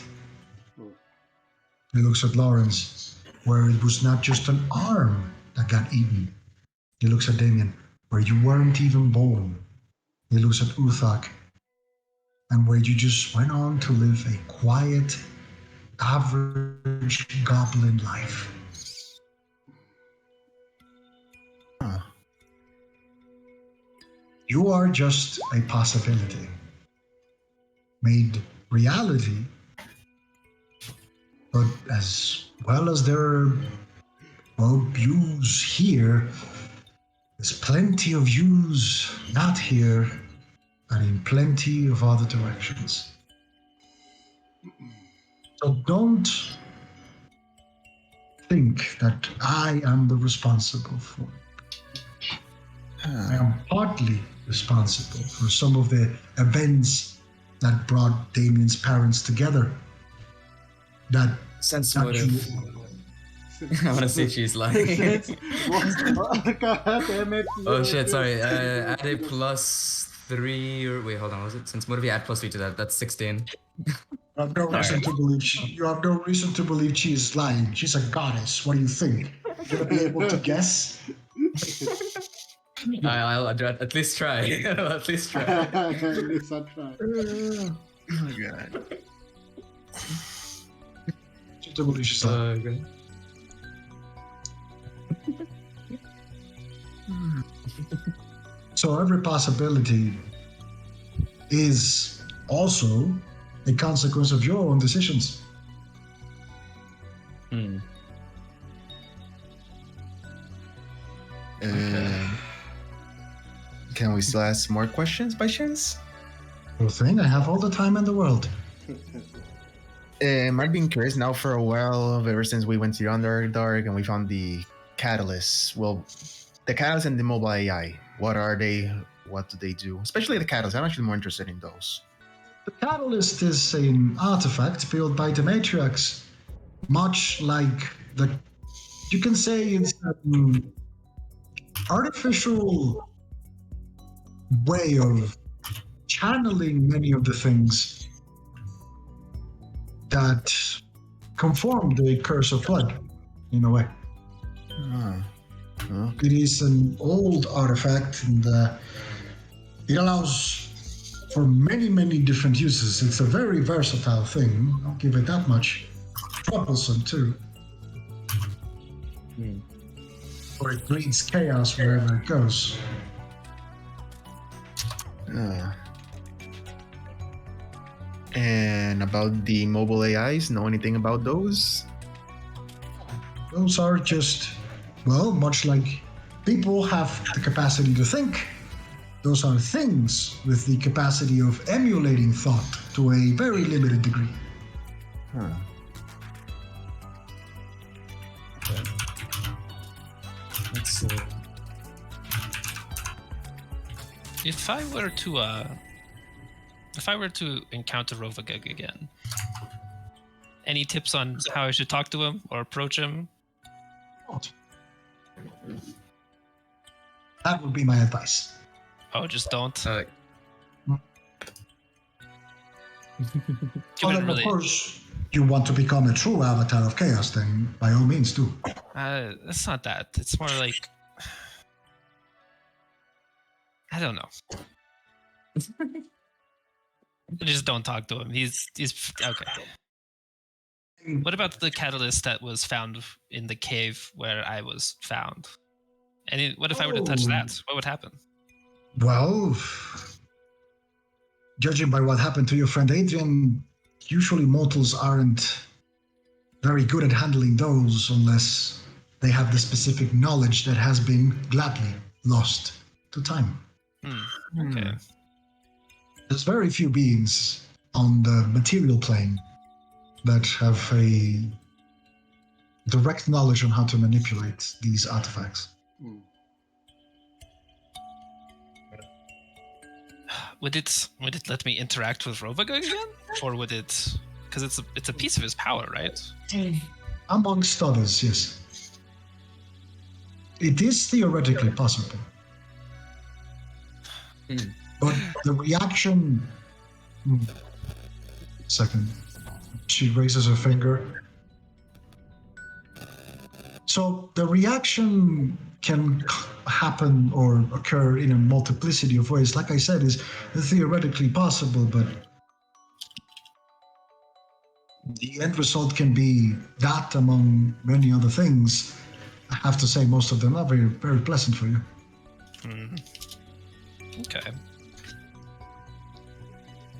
He looks at Lawrence, where it was not just an arm that got eaten. He looks at Damien. Where you weren't even born. He looks at Uthak. And where you just went on to live a quiet, average goblin life. Huh. You are just a possibility. Made reality. But as well as there are views here, there's plenty of views not here and in plenty of other directions. So don't think that I am the responsible for it. I am partly responsible for some of the events that brought Damien's parents together. That Sense that motive. I want to see if she's lying. God damn it. Oh shit, sorry. Add a +3 or wait, hold on. Was it sense motive? Yeah, add +3 to that. That's 16. You have no reason to believe she is lying. She's a goddess. What do you think? You're gonna be able to guess? I'll at least try. I'll at least try. At least I tried. Oh god. She to believe she's lying. Okay. So every possibility is also a consequence of your own decisions. Hmm. Can we still ask more questions by chance? Sure thing. I have all the time in the world. I've been curious now for a while, ever since we went to the Underdark and we found the catalysts. Well, the catalysts and the mobile AI. What are they? What do they do? Especially the catalysts. I'm actually more interested in those. The catalyst is an artifact built by the Matriarchs, much like the. You can say it's an artificial way of channeling many of the things that conform the Curse of Blood, in a way. It is an old artifact, and it allows for many, many different uses. It's a very versatile thing. I'll give it that much. Troublesome, too. Or it breeds chaos wherever it goes. And about the mobile AIs, know anything about those? Those are just, well, much like people have the capacity to think, those are things with the capacity of emulating thought to a very limited degree. Huh. Let's see. If I were to encounter Rovagug again, any tips on how I should talk to him or approach him? What? That would be my advice. Oh, just don't. Well, Give it then, really. of course, you want to become a true avatar of chaos, then by all means do. It's not that. It's more like I don't know. Just don't talk to him. He's okay. What about the catalyst that was found in the cave where I was found? And what if I were to touch that? What would happen? Well, judging by what happened to your friend Adrian, usually mortals aren't very good at handling those unless they have the specific knowledge that has been gladly lost to time. Okay. There's very few beings on the material plane that have a direct knowledge on how to manipulate these artifacts. Would it let me interact with Rovagug again, or would it? Because it's a piece of his power, right? Amongst others, yes. It is theoretically possible. But the reaction... Second. She raises her finger. So the reaction can happen or occur in a multiplicity of ways, like I said, is theoretically possible, but the end result can be that among many other things. I have to say most of them are very, very pleasant for you. Okay.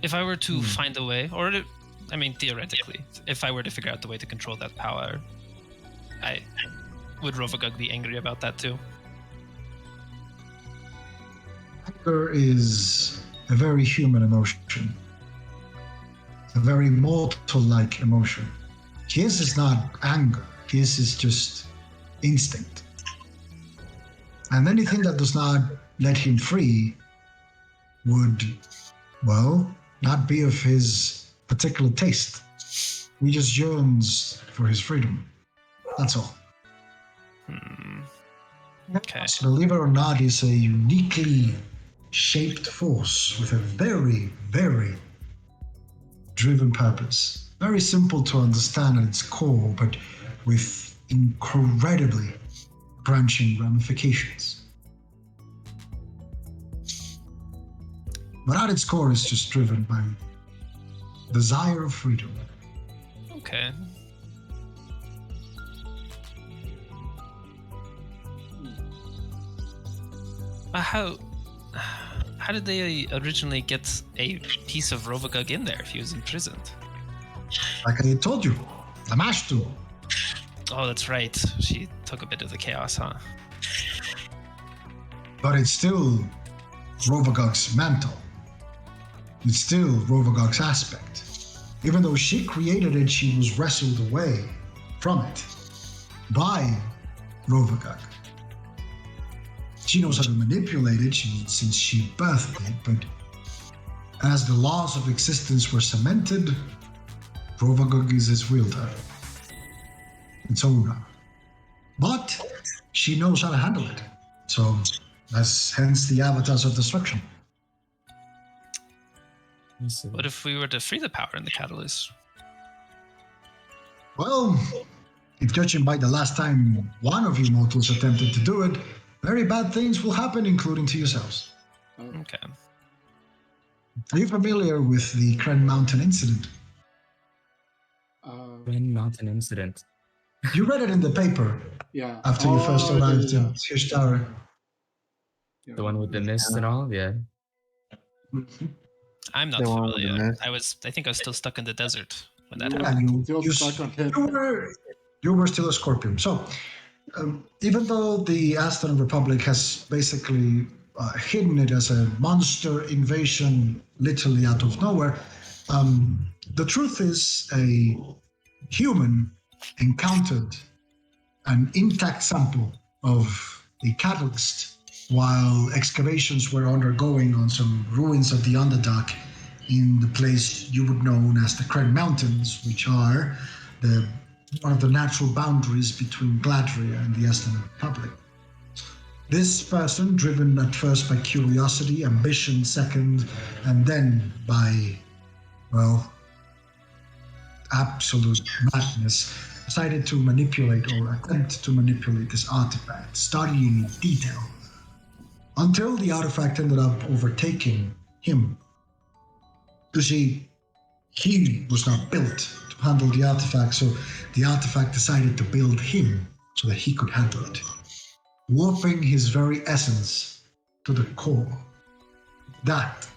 If I were to find a way, theoretically, if I were to figure out the way to control that power, would Rovagug be angry about that too? Anger is a very human emotion, a very mortal-like emotion. His is not anger, his is just instinct. And anything that does not let him free would, well, not be of his particular taste. He just yearns for his freedom. That's all. Okay. So believe it or not, he's a uniquely shaped force with a very, very driven purpose. Very simple to understand at its core, but with incredibly branching ramifications. But at its core, it's just driven by desire of freedom. Okay. How did they originally get a piece of Rovagug in there if he was imprisoned? Like I told you, Lamashtu. Oh, that's right. She took a bit of the chaos, huh? But it's still Rovagug's mantle. It's still Rovagug's aspect. Even though she created it, she was wrestled away from it by Rovagug. She knows how to manipulate it since she birthed it, but as the laws of existence were cemented, Rovagug is its wielder, its owner. But she knows how to handle it. So that's hence the avatars of destruction. What if we were to free the power in the catalyst? Well, if judging by the last time one of you mortals attempted to do it, very bad things will happen, including to yourselves. Okay. Are you familiar with the Kren Mountain incident? Kren Mountain incident. You read it in the paper Yeah. after you first arrived yeah. in Hishtara. The one with the mist and all, yeah. I'm not The one with the familiar. mist. I think I was still stuck in the desert when that Yeah. happened. You Still stuck on him. you were still a Scorpion. So, even though the Aztlan Republic has basically hidden it as a monster invasion literally out of nowhere, the truth is a human encountered an intact sample of the catalyst while excavations were undergoing on some ruins of the Underdark in the place you would know as the Kren Mountains, which are one of the natural boundaries between Gladria and the Aztlan Republic. This person, driven at first by curiosity, ambition second, and then by, well, absolute madness, decided to manipulate or attempt to manipulate this artifact, studying in detail, until the artifact ended up overtaking him. You see, he was not built to handle the artifact, so the artifact decided to build him so that he could handle it, warping his very essence to the core. That,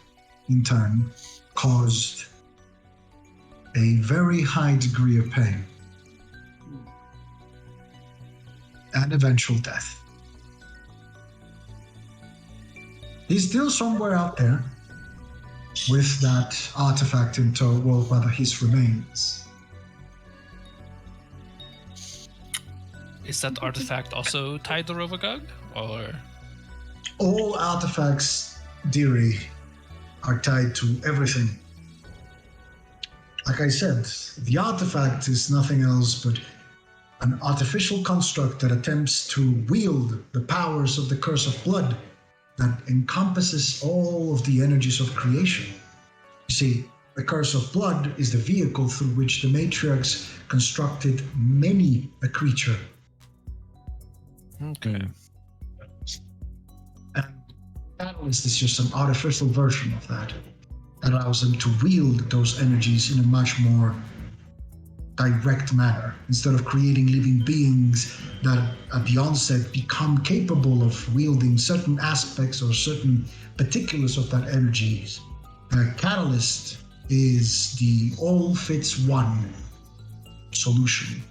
in turn, caused a very high degree of pain and eventual death. He's still somewhere out there with that artifact in tow, well, rather his remains. Is that artifact also tied to Rovagug, or? All artifacts, Deary, are tied to everything. Like I said, the artifact is nothing else but an artificial construct that attempts to wield the powers of the Curse of Blood that encompasses all of the energies of creation. You see, the Curse of Blood is the vehicle through which the Matriarchs constructed many a creature. Okay. Catalyst is just an artificial version of that. That allows them to wield those energies in a much more direct manner, instead of creating living beings that at the onset become capable of wielding certain aspects or certain particulars of that energies. A catalyst is the all fits one solution.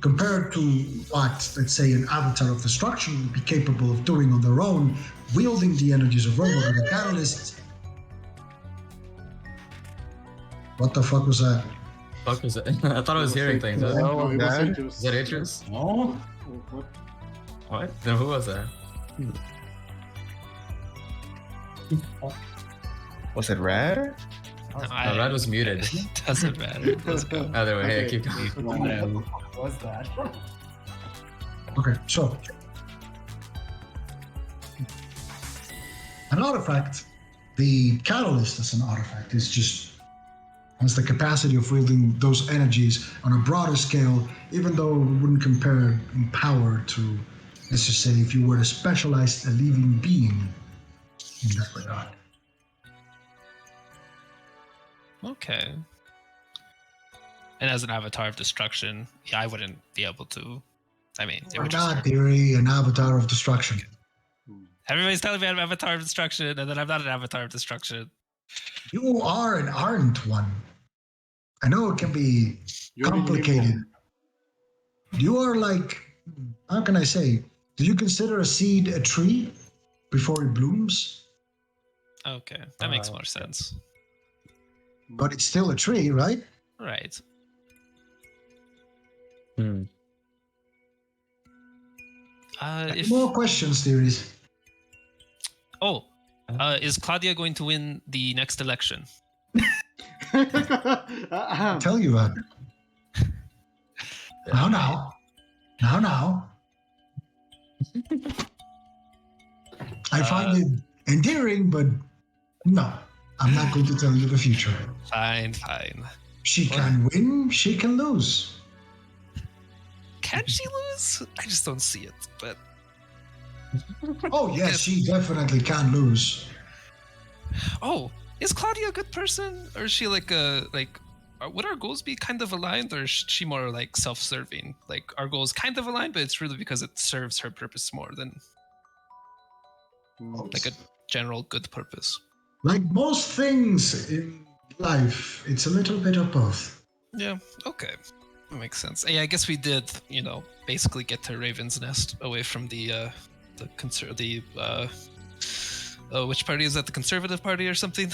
Compared to what, let's say, an avatar of destruction would be capable of doing on their own, wielding the energies of Robo, the catalyst. What the fuck was that? Fuck was it? I thought I was hearing things. No, Oh, it was God. Idris. Is that Idris? Oh, What? What? Then who was that? Was it Rad? No, Oh, Rad was muted. Doesn't matter. Let's go. Either way, hey, Okay. keep going. What was that? okay, so. An artifact, the catalyst as an artifact is just has the capacity of wielding those energies on a broader scale, even though it wouldn't compare in power to, let's just say, if you were to specialize a living being in that regard. Okay. And as an avatar of destruction, yeah, I wouldn't be able to. I mean, it Or would just not, theory, an avatar of destruction. everybody's telling me I'm an avatar of destruction, and then I'm not an avatar of destruction. You are and aren't one. I know it can be You're the complicated. unicorn. You are like, how can I say? Do you consider a seed a tree before it blooms? Okay, that makes more sense. But it's still a tree, right? Right. Hmm. If More questions, theories. is Claudia going to win the next election? I'll tell you what. Now. I find it endearing, but no, I'm not going to tell you the future. Fine. She can win, she can lose. Can she lose? I just don't see it. But Oh, yes, she definitely can lose. Is Claudia a good person, or is she like would our goals be kind of aligned, or is she more like self-serving? Like our goals kind of aligned, but it's really because it serves her purpose more than like a general good purpose. Like most things in life, it's a little bit of both. Yeah. Okay. That makes sense. Yeah, I guess we did, basically get to Raven's Nest away from which party is that? The Conservative Party or something?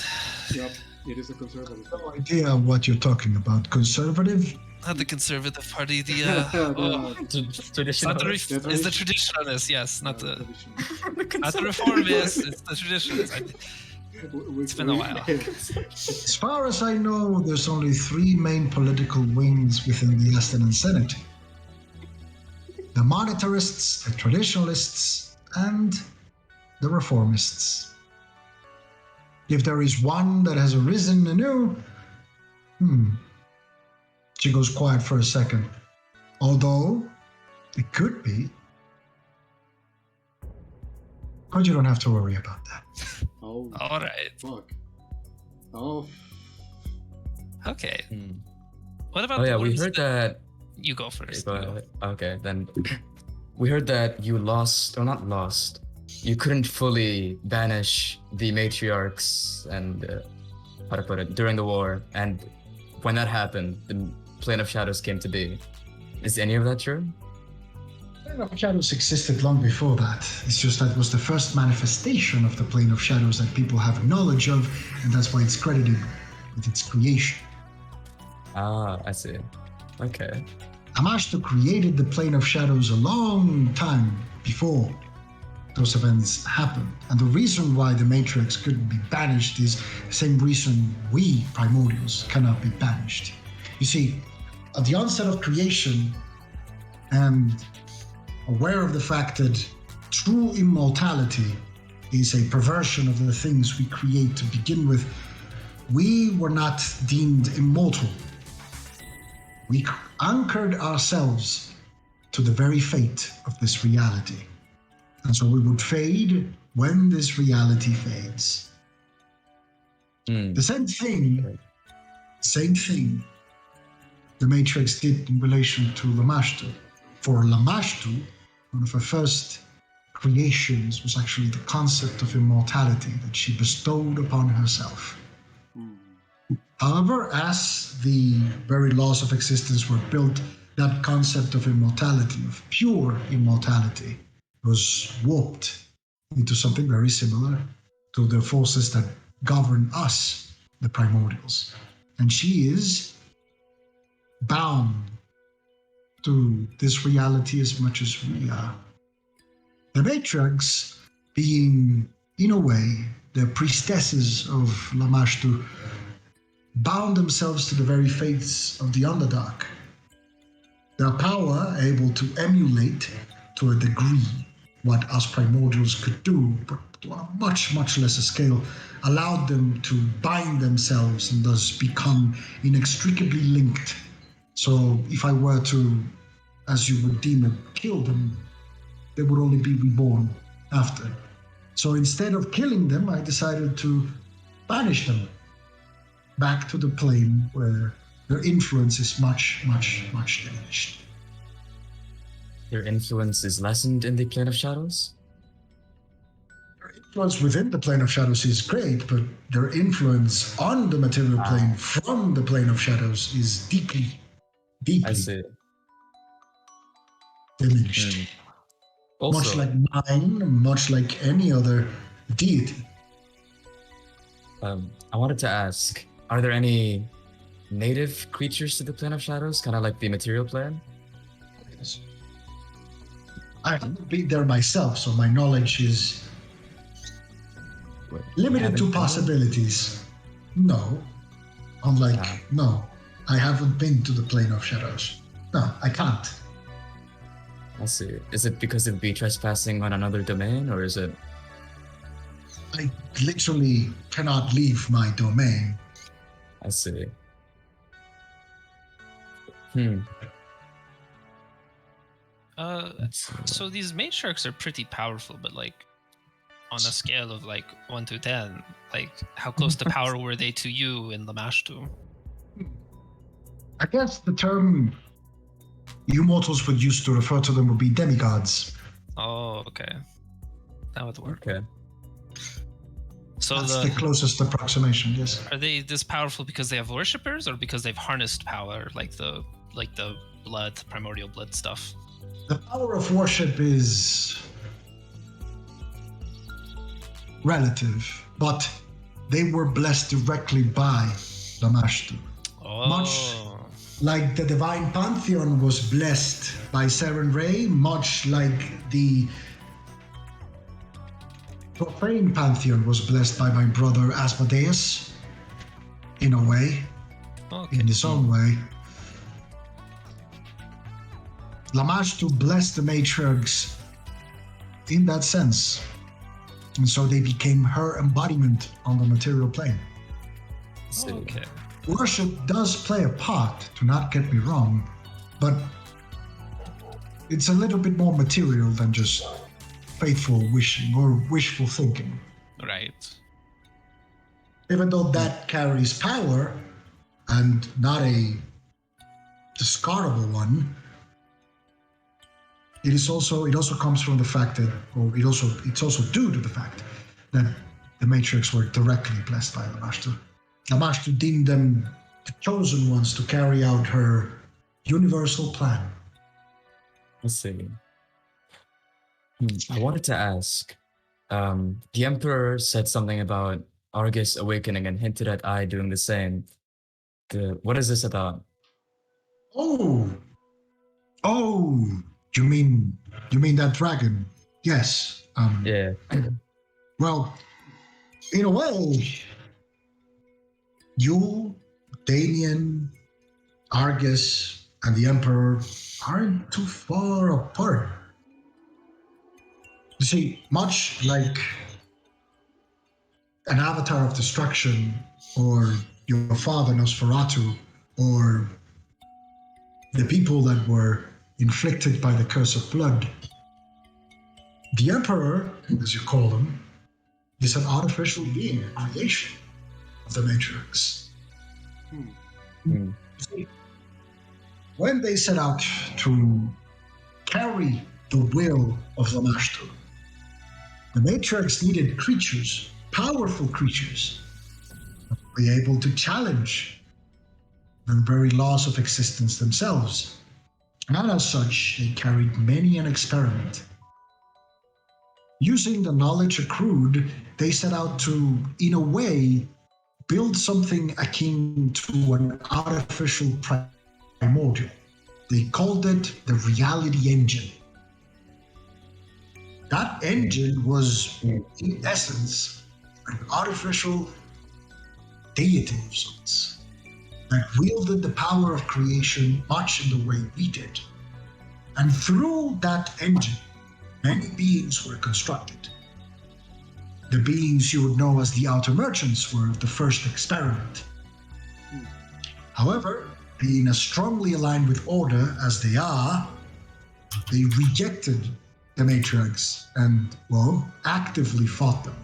Yep, it is a conservative. No idea what you're talking about. Conservative? Not the Conservative Party. The Traditional. not the it's the traditionalists. Yes, not the reformists. It's the traditionalists. It's been a while. As far as I know, there's only 3 main political wings within the Estonian Senate. The monetarists, the traditionalists, and the reformists. If there is one that has arisen anew, she goes quiet for a second. Although, it could be. But you don't have to worry about that. Oh, All right. fuck. Oh, Okay. Hmm. What about? Oh the yeah, we ones heard that. You go first. Go ahead. Okay, then we heard that you lost, or not lost. You couldn't fully banish the matriarchs and how to put it during the war, and when that happened, the Plane of Shadows came to be. Is any of that true? Plane of Shadows existed long before that. It's just that was the first manifestation of the Plane of Shadows that people have knowledge of, and that's why it's credited with its creation. Ah, I see. Okay. Amashto created the Plane of Shadows a long time before those events happened. And the reason why the Matrix couldn't be banished is the same reason we, Primordials, cannot be banished. You see, at the onset of creation, and aware of the fact that true immortality is a perversion of the things we create to begin with, we were not deemed immortal. We anchored ourselves to the very fate of this reality. And so we would fade when this reality fades. Hmm. The same thing the Matrix did in relation to Lamashtu. For Lamashtu, one of her first creations was actually the concept of immortality that she bestowed upon herself. However, as the very laws of existence were built, that concept of immortality, of pure immortality, was warped into something very similar to the forces that govern us, the primordials. And she is bound to this reality as much as we are. The Matrix, being, in a way, the priestesses of Lamashtu, bound themselves to the very faiths of the Underdark. Their power, able to emulate to a degree what us primordials could do, but on a much, much lesser scale, allowed them to bind themselves and thus become inextricably linked. So if I were to, as you would deem it, kill them, they would only be reborn after. So instead of killing them, I decided to banish them back to the plane where their influence is much, much, much diminished. Your influence is lessened in the plane of shadows? Their influence within the plane of shadows is great, but their influence on the material plane from the plane of shadows is deeply, I deeply see. diminished. Also, Much like mine, much like any other deity. I wanted to ask, are there any native creatures to the plane of shadows, kind of like the material plane? I haven't been there myself, so my knowledge is Wait, limited haven't to been? possibilities. No. No. I haven't been to the plane of shadows. No, I can't. I see. Is it because it would be trespassing on another domain, or is it? I literally cannot leave my domain. I see. So these matriarchs are pretty powerful, but like on a scale of like 1 to 10, like how close to power were they to you in Lamashtu? I guess the term you mortals would use to refer to them would be demigods. Oh, okay. That would work. Okay. So That's the closest approximation, yes. are they this powerful because they have worshippers or because they've harnessed power like the blood, primordial blood stuff? The power of worship is relative, but they were blessed directly by Lamashtu. Oh. Much like the divine pantheon was blessed by Seren Ray, much like the profane pantheon was blessed by my brother Asmodeus, in a way, Okay. in his own way. Lamashtu blessed the matriarchs in that sense, and so they became her embodiment on the material plane. I see. Okay. Worship does play a part, do not get me wrong, but it's a little bit more material than just faithful wishing or wishful thinking. Right. Even though that carries power and not a discardable one, it also comes from the fact that, or it's also due to the fact that the Matrix were directly blessed by Lamashtu. Lamashtu deemed them the chosen ones to carry out her universal plan. I see. I wanted to ask, the Emperor said something about Argus awakening and hinted at I doing the same. What is this about? Oh, you mean that dragon? Yes. Yeah. Well, in a way, you, Damien, Argus, and the Emperor aren't too far apart. You see, much like an avatar of destruction, or your father Nosferatu, or the people that were inflicted by the curse of blood, The Emperor, as you call him, is an artificial being, a creation of the Matrix. Hmm. See, when they set out to carry the will of the Master, the Matrix needed creatures, powerful creatures, be able to challenge the very laws of existence themselves. And as such, they carried many an experiment. Using the knowledge accrued, they set out to, in a way, build something akin to an artificial primordial. They called it the reality engine. That engine was, in essence, an artificial deity of sorts that wielded the power of creation much in the way we did. And through that engine, many beings were constructed. The beings you would know as the Outer Merchants were the first experiment. However, being as strongly aligned with Order as they are, they rejected the Matriarchs and, well, actively fought them.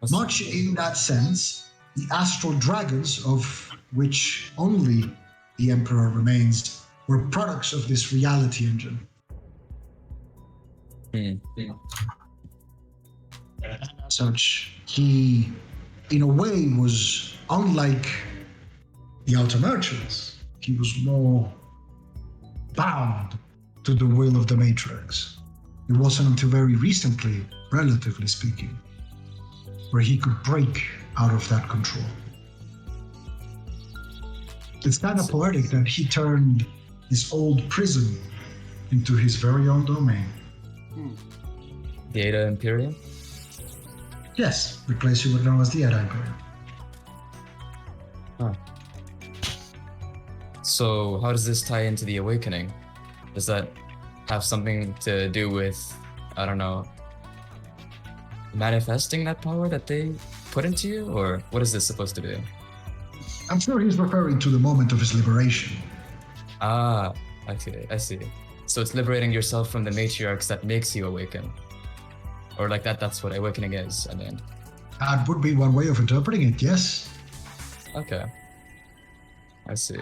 Much in that sense, the Astral Dragons, of which only the Emperor remains, were products of this reality engine. As such, he, in a way, was unlike the Outer Merchants. He was more bound to the will of the Matrix. It wasn't until very recently, relatively speaking, where he could break out of that control. It's kind of poetic that he turned his old prison into his very own domain. The Ada Imperium? Yes, the place you would know as the Ada Imperium. Huh. So, how does this tie into the Awakening? Does that have something to do with, I don't know, manifesting that power that they put into you? Or what is this supposed to be? I'm sure he's referring to the moment of his liberation. Ah, I see. So it's liberating yourself from the matriarchs that makes you awaken. Or like that's what awakening is, I mean. That would be one way of interpreting it, yes. Okay. I see.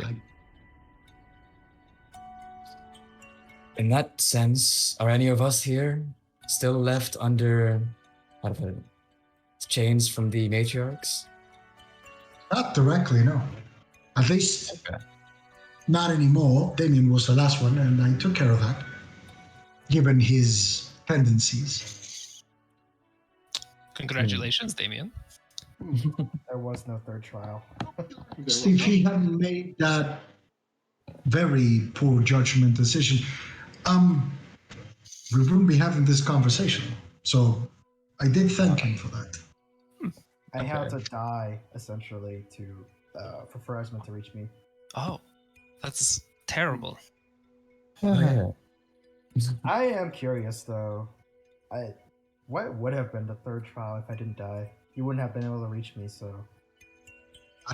In that sense, are any of us here still left under, how do I put it, chains from the matriarchs? Not directly, no. At least Okay. not anymore. Damien was the last one, and I took care of that, given his tendencies. Congratulations, Damien. There was no third trial. If he hadn't made that very poor judgment decision, we wouldn't be having this conversation. So I did thank him for that. I had to die essentially to for Pharasma to reach me. Oh, that's terrible. Yeah. I am curious though. What would have been the third trial if I didn't die? You wouldn't have been able to reach me, so.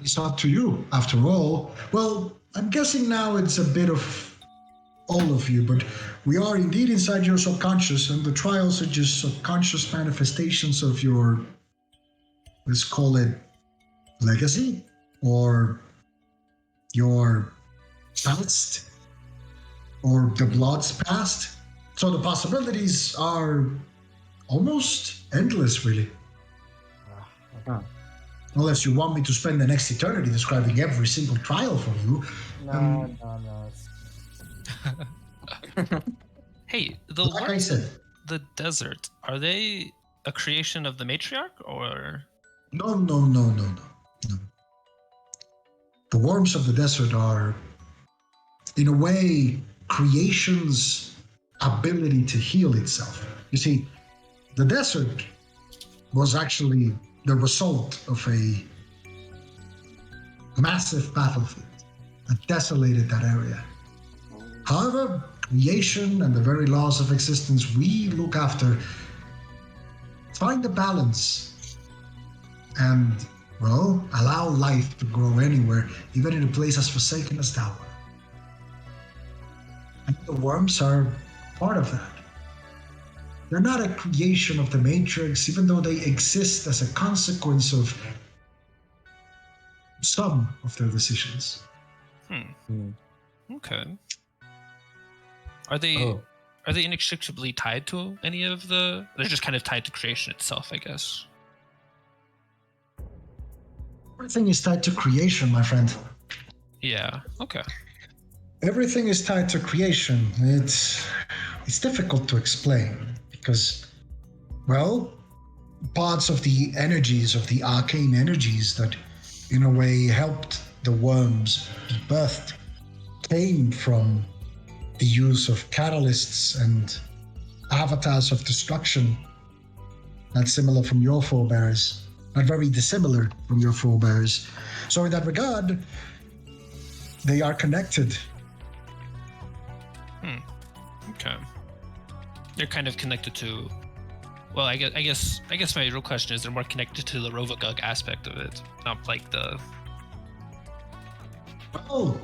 It's up to you, after all. Well, I'm guessing now it's a bit of all of you, but we are indeed inside your subconscious, and the trials are just subconscious manifestations of your, let's call it, legacy, or your past, or the blood's past. So the possibilities are almost endless, really. Unless you want me to spend the next eternity describing every single trial for you. No. Hey, the Like I said, the desert, are they a creation of the matriarch or? no. The worms of the desert are, in a way, creation's ability to heal itself. You see, the desert was actually the result of a massive battlefield that desolated that area. However, creation and the very laws of existence we look after find a balance and, well, allow life to grow anywhere, even in a place as forsaken as that one. And the worms are part of that. they're not a creation of the Matrix, even though they exist as a consequence of some of their decisions. Okay. Are they Oh, inextricably tied to any of the? They're just kind of tied to creation itself, I guess. Everything is tied to creation, my friend. Yeah. Okay. Everything is tied to creation. It's difficult to explain because, well, parts of the energies of the arcane energies that, in a way, helped the worms be birthed came from the use of catalysts and avatars of destruction. Not similar from your forebears, not very dissimilar from your forebears. So, in that regard, they are connected. Okay. They're kind of connected to. Well, I guess my real question is they're more connected to the Rovagug aspect of it, not like the. Well,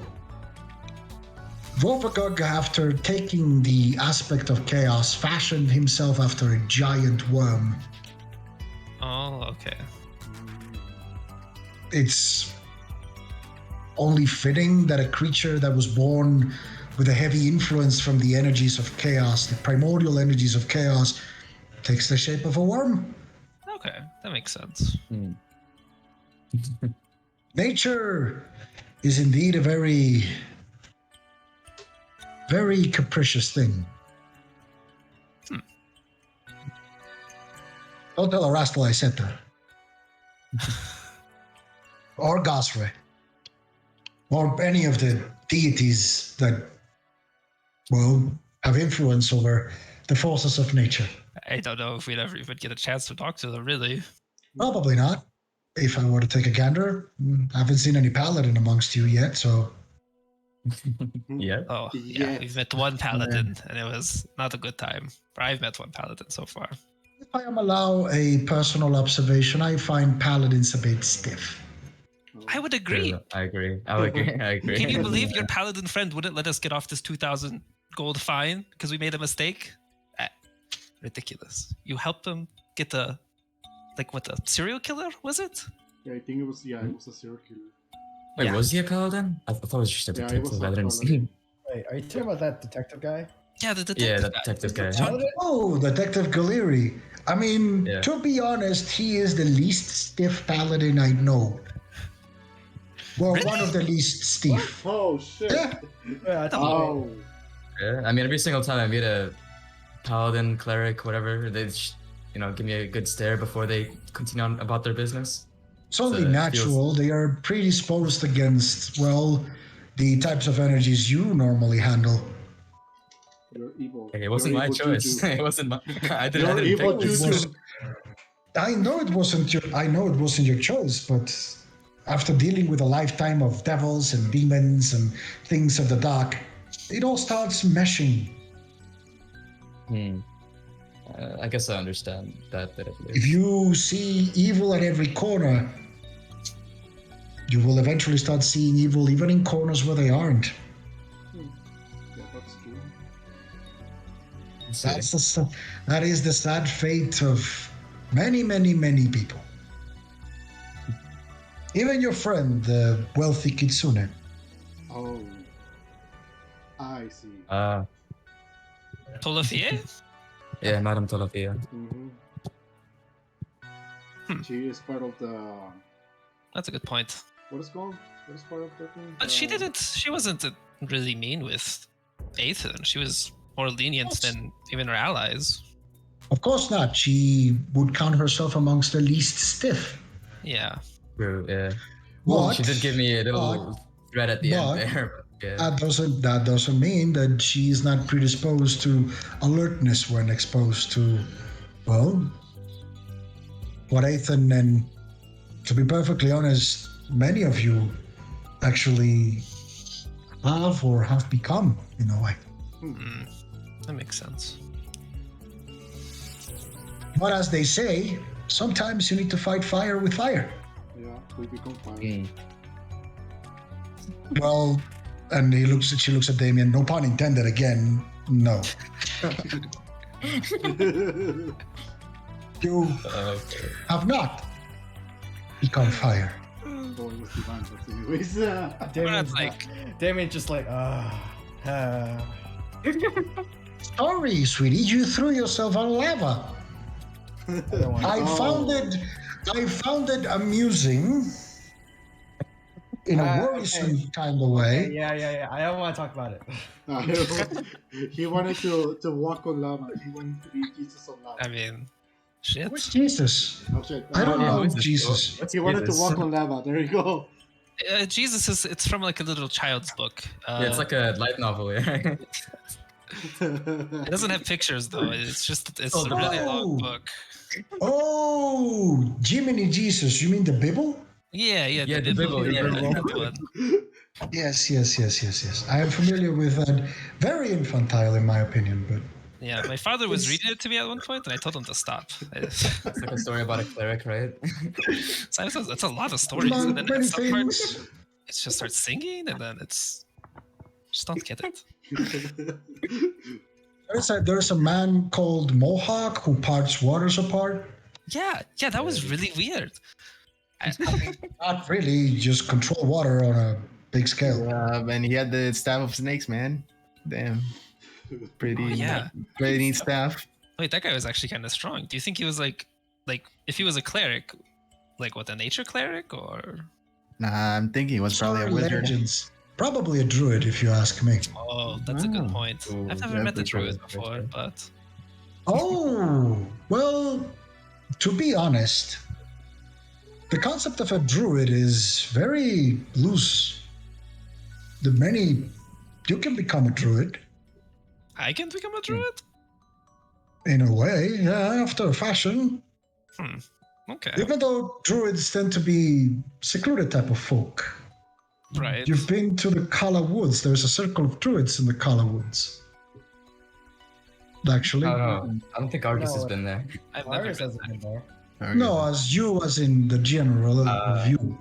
Rovagug, after taking the aspect of chaos, fashioned himself after a giant worm. Oh, okay. It's only fitting that a creature that was born with a heavy influence from the energies of chaos, the primordial energies of chaos, takes the shape of a worm. Okay, that makes sense. Nature is indeed a very, very capricious thing. Don't tell Erastil I said that. Or Gosre. Or any of the deities that, well, have influence over the forces of nature. I don't know if we'd ever even get a chance to talk to them, really. Probably not. If I were to take a gander, I haven't seen any paladin amongst you yet, so yeah. Oh, yeah, Yes. we've met one paladin, and it was not a good time. But I've met one paladin so far. if I am allowed a personal observation, I find paladins a bit stiff. I would agree. I agree. I agree. Can you believe your paladin friend wouldn't let us get off this 2,000 gold fine because we made a mistake? Ridiculous. You helped him get the, the serial killer, was it? Yeah, I think it was a serial killer. Wait, Yeah. was he a paladin? I thought it was just a Yeah, he was detective. a I didn't see paladin. Wait, are you talking about that detective guy? Yeah, the detective. Yeah, that guy. detective guy. Paladin? Oh, Detective Galiri. I mean, Yeah. to be honest, he is the least stiff paladin I know. Well, Really? one of the least stiff. Oh shit! Yeah. Yeah, I thought Oh, Yeah, I mean, every single time I meet a paladin, cleric, whatever, they give me a good stare before they continue on about their business. It's only So it natural. They are predisposed against, well, the types of energies you normally handle. you're evil. Okay, it wasn't You're my evil choice. juju. It wasn't my. I You're didn't evil pick this. juju. I know it wasn't your choice, but after dealing with a lifetime of devils and demons and things of the dark, it all starts meshing. I guess I understand that bit of it. If you see evil at every corner, you will eventually start seeing evil even in corners where they aren't. Yeah, that's true. That is the sad fate of many, many, many people. Even your friend, the wealthy Kitsune. Oh, I see. Tolafie? Yeah, Madame Tolafia. Mm-hmm. She is part of the That's a good point. what is it called? What is part of the thing? But she wasn't really mean with Aethan. She was more lenient than even her allies. Of course not. She would count herself amongst the least stiff. Yeah. True, yeah. But She did give me a little threat at the end there. But yeah. that doesn't mean that she's not predisposed to alertness when exposed to, well, what Aethan and, to be perfectly honest, many of you actually have or have become in a way. That makes sense. But as they say, sometimes you need to fight fire with fire. Yeah, we become fire. Well, and she looks at Damien, no pun intended again. No. You Okay. have not become fire. Oh, it was divine, but anyways. Damien's like- Damien's just like, Sorry, sweetie, you threw yourself on lava. I don't want I found it amusing in a worrisome kind of way. yeah. I don't want to talk about it. He wanted to walk on lava. He wanted to be Jesus on lava. I mean, shit. Where's Jesus? Oh, shit. I don't know who's this? Jesus. What's He wanted to Jesus? walk on lava. There you go. Jesus it's from like a little child's book. Yeah, it's like a light novel, yeah. It doesn't have pictures though. It's Oh, a really oh. long book. Oh, Jiminy Jesus. You mean the Bible? Yeah, Yeah, the Bible, yeah. that's the one. Yes. I am familiar with that. Very infantile, in my opinion, but Yeah, my father was reading it to me at one point, and I told him to stop. It's like a story about a cleric, right? So that's a lot of stories, among and then many at some point, things. it just starts singing, and then it's just don't get it. There's a man called Mohawk who parts waters apart. Yeah, that was really weird. Not really, just control water on a big scale. And he had the staff of snakes, man. Damn. Pretty, yeah. pretty neat staff. Wait, that guy was actually kind of strong. Do you think he was like if he was a cleric, like what, a nature cleric or? Nah, I'm thinking he was probably a Sorry, wizard. legends. Probably a druid, if you ask me. Oh, that's a good Oh. point. Ooh, I've never yeah, met the that's right, druid that's before, right. but Oh, well, to be honest, the concept of a druid is very loose. You can become a druid I can become a druid. in a way, yeah, after a fashion. Okay, Even though druids tend to be secluded type of folk. right. You've been to the Kala Woods. There's a circle of druids in the Kala Woods. Actually, I don't think Argus has No. been there. I've never Virus been hasn't there. been there. no, as in the general view.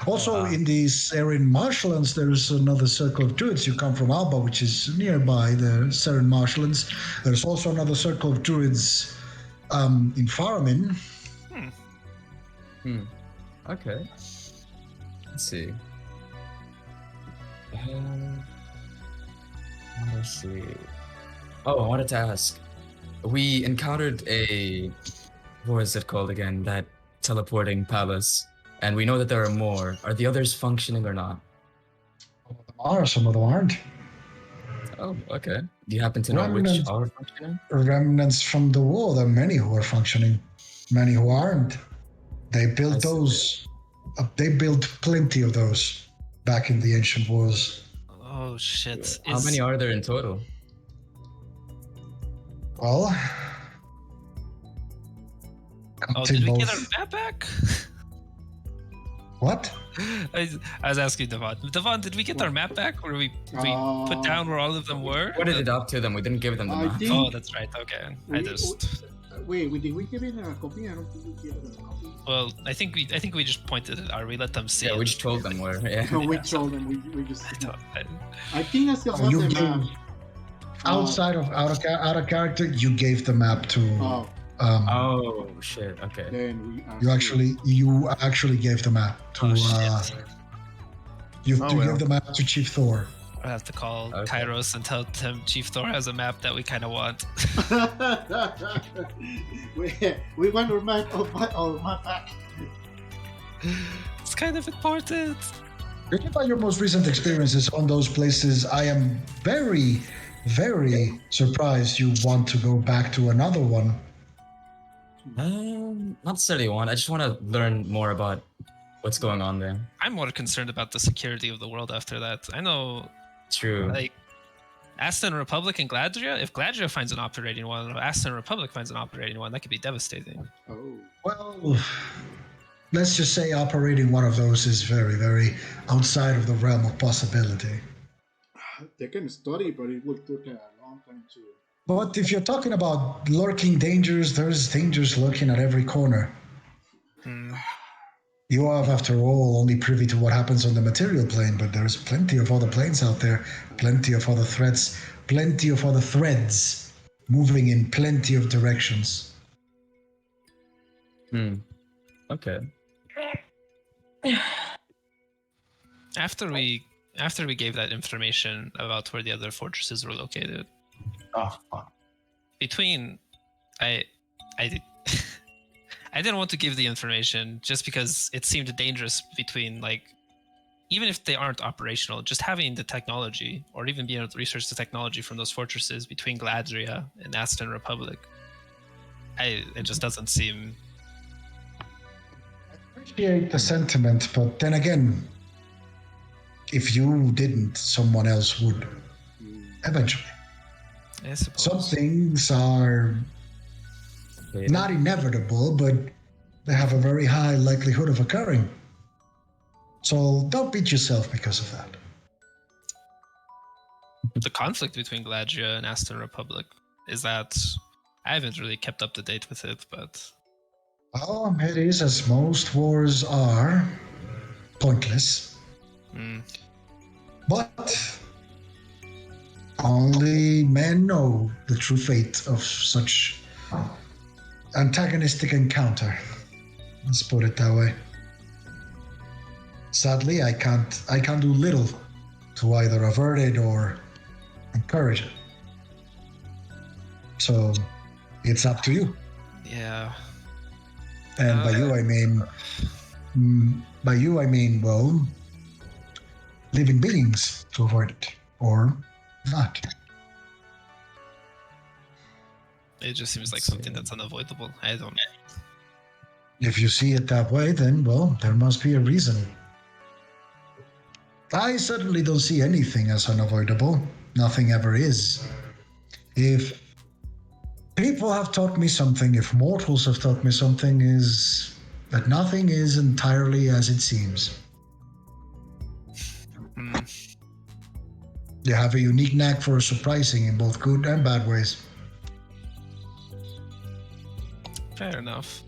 Also, in the Seren Marshlands, there's another circle of druids. You come from Alba, which is nearby the Seren Marshlands. There's also another circle of druids in Faramir. Okay. Let's see. Let's see. Oh, I wanted to ask. We encountered what was it called again? That teleporting palace. And we know that there are more. Are the others functioning or not? Some of them aren't. Oh, okay. Do you happen to know which Remnant. are functioning? Remnants from the war. There are many who are functioning, many who aren't. They I built see. those. They built plenty of those back in the ancient wars. Oh shit! How many are there in total? Well, Oh, counting did we get our both- map back? What? I was asking Devon. Devon, did we get our map back? Where we put down where all of them were? What did it up to them? We didn't give them the I map. think- Oh, that's right. Okay, Wait, did we give it a copy? I don't think we gave it a copy. Well, I think we just pointed it out. We let them see. Yeah, it. we just told them where. Yeah. No, we told them. We just. I- I think I still have You the gave map. outside of out of character. You gave the map to. Oh, Oh shit. Okay. then we. You actually gave the map to. Oh, shit. You Oh, to well. give the map to Chief Thor. I have to call Okay. Kairos and tell him Chief Thor has a map that we kind of want. we want our map. Our map back. It's kind of important. Judging by your most recent experiences on those places, I am very, very surprised you want to go back to another one. Not necessarily one. I just want to learn more about what's going on there. I'm more concerned about the security of the world after that. I know, True. like, Aston Republic and Gladria. If Gladria finds an operating one, or Aston Republic finds an operating one, that could be devastating. Oh. Well, let's just say operating one of those is very, very outside of the realm of possibility. They can study, but it would take a long time to. But if you're talking about lurking dangers, there's dangers lurking at every corner. Hmm. You are, after all, only privy to what happens on the material plane, but there's plenty of other planes out there, plenty of other threats, plenty of other threads moving in plenty of directions. Okay. After we gave that information about where the other fortresses were located, Oh, fuck. I I didn't want to give the information just because it seemed dangerous between, like, even if they aren't operational, just having the technology or even being able to research the technology from those fortresses between Gladria and Aston Republic. It just doesn't seem. I appreciate the sentiment, but then again, if you didn't, someone else would. Eventually. I suppose. Some things are not inevitable, but they have a very high likelihood of occurring. So don't beat yourself because of that. The conflict between Gladria and Aston Republic is that I haven't really kept up to date with it, but Oh, it is, as most wars are, pointless. But only men know the true fate of such antagonistic encounter. Let's put it that way. Sadly, I can't do little to either avert it or encourage it. So it's up to you. yeah. And by you I mean, well, living beings to avoid it, or not. It just seems like something that's unavoidable. I don't. If you see it that way, then, well, there must be a reason. I certainly don't see anything as unavoidable. Nothing ever is. If people have taught me something, if mortals have taught me something, is that nothing is entirely as it seems. You have a unique knack for surprising in both good and bad ways. Fair enough.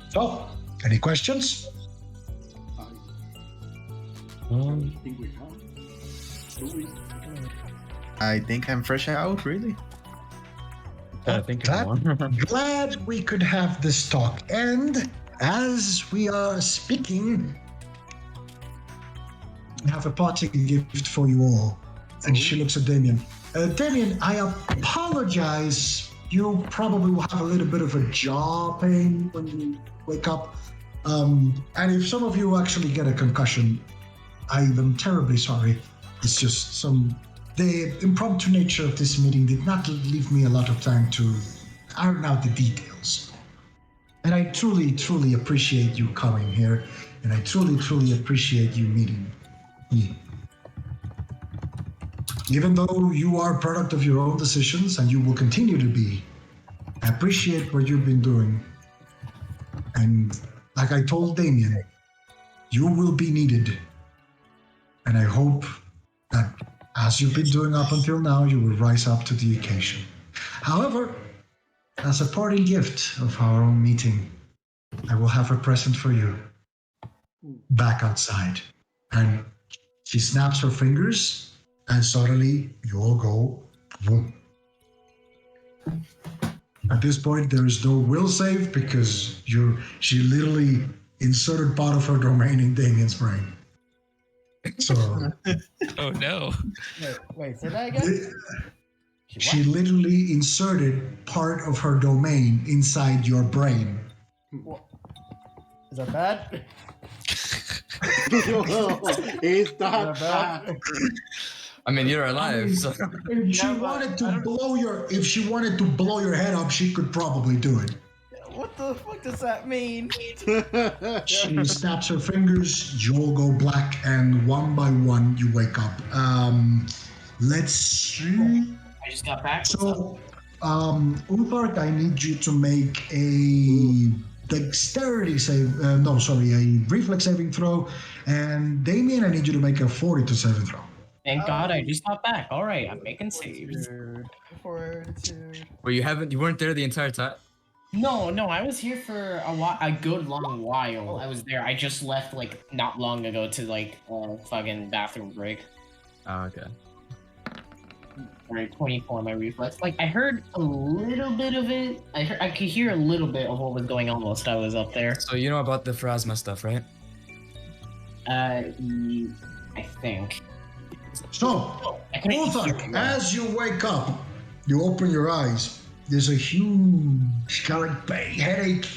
So, any questions? I think we have. Do we? I think I'm fresh out, really. I think I'm one. Glad we could have this talk. And as we are speaking, I have a parting gift for you all. And she looks at Damien. Damien, I apologize. You probably will have a little bit of a jaw pain when you wake up. And if some of you actually get a concussion, I am terribly sorry. It's just the impromptu nature of this meeting did not leave me a lot of time to iron out the details. And I truly, truly appreciate you coming here, and I truly, truly appreciate you meeting me. Even though you are a product of your own decisions, and you will continue to be, I appreciate what you've been doing. And like I told Damien, you will be needed. And I hope that as you've been doing up until now, you will rise up to the occasion. However, as a parting gift of our own meeting, I will have a present for you back outside. And she snaps her fingers, and suddenly you all go boom. At this point, there is no will save because she literally inserted part of her domain in Damien's brain. So Oh no. Wait, say that again? she literally inserted part of her domain inside your brain. Is that bad? It's that bad. I mean, you're alive, so If she wanted to blow your head up, she could probably do it. What the fuck does that mean? She snaps her fingers, you all go black, and one by one you wake up. Let's see. I just got back. So, Ulfark, I need you to make a dexterity save. A reflex saving throw. And Damien, I need you to make a fortitude saving throw. Thank God I just got back. All right, I'm making saves. Fortitude. well, you weren't there the entire time. No, I was here for a good long while. I was there. I just left like not long ago to like fucking bathroom break. Oh, okay. Alright, 24 my reflex. Like I heard a little bit of it. I could hear a little bit of what was going on whilst I was up there. So you know about the Pharasma stuff, right? I think. So, I couldn't hear Ulthar, it. as you wake up, you open your eyes. There's a huge kind of headache.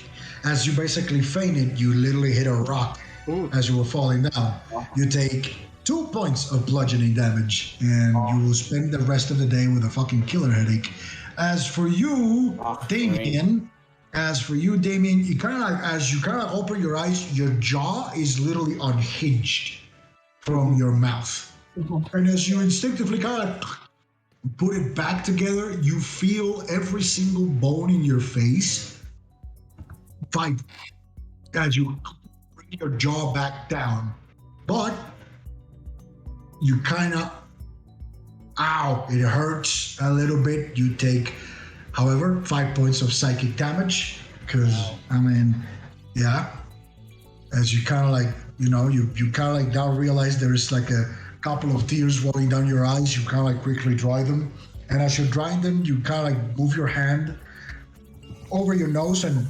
As you basically fainted, you literally hit a rock Ooh. as you were falling down. You take 2 points of bludgeoning damage, and you will spend the rest of the day with a fucking killer headache. As for you, Damien, you kind of like, as you kind of open your eyes, your jaw is literally unhinged from your mouth. And as you instinctively kind of put it back together, you feel every single bone in your face vibrate as you bring your jaw back down. But you kind of, it hurts a little bit. You take, however, 5 points of psychic damage because, as you kind of like, you kind of like now realize there is like a couple of tears rolling down your eyes. You kind of like quickly dry them. And as you're drying them, you kind of like move your hand over your nose and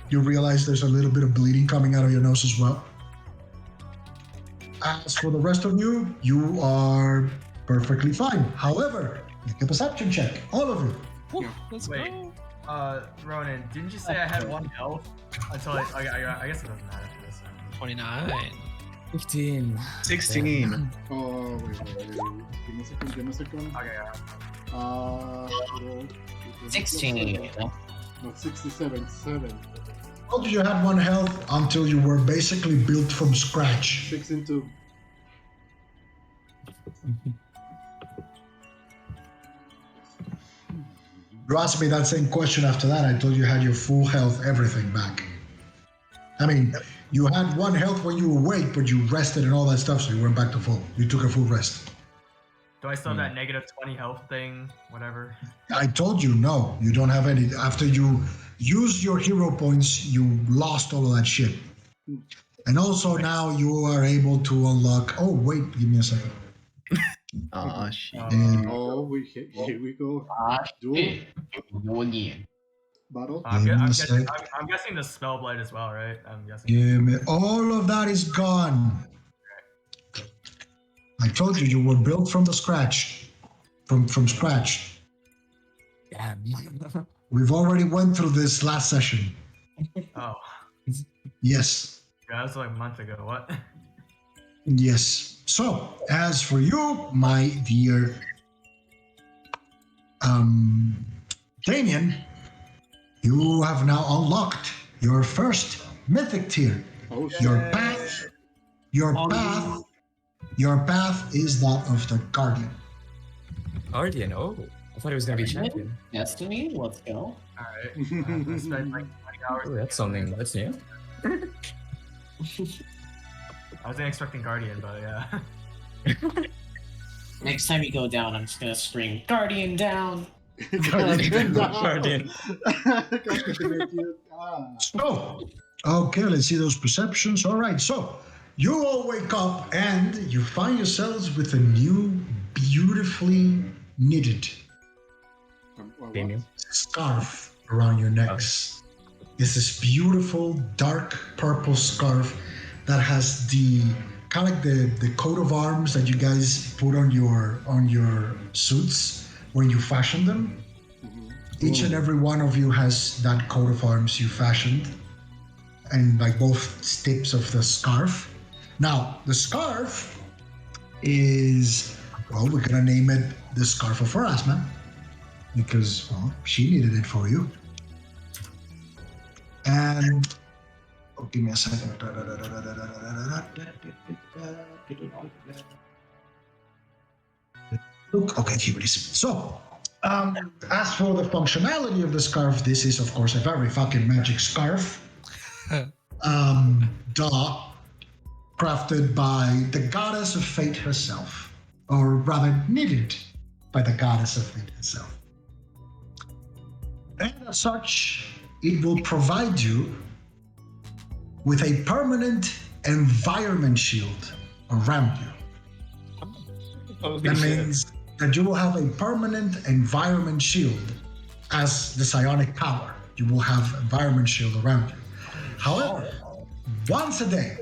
you realize there's a little bit of bleeding coming out of your nose as well. As for the rest of you, you are perfectly fine. However, make a perception check, all of you. Whew, let's Wait. go. Ronan, didn't you say I had 1 health until I guess it doesn't matter for this. 29. 15. 16. Oh, wait. Give me a second. Okay, yeah. 16. No, 67. 7. Told you had 1 health until you were basically built from scratch. 6 and 2. You asked me that same question after that. I told you had your full health, everything back. I mean, you had 1 health when you were awake, but you rested and all that stuff, so you went back to full. You took a full rest. Do I still have that negative 20 health thing? Whatever. I told you, no, you don't have any. After you used your hero points, you lost all of that shit. And also now you are able to unlock. Oh, wait, give me a second. Oh shit. Oh, here we go. Duel. Go again. Battle. I'm Give me a guessing, sec. I'm guessing the spell blight as well, right? I'm guessing. Give me. All of that is gone. I told you you were built from the scratch. From scratch. Damn. We've already went through this last session. Oh, Yes. yeah, that was like a month ago. What? Yes. So, as for you, my dear Damien, you have now unlocked your first mythic tier. Oh, shit. Your path is that of the Guardian. Guardian, oh. I thought it was gonna be champion. Destiny, let's go. Alright. I spent like 20 hours. Oh, that's something that's new. I wasn't expecting Guardian, but yeah. Next time you go down, I'm just gonna scream, Guardian down! Guardian. Guardian. So, okay, let's see those perceptions. All right, so you all wake up and you find yourselves with a new, beautifully knitted Damien. scarf around your necks. It's this beautiful dark purple scarf that has the kind of like the coat of arms that you guys put on your suits when you fashion them. Each and every one of you has that coat of arms you fashioned, and like both tips of the scarf. Now the scarf is, well, we're gonna name it the Scarf of Pharasma because, well, she needed it for you. And give me a second. Look, okay, here it is. So, as for the functionality of the scarf, this is, of course, a very fucking magic scarf. Crafted by the goddess of fate herself, or rather, knitted by the goddess of fate herself. And as such, it will provide you with a permanent environment shield around you. That means that you will have a permanent environment shield as the psionic power. You will have environment shield around you. However, once a day,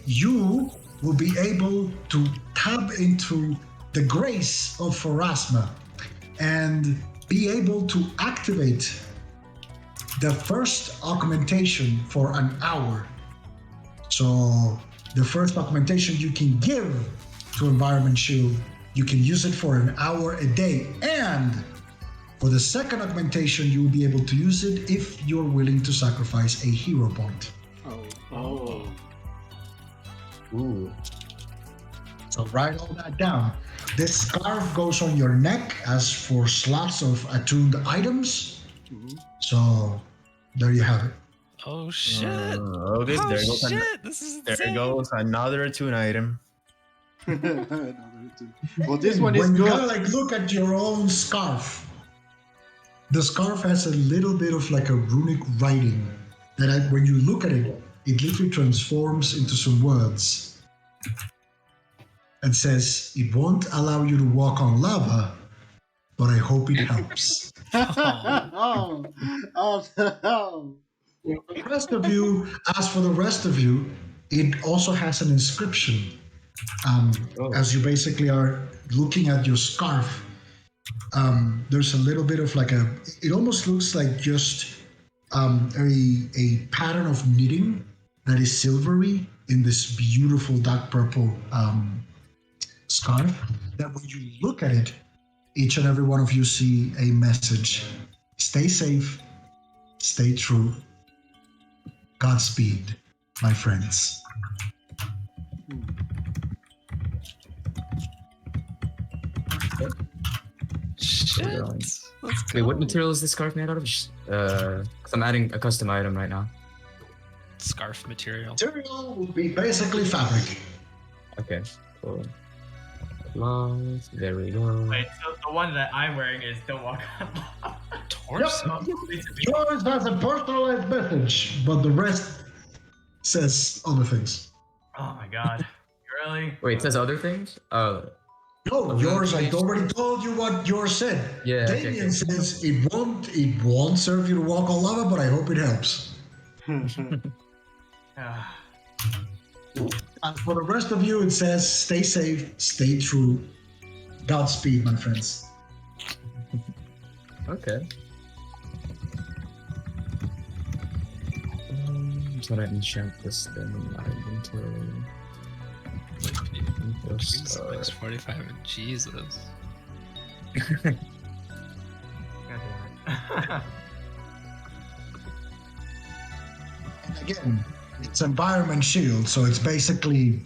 you will be able to tap into the grace of Pharasma and be able to activate the first augmentation for an hour. So the first augmentation you can give to Environment Shield, you can use it for an hour a day. And for the second augmentation, you will be able to use it if you're willing to sacrifice a hero point. Oh. Ooh. So write all that down. This scarf goes on your neck as for slots of attuned items. So there you have it. Oh shit! Okay, Oh there goes shit! This is there insane. goes another attune item. Well, this one is When you good. kind of like look at your own scarf, the scarf has a little bit of like a runic writing that when you look at it, it literally transforms into some words. And says, it won't allow you to walk on lava, but I hope it helps. Oh. The rest of you, as for the rest of you, it also has an inscription. As you basically are looking at your scarf, there's a little bit of like it almost looks like just a pattern of knitting that is silvery in this beautiful dark purple scarf, that when you look at it, each and every one of you see a message. Stay safe, stay true. Godspeed, my friends. Shit. Let's Let's Wait, go. what material is this scarf made out of? 'Cause I'm adding a custom item right now. Scarf material. Material will be basically fabric. Okay, cool. Cloth, there we go. Wait, so the one that I'm wearing is don't walk on lava. Torso. Yours has a personalized message, but the rest says other things. Oh my god. Really? Wait, it says other things? Oh, No, yours, I already told you what yours said. yeah. Okay, Damien okay. says it won't serve you to walk on lava, but I hope it helps. Ah, And for the rest of you, it says stay safe, stay true. Godspeed, my friends. Okay. Just gonna enchant this thing in my inventory. Six 45 and Jesus. god damn it. Again, it's environment shield, so it's basically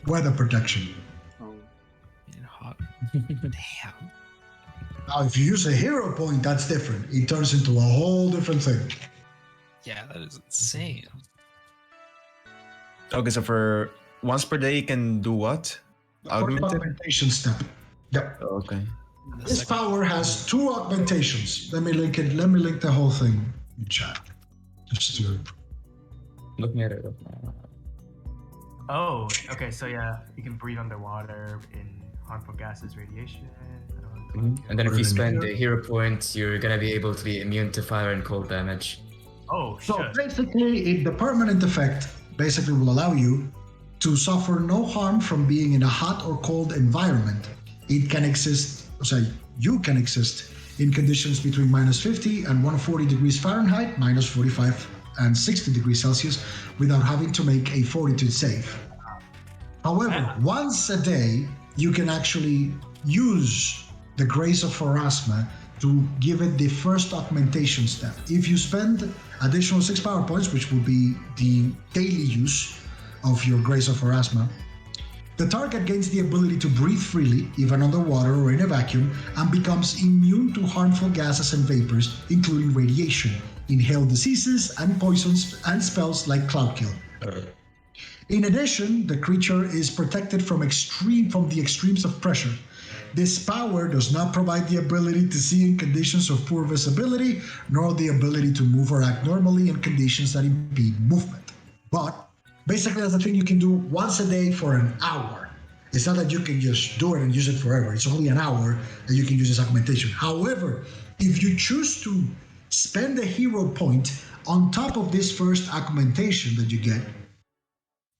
weather protection. And hot. Damn. Now, if you use a hero point, that's different. It turns into a whole different thing. Yeah, that is insane. Okay, so for once per day, you can do what? Augmented? Augmentation step. Yep. Okay. The This second- power has 2 augmentations. Let me link it. Let me link the whole thing in chat. Just to Looking at it right now. Oh, okay, so yeah, you can breathe underwater in harmful gases, radiation. And then if you spend a hero point, you're gonna be able to be immune to fire and cold damage. Oh, So shit. basically, the permanent effect basically will allow you to suffer no harm from being in a hot or cold environment. It can exist, you can exist in conditions between minus 50 and 140 degrees Fahrenheit, minus 45 and 60 degrees Celsius, without having to make a fortitude save. However, once a day, you can actually use the Grace of Pharasma to give it the first augmentation step. If you spend additional 6 power points, which will be the daily use of your Grace of Pharasma, the target gains the ability to breathe freely, even underwater or in a vacuum, and becomes immune to harmful gases and vapors, including radiation, inhaled diseases, and poisons and spells like Cloud Kill. In addition, the creature is protected from the extremes of pressure. This power does not provide the ability to see in conditions of poor visibility, nor the ability to move or act normally in conditions that impede movement. But basically, that's a thing you can do once a day for an hour. It's not that you can just do it and use it forever. It's only an hour that you can use this augmentation. However, if you choose to spend a hero point on top of this first augmentation that you get,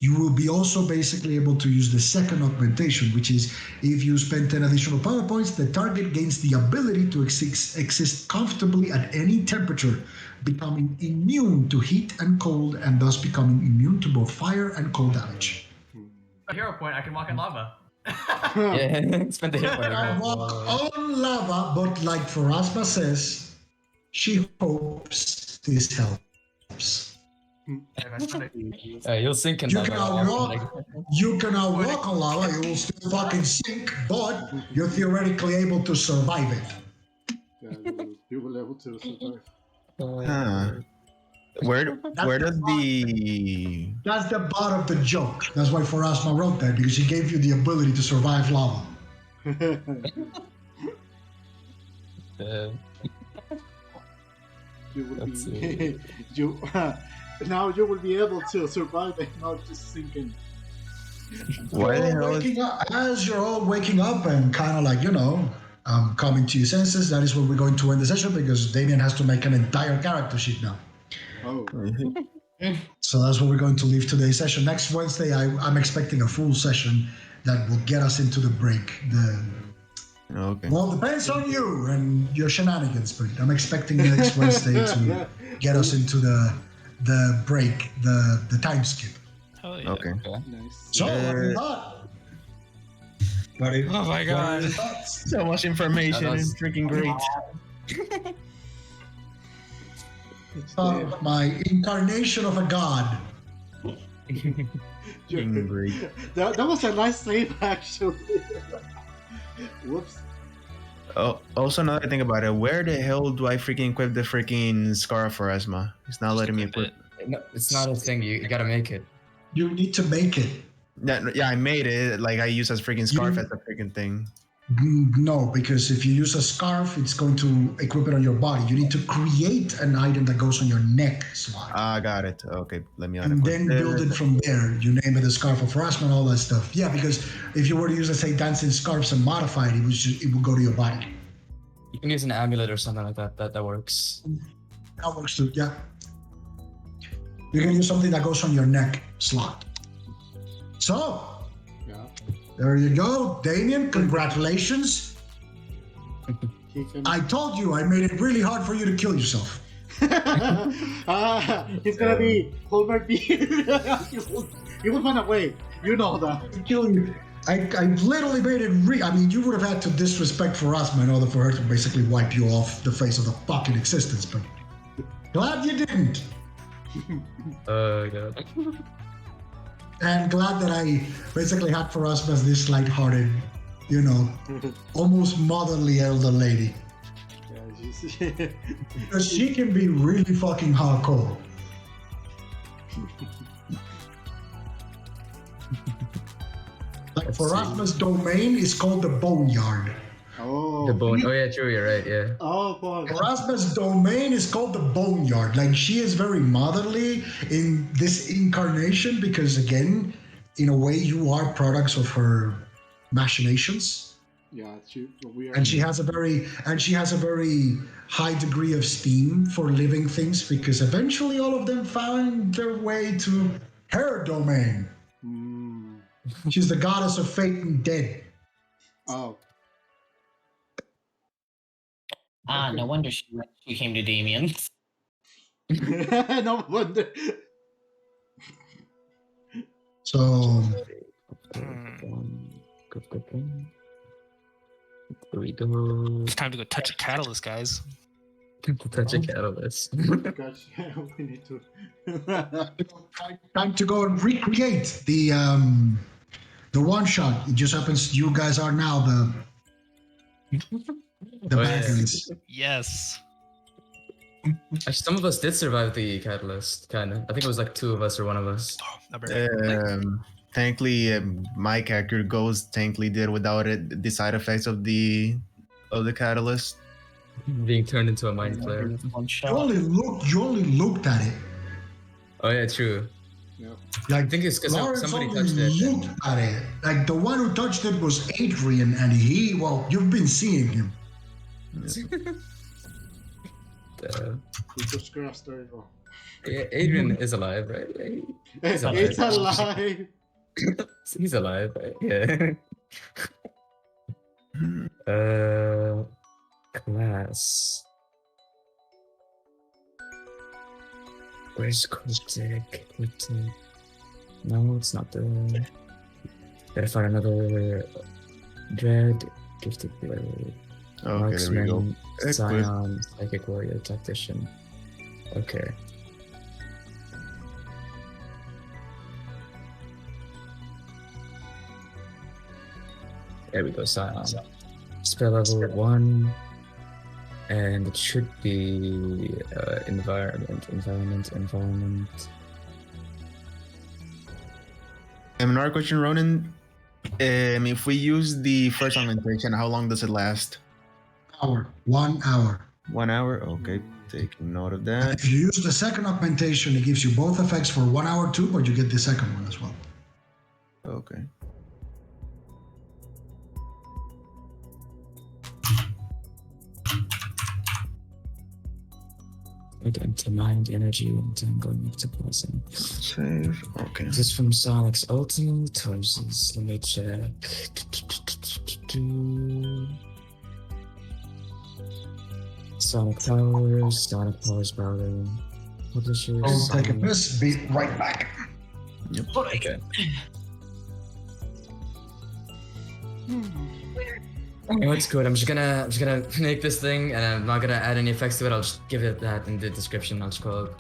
you will be also basically able to use the second augmentation, which is if you spend 10 additional power points, the target gains the ability to exist comfortably at any temperature, becoming immune to heat and cold, and thus becoming immune to both fire and cold damage. A hero point, I can walk in lava. Yeah, spend the hit point. I walk on lava, but like Pharasma says, she hopes this helps. You'll sink in You lava. cannot walk on lava, you will still fucking sink, but you're theoretically able to survive it. Yeah, you will be able to survive. Huh. Where does the That's the butt of the joke. That's why Pharasma wrote that, because he gave you the ability to survive lava. You will Let's be now you will be able to survive and not just sinking. why the hell is As you're all waking up and kind of like, coming to your senses, that is where we're going to end the session, because Damien has to make an entire character sheet now. Oh, So that's where we're going to leave today's session. Next Wednesday, I'm expecting a full session that will get us into the break. okay? Well, depends on you and your shenanigans, but I'm expecting next Wednesday to get us into the break, the time skip. Hell yeah. Okay. nice. So, what are your thoughts? Buddy, Oh my what are your god. thoughts? So much information That and was- freaking great. My incarnation of a god. Freaking great. That was a nice save, actually. Whoops. Oh, also another thing about it. Where the hell do I freaking equip the freaking scarf for Asma? It's not letting me equip. No, it's not a thing. You gotta make it. You need to make it. Yeah, I made it. Like I use as freaking scarf as a freaking thing. No, because if you use a scarf, it's going to equip it on your body. You need to create an item that goes on your neck slot. Ah, got it. Okay, let me And unequip then build it from there. You name it the Scarf of Pharasma and all that stuff. Yeah, because if you were to use, let's say, dancing scarves and modify it, it would go to your body. You can use an amulet or something like that. That works. That works too, yeah. You can use something that goes on your neck slot. So, Yeah. there you go. Damien, congratulations. He can. I told you I made it really hard for you to kill yourself. He's gonna be Homer B. He will find a way. You know that. To kill you. I literally made it I mean, you would have had to disrespect Pharasma in order for her to basically wipe you off the face of the fucking existence, but glad you didn't. God. And glad that I basically had Pharasma as this lighthearted, almost motherly elder lady. Yeah, Because she can be really fucking hardcore. Like Let's Pharasma's domain is called the Boneyard. Oh. The bone. Oh yeah, true. You're right. Yeah. Oh, boy. Pharasma's domain is called the Boneyard. Like, she is very motherly in this incarnation because, again, in a way, you are products of her machinations. Yeah, we are. And she has a very high degree of esteem for living things because eventually all of them found their way to her domain. Mm. She's the goddess of fate and dead. Oh. No wonder she came to Damien. No wonder. So, Here we go. It's time to go touch a catalyst, guys. Touch a catalyst. Gosh, we need to. time to go and recreate the one shot. It just happens you guys are now the Oh, bad yeah. guys. Yes. Actually, some of us did survive the catalyst, kind of. I think it was like 2 of us or 1 of us. Thankfully, my character Ghost thankfully did without it the side effects of the catalyst. Being turned into a mind flare. One You shot. only looked at it. Oh yeah, true. Yeah. I think it's because Lawrence somebody only touched it. looked at it. Like the one who touched it was Adrian, and you've been seeing him. He just grasped the river. Adrian is alive, right? He's alive. It's alive. He's alive, right? Yeah. Class. Where's Cryptic? No, it's not there. Gotta find another Dread, Gifted Blade, Okay, there we go. Marksman, Scion, Psychic Warrior, Tactician. Okay. There we go, Scion. Spell level 1. And it should be environment. Another question, Ronan. If we use the first augmentation, how long does it last? 1 hour. 1 hour? Okay, taking note of that. If you use the second augmentation, it gives you both effects for 1 hour too, but you get the second one as well. Okay. Into mind energy and going into poison. Save. Okay. This is from Sonic's ultimate choices. Let me check. Sonic Powers Powder. Publishers. I'll take a piss, be right back. Yep. Okay. Oh, it's good. I'm just gonna make this thing, and I'm not gonna add any effects to it. I'll just give it that in the description. I'll just call it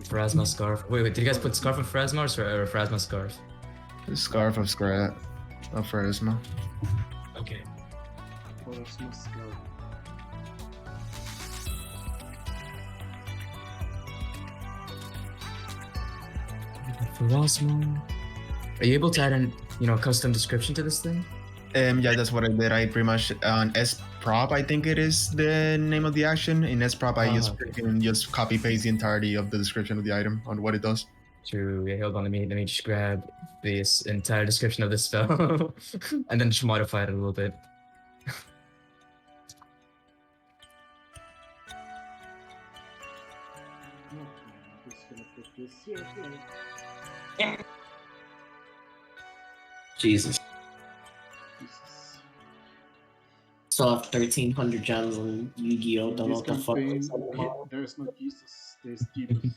Pharasma Scarf. Wait, did you guys put Scarf of Pharasma or Pharasma Scarf? The Scarf of Pharasma. Okay. Pharasma Scarf. Pharasma. Are you able to add an custom description to this thing? Yeah, that's what I did. I pretty much on S prop, I think it is the name of the action. In S prop, I just copy paste the entirety of the description of the item on what it does. True. Yeah, hold on. Let me just grab this entire description of this spell and then just modify it a little bit. I'm just gonna put this here. Jesus. Still have 1,300 gems on Yu-Gi-Oh! Don't know what the fuck. There's no Jesus. There's Jesus.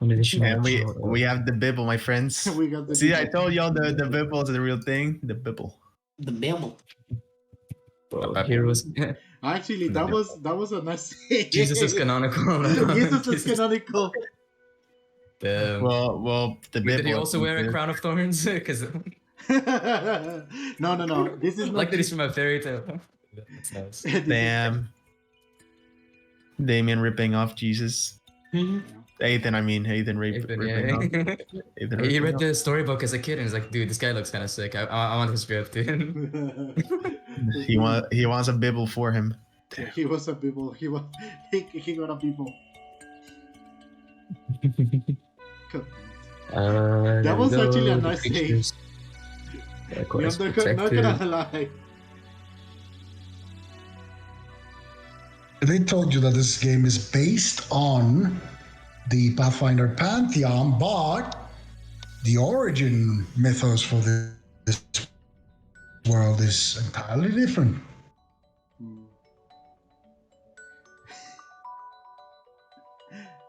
And we have the Bibble, my friends. We got the See, Bibble. I told y'all the Bibble is the real thing. The Bibble. The Bibble. Heroes. Actually, that was a nice. Jesus is canonical. Jesus is canonical. Well, the Bibble. Did he also wear a crown of thorns? Because no. This is like that he's from a fairy tale. That's nice. Damn. Damien ripping off Jesus. Ethan ripping off. Ethan He read the storybook as a kid and he's like, dude, this guy looks kind of sick. I want his grip, dude. He wants a Bibble for him. Yeah, he was a Bibble. He got a Bibble. That was actually a nice thing. I'm not gonna lie. They told you that this game is based on the Pathfinder Pantheon, but the origin mythos for this world is entirely different.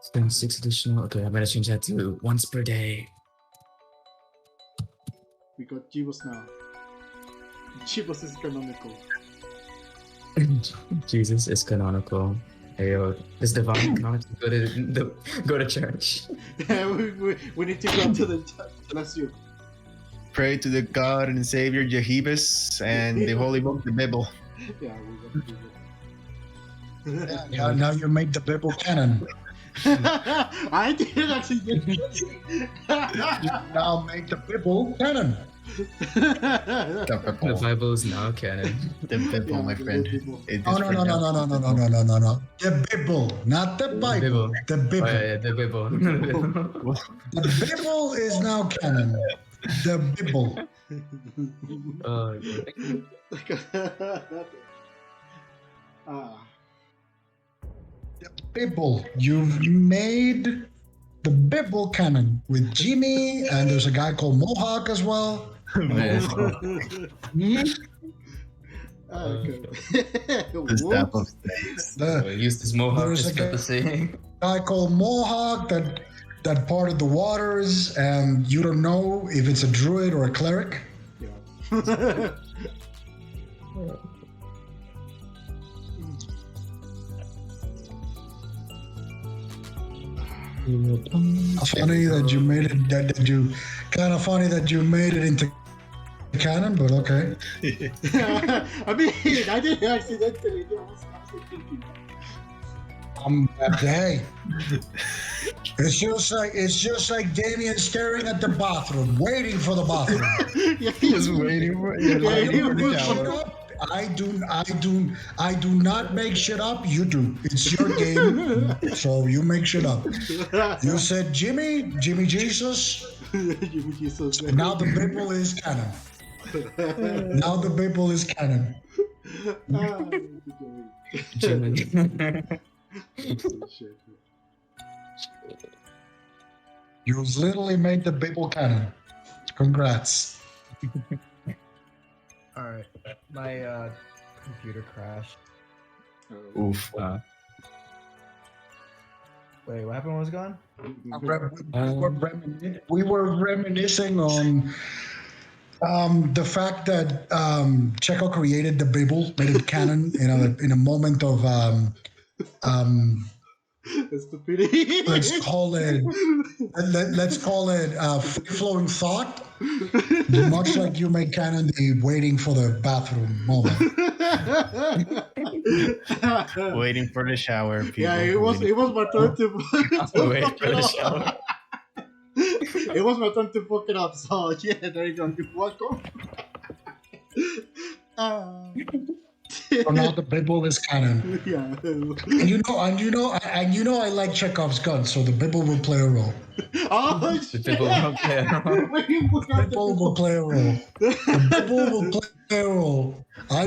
Spend 6 additional. Okay, I'm gonna change that to once per day. We got Jibos now. Jibos is canonical. Jesus is canonical. Hey, yo, this divine canonical. Go to church. we need to go to the church. Bless you. Pray to the God and Savior Jehebus and the Holy Book, the Bible. Yeah, we got the Yeah, now you make the Bible canon. I didn't actually. You now make the Bible canon. The Bible is now canon. The Bible, my friend. It is Oh, no, for no, no, now. no, no, no, no, no, no, no. The Bible, not the Bible. The Oh, Bible. yeah, the Bible. The Bible is now canon. The Bible. Oh, The Bible. You've made the Bible canon with Jimmy, and there's a guy called Mohawk as well. The staff of snakes. The used his mohawk There's as a guy- fantasy. guy called Mohawk that parted the waters, and you don't know if it's a druid or a cleric. Yeah. Funny that you made it. That you kind of funny that you made it into canon, but okay. I mean, I didn't accidentally do it. Thinking. Hey, it's just like Damien staring at the bathroom, waiting for the bathroom. Yeah, Just waiting for Yeah, waiting he for the was- shower. I do not make shit up. You do. It's your game, so you make shit up. You said Jimmy Jesus. You Jesus. Now the Bible is canon. Now the Bible is canon. Jimmy. Shit. You literally made the Bible canon. Congrats. Alright. My computer crashed. Oof. Wait, what happened when it was gone? We were reminiscing on the fact that Checo created the Bible, made it canon in a moment of Stupidity. let's call it free flowing thought, much like you make canon the waiting for the bathroom moment. Waiting for the shower. People. Yeah, it was my turn to Wait for the shower. it was my turn to fuck it up. So yeah, there you go. You're welcome. So now the Bible is canon. Yeah. And you know I like Chekhov's gun, so the Bible will play a role. Oh The shit! Bible don't care. When you put out the Bible will play a role. The Bible will play a role. I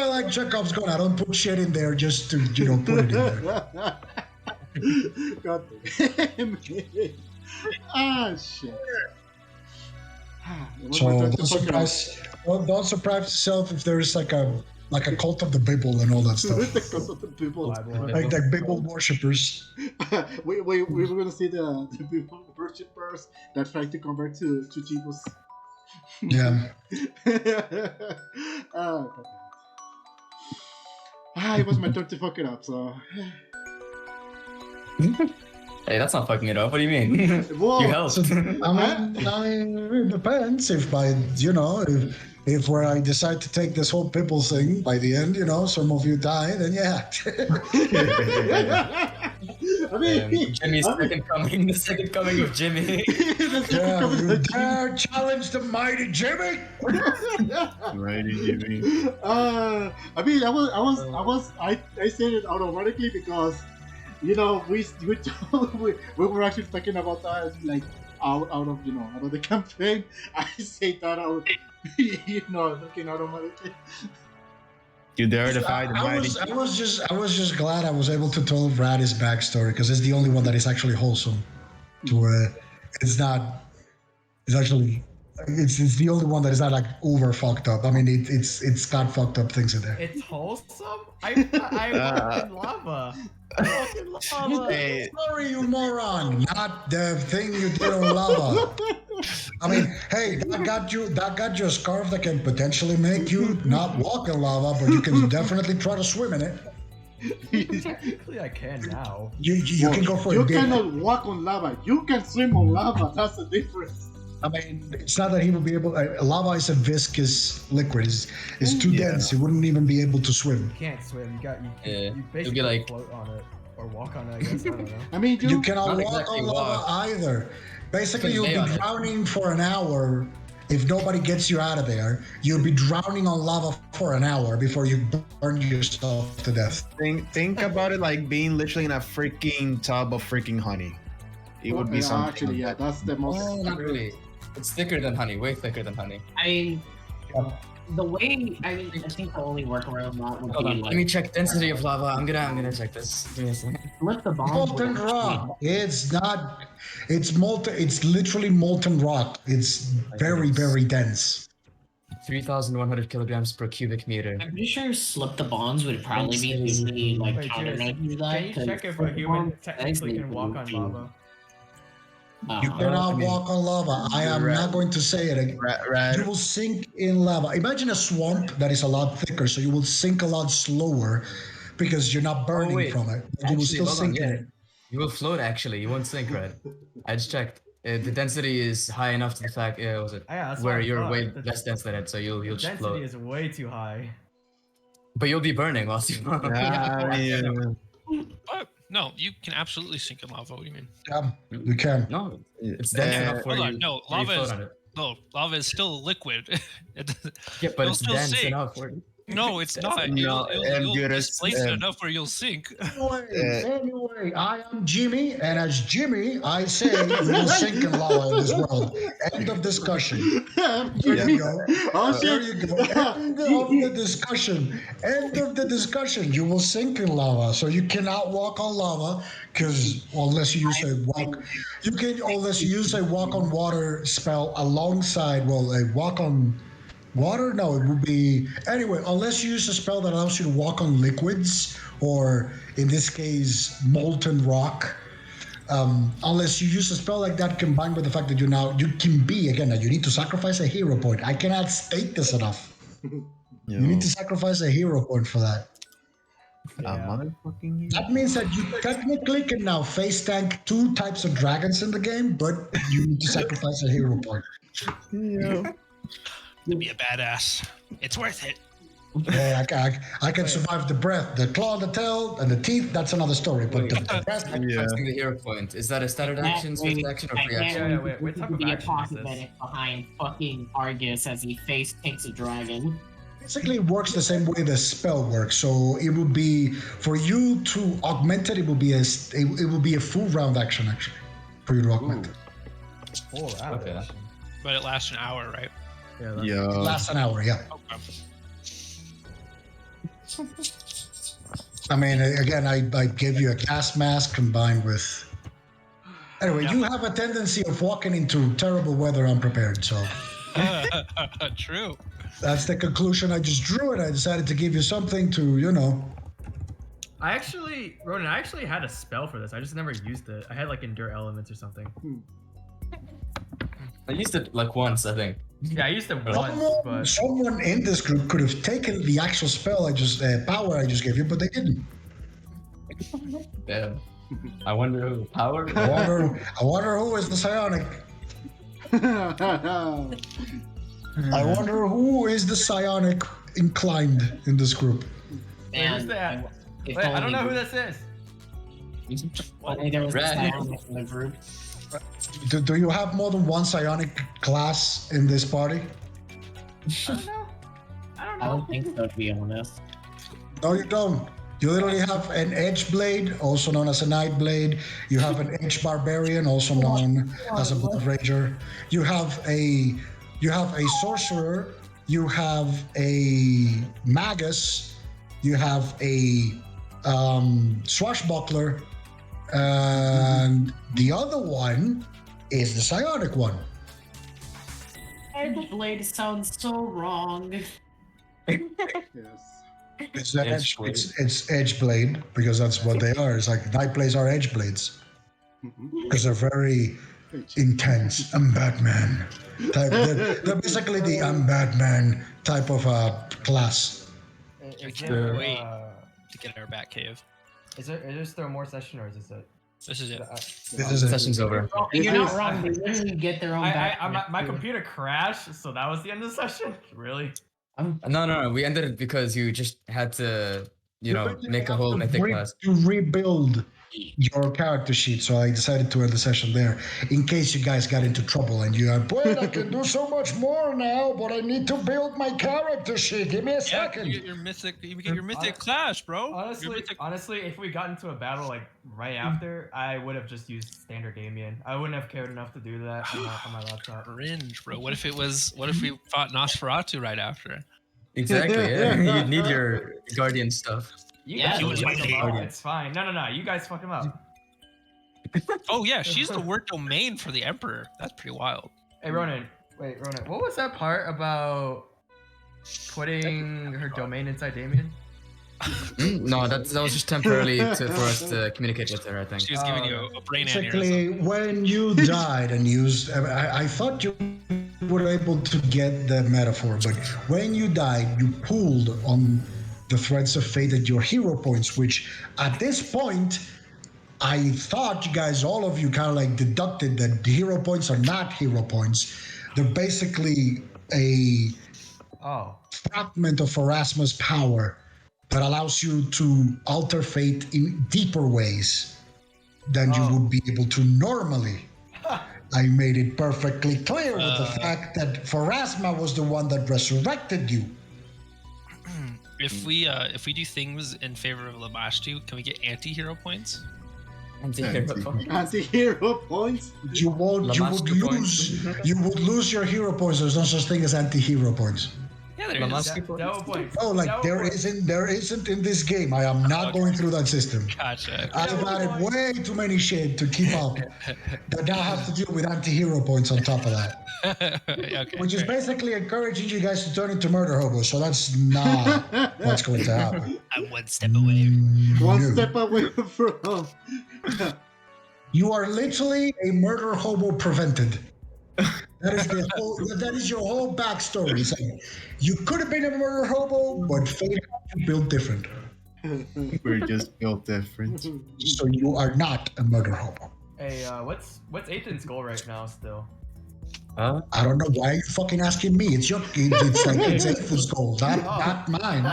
like Chekhov's gun. I don't put shit in there just to put it in there. God damn it. Ah shit. It was my So turn to fuck it up. don't surprise yourself if there's like a cult of the Bible and all that stuff. Because of the people. Like Bible worshippers. we were gonna see the people worshippers that try to convert to Jesus. Yeah. Oh, God damn it. It was my turn to fuck it up, so. Hey, that's not fucking it up. What do you mean? Whoa! You helped. I mean, it depends if if where I decide to take this whole Bible thing by the end, some of you die, then yeah. I mean, Jimmy's second coming. The second coming of Jimmy. Yeah, you dare challenge the mighty Jimmy? Mighty Jimmy. I mean, I said it automatically because, we were actually talking about that, like, out of the campaign. I say that out, looking automatically. You dare defy the mighty. I was just glad I was able to tell Brad his backstory because it's the only one that is actually wholesome. It's the only one that is not like over fucked up. I mean, it's got fucked up things in there. It's wholesome? I walked in lava. I walked in lava. Hey, Sorry, you moron! Not the thing you did on lava. I mean, hey, that got you a scarf that can potentially make you not walk in lava, but you can definitely try to swim in it. Technically, I can now. You can go for You a dip. cannot walk on lava. You can swim on lava. That's the difference. I mean, it's not that he would be able. Lava is a viscous liquid. It's too dense. He wouldn't even be able to swim. You can't swim. You Yeah, basically it'd be like- float on it or walk on it. I guess I don't know. I mean, You cannot Not walk exactly on lava walk. either. Basically, You you'll can lay be on it. drowning for an hour, if nobody gets you out of there, you'll be drowning on lava for an hour before you burn yourself to death. Think about it like being literally in a freaking tub of freaking honey. It would be Yeah, something. actually, yeah, that's the most. Oh, not really. It's thicker than honey, way thicker than honey. I the way I think the only workaround that would Hold be on, like let me check density of lava. I'm gonna check this. Give me a second. flip the bombs. Molten with a rock. It's not. It's molten. It's literally molten rock. It's very, very dense. 3,100 kilograms per cubic meter. I'm pretty sure slip the bonds would probably be Density. easily like Wait, countermeasure Juice, that. can you 'cause check if a flip the human bombs technically actually can walk on would be- lava? You cannot I mean- walk on lava. I am not going to say it again. Rad, You will sink in lava. Imagine a swamp that is a lot thicker, so you will sink a lot slower because you're not burning wait. from it. But you will Actually, still hold on, sink in yeah. it. You will float actually. You won't sink, right? I just checked. The density is high enough to the fact was it Yeah, that's where what I you're thought. way The- less dense than it, so you'll The just density float. is way too high. But you'll be burning whilst you float. But no, you can absolutely sink in lava. What do you mean? Yeah, you can. No, it's dense enough for Hold you. on, no, for you lava float is on it. no, lava is still liquid. Yeah, but You'll it's still dense sink. enough for you. No, it's not. No, You'll Buras, displace it enough where you'll sink. Anyway, I am Jimmy, and as Jimmy, I say you will sink in lava in this world. End of discussion. There you go. Oh There shit! you go. End of the discussion. End of the discussion. You will sink in lava, so you cannot walk on lava because unless you use a walk, you can unless you use a walk on water spell alongside. Well, a walk on water. No, it would be anyway. Unless you use a spell that allows you to walk on liquids, or in this case, molten rock. Unless you use a spell like that combined with the fact that you can be again. You need to sacrifice a hero point. I cannot state this enough. You need to sacrifice a hero point for that. motherfucking. That means that you technically can now face tank 2 types of dragons in the game, but you need to sacrifice a hero point. To be a badass, it's worth it. Yeah, I can survive the breath, the claw, the tail, and the teeth. That's another story. But the rest, Sacrificing the hero point. Is that a standard action, swift action, or free action? Yeah, wait, what type of be a action is pocket this? medic behind fucking Argus as he face takes a dragon. basically, it works the same way the spell works. So it will be for you to augment it. It will be a full round action actually for you to augment it. Okay. But it lasts an hour, right? Yeah. It lasts an hour. Yeah. Okay. I mean, again, I gave you a gas mask combined with. Anyway, Yeah. you have a tendency of walking into terrible weather unprepared. So True. that's the conclusion I just drew, and I decided to give you something to, Ronan, I actually had a spell for this. I just never used it. I had like Endure Elements or something. I used it like once, I think. Yeah, I used it once, but Someone in this group could have taken the actual spell power I just gave you, but they didn't. Yeah. I wonder who. Power? I wonder who is the psionic. I wonder who is the psionic inclined in this group. wait, who's that? If Wait, I don't only know who we- this is. Only there was a Red. psionic in the group. Do you have more than one psionic class in this party? I don't know. I don't think so, to be honest. No, you don't. You literally have an edge blade, also known as a night blade. You have an edge barbarian, also known as a blood ranger. You have a sorcerer. You have a magus. You have a swashbuckler, and the other one is the psionic one. Edge blade sounds so wrong. Yes. It's an Edge blade. it's edge blade because that's what they are. It's like night blades are edge blades because they're very intense. I'm Batman. They're basically the I'm Batman type of class. Is can't there, wait. To get our bat cave. is there more session or is this it? This is it. This is it. Session's over. Oh, you're not wrong. They literally get their own back. My computer crashed, so that was the end of the session. Really? No. We ended it because you just had to, make a whole mythic class. To rebuild your character sheet, so I decided to end the session there in case you guys got into trouble and you are, boy, I can do so much more now, but I need to build my character sheet. Give me a Yeah, second. you get your mythic. You get your mythic clash, bro. Your mythic- Honestly, if we got into a battle like right after, I would have just used standard Damien. I wouldn't have cared enough to do that on my laptop. Cringe, bro. What if it was? What if we fought Nosferatu right after? Exactly. Yeah. You need your guardian stuff. You Yeah, guys he was fuck right him up. there. It's fine. No. You guys fuck him up. Oh yeah, she's the word domain for the Emperor. That's pretty wild. Hey Ronan, wait, Ronan, what was that part about putting her domain inside Damien? No, that was just temporarily for us to communicate with her, I think. She was giving you a brain aneurysm. Basically, when you died and used, I thought you were able to get the metaphor, but when you died, you pulled on the threads of fate at your hero points, which at this point, I thought you guys, all of you, kind of like deducted that the hero points are not hero points. They're basically a fragment of Erasmus' power that allows you to alter fate in deeper ways than you would be able to normally. I made it perfectly clear with the fact that Pharasma was the one that resurrected you. If we do things in favor of Lamashtu, can we get anti-hero points? Anti-hero points? You won't. You would lose. You would lose your hero points. There's no such thing as anti-hero points. Yeah, there is. Double points. Oh, like there isn't. There isn't in this game. I am not going through that system. Gotcha. I've added way too many shit to keep up. That now have to deal with anti-hero points on top of that. Okay. Which is basically encouraging you guys to turn into murder hobos. So that's not what's going to happen. I'm one step away. One No. step away from. You are literally a murder hobo prevented. That is your whole backstory. It's like, you could have been a murder hobo, but fate had you built different. We're just built different. So you are not a murder hobo. Hey, what's Ethan's goal right now still? I don't know why you're fucking asking me. It's Ethan's goal, not mine.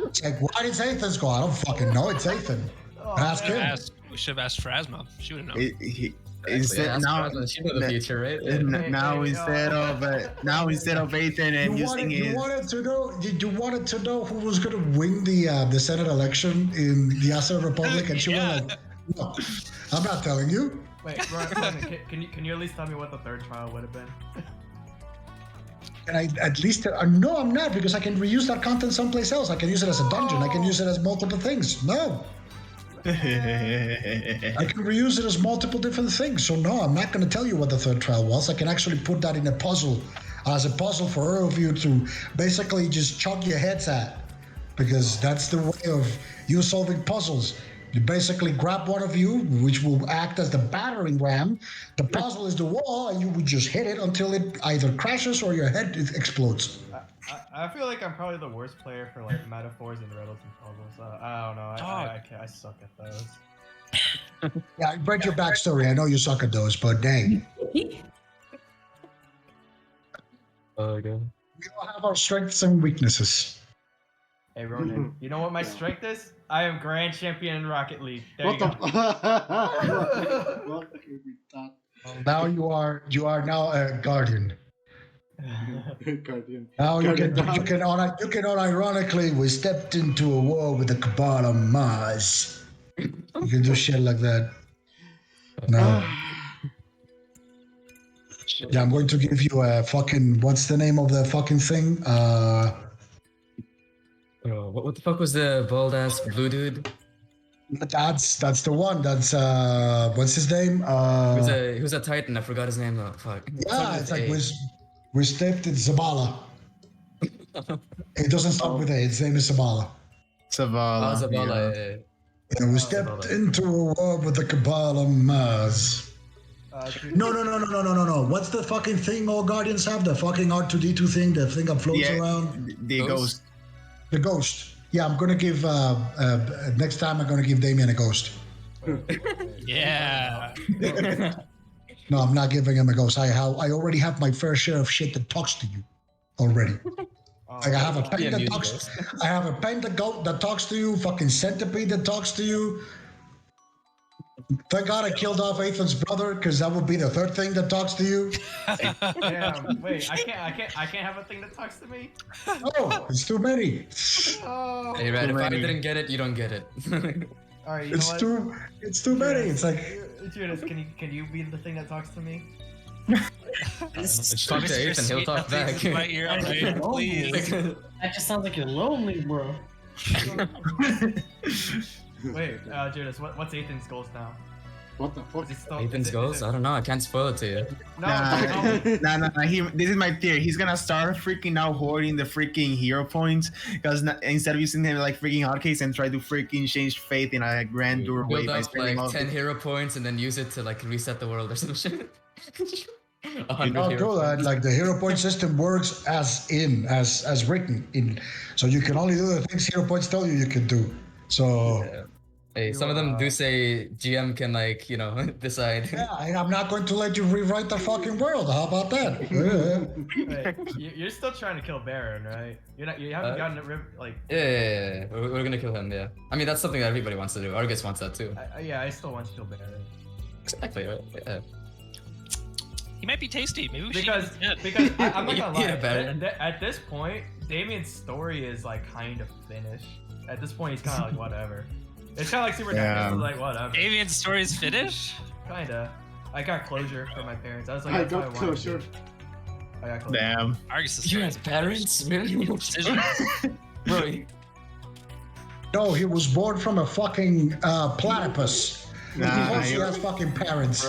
It's like, what is Ethan's goal? I don't fucking know. It's Ethan. Ask him. We should have asked Pharasma. She would have known. Instead, now, she know the future, right? now instead of Ethan and using his. You wanted to know who was going to win the Senate election in the Asset Republic, and she was like, "No, I'm not telling you." Wait, Ronan, can you at least tell me what the third trial would have been? And I at least no, I'm not, because I can reuse that content someplace else. I can use it as a dungeon. I can use it as multiple things. No. I can reuse it as multiple different things. So no, I'm not going to tell you what the third trial was. I can actually put that in a puzzle, as a puzzle for all of you to basically just chug your heads at, because that's the way of you solving puzzles. You basically grab one of you, which will act as the battering ram. The puzzle is the wall, and you would just hit it until it either crashes or your head explodes. I feel like I'm probably the worst player for like metaphors and riddles and puzzles. I don't know. I suck at those. Yeah, I read your backstory. I know you suck at those, but dang. Okay. We all have our strengths and weaknesses. Hey Ronan, you know what my strength is? I am grand champion in Rocket League. There What you the? go. What with that? Now you are now a guardian. Guardian. Now you can Guardian. unironically, we stepped into a war with the Cabal on Mars. You can do shit like that. No. Yeah, I'm going to give you a fucking, what's the name of the fucking thing? What the fuck was the bald ass blue dude? That's the one. That's what's his name? He was a Titan. I forgot his name though. Fuck. Yeah, it's like we stepped in Zabala. It doesn't start with A. His name is Zabala. Zavala. Oh, Zavala. yeah. Yeah, we stepped into a war with the Cabal on Mars. No. What's the fucking thing all Guardians have? The fucking R2D2 thing, the thing that floats around? The ghost. The ghost. Yeah, I'm gonna give, next time I'm gonna give Damien a ghost. Yeah. No, I'm not giving him a ghost. I already have my fair share of shit that talks to you already. Like I have a pen that talks. I have a pen that talks to you. Fucking centipede that talks to you. Thank God I killed off Ethan's brother, because that would be the third thing that talks to you. Damn. Wait, I can't have a thing that talks to me. Oh, it's too many. Oh. Hey, Red, if I many. didn't get it, you don't get it. All right, you It's know what? it's too many. It's like Judas, can you be the thing that talks to me? Talk to Ethan, he'll talk back. In my ear, right? Please. That just sounds like you're lonely, bro. Wait, Judas, what's Ethan's goals now? What the fuck? Is he still, Ethan's goals? I don't know. I can't spoil it to you. No, no. Nah. This is my theory. He's gonna start freaking now hoarding the freaking hero points because instead of using them like freaking hotcakes and try to freaking change fate in a grander way Build by up spending all like 10 the- hero points and then use it to like reset the world or some shit. 100 I'll hero do that. points. Like the hero point system works as written in, so you can only do the things hero points tell you can do. So Yeah. Hey, some of them do say GM can like, you know, decide. yeah, and I'm not going to let you rewrite the fucking world. How about that? Wait, you're still trying to kill Baron, right? You haven't gotten it like. Yeah. We're gonna kill him, yeah. I mean, that's something that everybody wants to do. Argus wants that too. Yeah, I still want to kill Baron. Exactly, right? Yeah. He might be tasty. Maybe we Because should. I'm not gonna lie. Yeah, Baron. At this point, Damien's story is like kind of finished. At this point, he's kind of like whatever. It's kind of like Super Yeah. It's like whatever. Davian's story's finished. Kinda. I got closure from my parents. I was like, I that's what got wanted to closure. do. I got closure. Damn. Argus' You story have is parents? Really? Decision. Bro, No, he was born from a fucking platypus. Nah, Of course he he was- has fucking parents.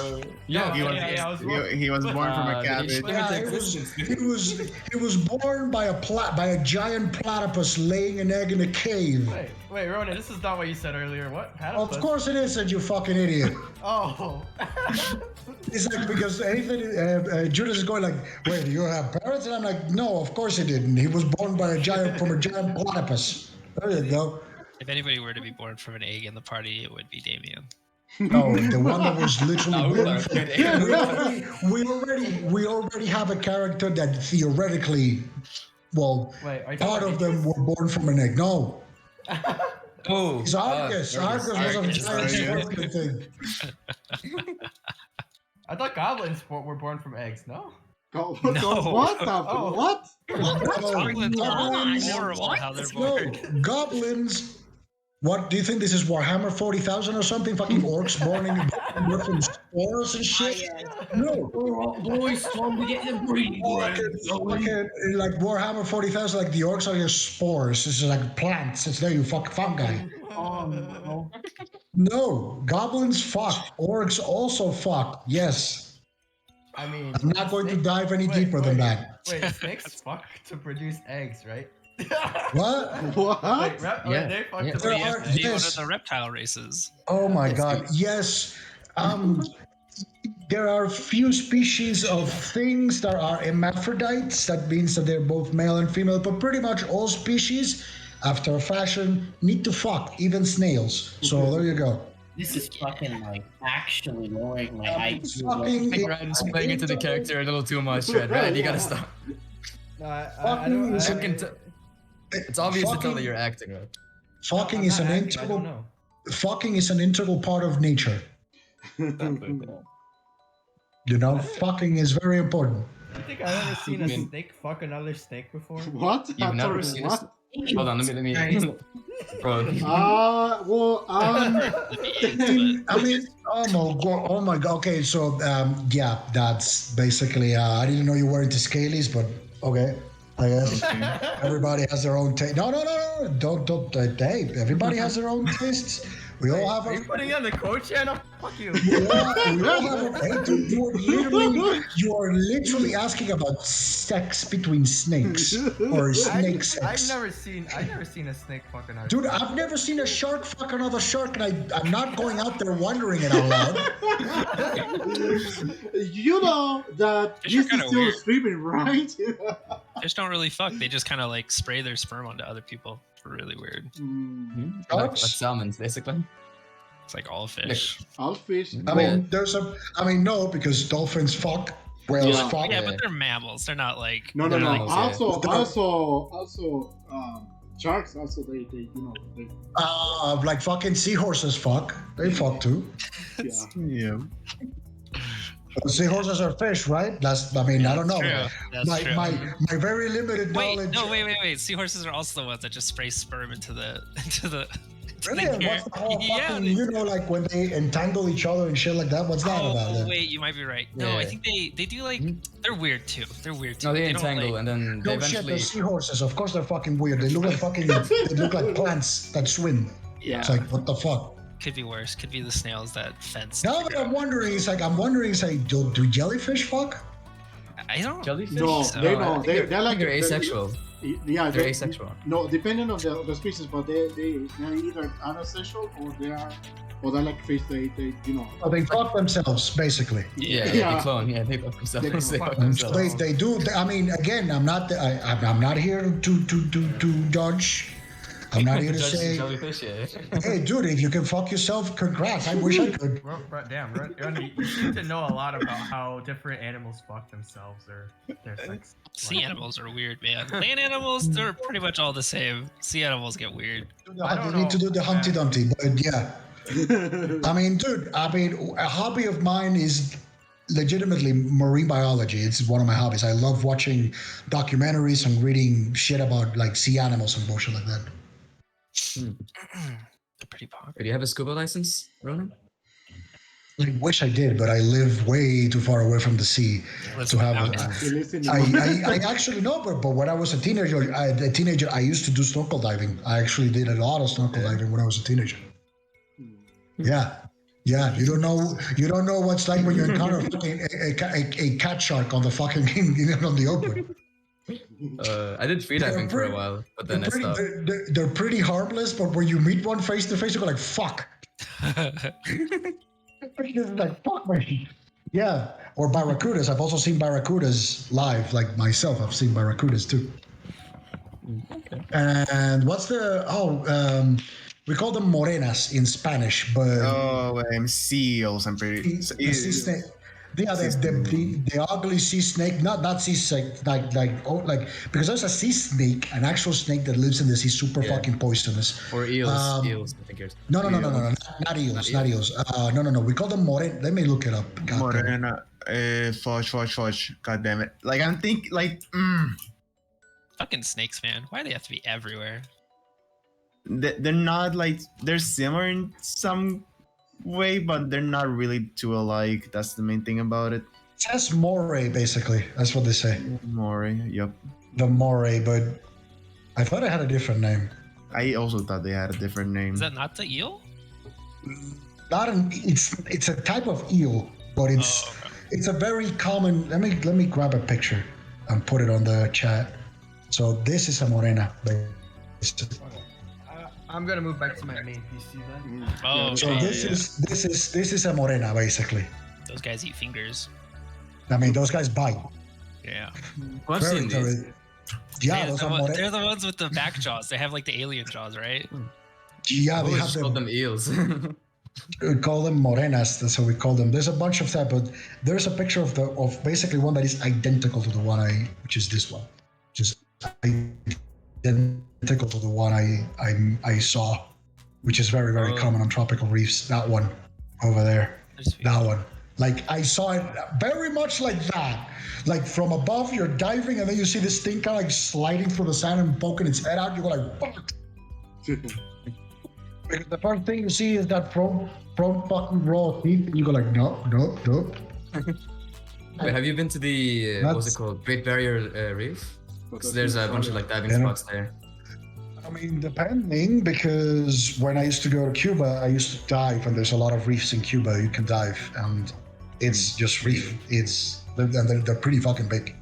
yeah, He was, I was wrong. he was born from a Uh, cabbage. did He was born by a giant platypus laying an egg in a cave. Wait, Ronan, this is not what you said earlier. What? Of course it is, said you fucking idiot. Oh. It's like because anything Judas is going like, wait, do you have parents? And I'm like, no, of course he didn't. He was born by a giant platypus. There you go. If anybody were to be born from an egg in the party, it would be Damien. No, the one that was literally Oh, born our from, good we already have a character that theoretically, well, Wait, are you part talking of them were born from an egg. No, Oh, it's Argus. Argus was a giant scorpion thing. I thought goblins were born from eggs. No. Go, No. what the Oh. what? Goblins are Goblins- horrible how they're No, born. goblins. What do you think this is? Warhammer 40,000 or something? Fucking orcs born from spores and shit? No. Boys, time to get the breeding Like Warhammer 40,000, like the orcs are just spores. This is like plants. It's there, you fuck fungi. no. No, goblins fuck. Orcs also fuck. Yes. I mean. I'm not going to snake- dive any wait, deeper than wait, that. Wait, snakes fuck to produce eggs, right? What? What? Wait, Yeah, they fuck yeah. to There We produce have to are- be one yes. of the reptile races. Oh my god. Yes. There are few species of things that are hermaphrodites. That means that they're both male and female, but pretty much all species, after a fashion, need to fuck, even snails. So there you go. This is fucking like actually lowering my IQ. Fucking, Red's playing into the character a little too much, Red, you gotta stop. I don't. Fucking- You can it's obvious to tell Fucking- that you're acting, right? fucking I'm is not an acting, I don't integral. know. Fucking is an integral part of nature. You know, fucking is very important. You think I've ever seen a snake fuck another snake before? What? You've I'm never sorry, seen a what? Hold on, let me. Bro, Well, I mean, oh my god. Okay, so yeah, that's basically. I didn't know you were into scalies, but okay. I guess everybody has their own taste. No, don't. Hey, everybody has their own tastes. We all have Are you our. putting on the code channel? Fuck you. We all have our. Hey, dude, you are literally asking about sex between snakes or snake sex. I've never seen a snake fuck another. Dude, I've never seen a shark fuck another shark, and I'm not going out there wondering it out loud. you know that Fish are this is kinda still weird. streaming, right? Fish don't really fuck. They just kind of like spray their sperm onto other people. It's really weird. like salmons, basically. It's like all fish. All fish. I mean, no, because dolphins fuck, whales Yeah. fuck. Yeah, but they're mammals. They're not like. No. They're not- Also, Sharks also they you know they Like fucking seahorses fuck. They fuck too. yeah. Yeah. Seahorses are fish, right? I mean, I don't know. True. That's My, true. my very limited Wait, knowledge. no, wait. Seahorses are also the ones that just spray sperm into the Really? And what's the whole Yeah, fucking, they- you know, like when they entangle each other and shit like that? What's that about? Oh Then? wait, you might be right. No, I Yeah. think they do like they're weird too. They're weird too. No, they don't, entangle like- and then they No shit, eventually. the seahorses. Of course, they're fucking weird. They look like fucking. They look like plants that swim. Yeah, It's like what the fuck. could be worse. Could be the snails that fence. Now that I'm wondering, it's like do jellyfish fuck? I don't. Jellyfish? No, So, they I don't. think They're like they're asexual. Yeah, They're asexual. No, depending on the species, but they're either anisexual or they're like fish. They you know. Oh, they fuck themselves, basically. Yeah, Yeah. they clone. Yeah, they fuck themselves. They They fuck fuck themselves. They do. I mean, again, I'm not. I'm not here to judge. I'm not here to Judge the say, jellyfish, yeah. hey, dude, if you can fuck yourself, congrats. I wish I could. Damn, Ronnie, you seem to know a lot about how different animals fuck themselves or their sex. Sea animals are weird, man. Land animals, they're pretty much all the same. Sea animals get weird. I don't You need to know. do the Humpty Dumpty, but yeah. I mean, dude, a hobby of mine is legitimately marine biology. It's one of my hobbies. I love watching documentaries and reading shit about like sea animals and bullshit like that. They're pretty popular. Do you have a scuba license, Ronan? I wish I did, but I live way too far away from the sea to have it. They live in the I actually know, but when I was a teenager, I used to do snorkel diving. I actually did a lot of snorkel diving when I was a teenager. Yeah, you don't know what's like when you encounter fucking a cat shark on the fucking on the open. I did freediving for a while, but then I stopped. They're pretty harmless, but when you meet one face to face, you go like fuck. It's like fuck me. Yeah, or barracudas. I've also seen barracudas live, like myself. I've seen barracudas too. Okay. And what's we call them morenas in Spanish, but Oh, seals. I'm pretty. the sea snake. Yeah, the ugly sea snake, not sea snake, like because there's a sea snake, an actual snake that lives in the sea, super Yeah. fucking poisonous. Or eels. Eels, I think you're. No, not eels, not eels. No. We call them moren. Let me look it up. God damn it. Morena, fudge. God damn it! Like I'm thinking, Fucking snakes, man. Why do they have to be everywhere? they're not like they're similar in some way, but they're not really too alike. That's the main thing about it. It says moray, basically. That's what they say. Moray, yep. The moray, but I thought it had a different name. I also thought they had a different name. Is that not the eel? It's a type of eel, but Oh, okay. it's a very common. Let me grab a picture and put it on the chat. So this is a morena. I'm gonna move back to my main PC then. Oh, So okay. this is a morena, basically. Those guys eat fingers. I mean, those guys bite. Yeah. Well, I've seen these. Yeah, They're those the, are one- morena. they're the ones with the back jaws. They have like the alien jaws, right? Yeah, they We have just called them eels. We call them morenas. That's how we call them. There's a bunch of that, but there's a picture of basically one that is identical to the one which is this one, which is identical to the one I saw, which is very Oh. common on tropical reefs. That one over there, There's- that one. Like I saw it very much like that. Like from above, you're diving, and then you see this thing kind of like sliding through the sand and poking its head out. You go like, fuck. Because the first thing you see is that front fucking row of teeth, and you go like, nope. Wait, have you been to the what's That's- it called? Great Barrier Reef? 'Cause there's a bunch of like diving Yeah. spots there. I mean, depending, because when I used to go to Cuba, I used to dive, and there's a lot of reefs in Cuba you can dive, and it's just reef. They're pretty fucking big.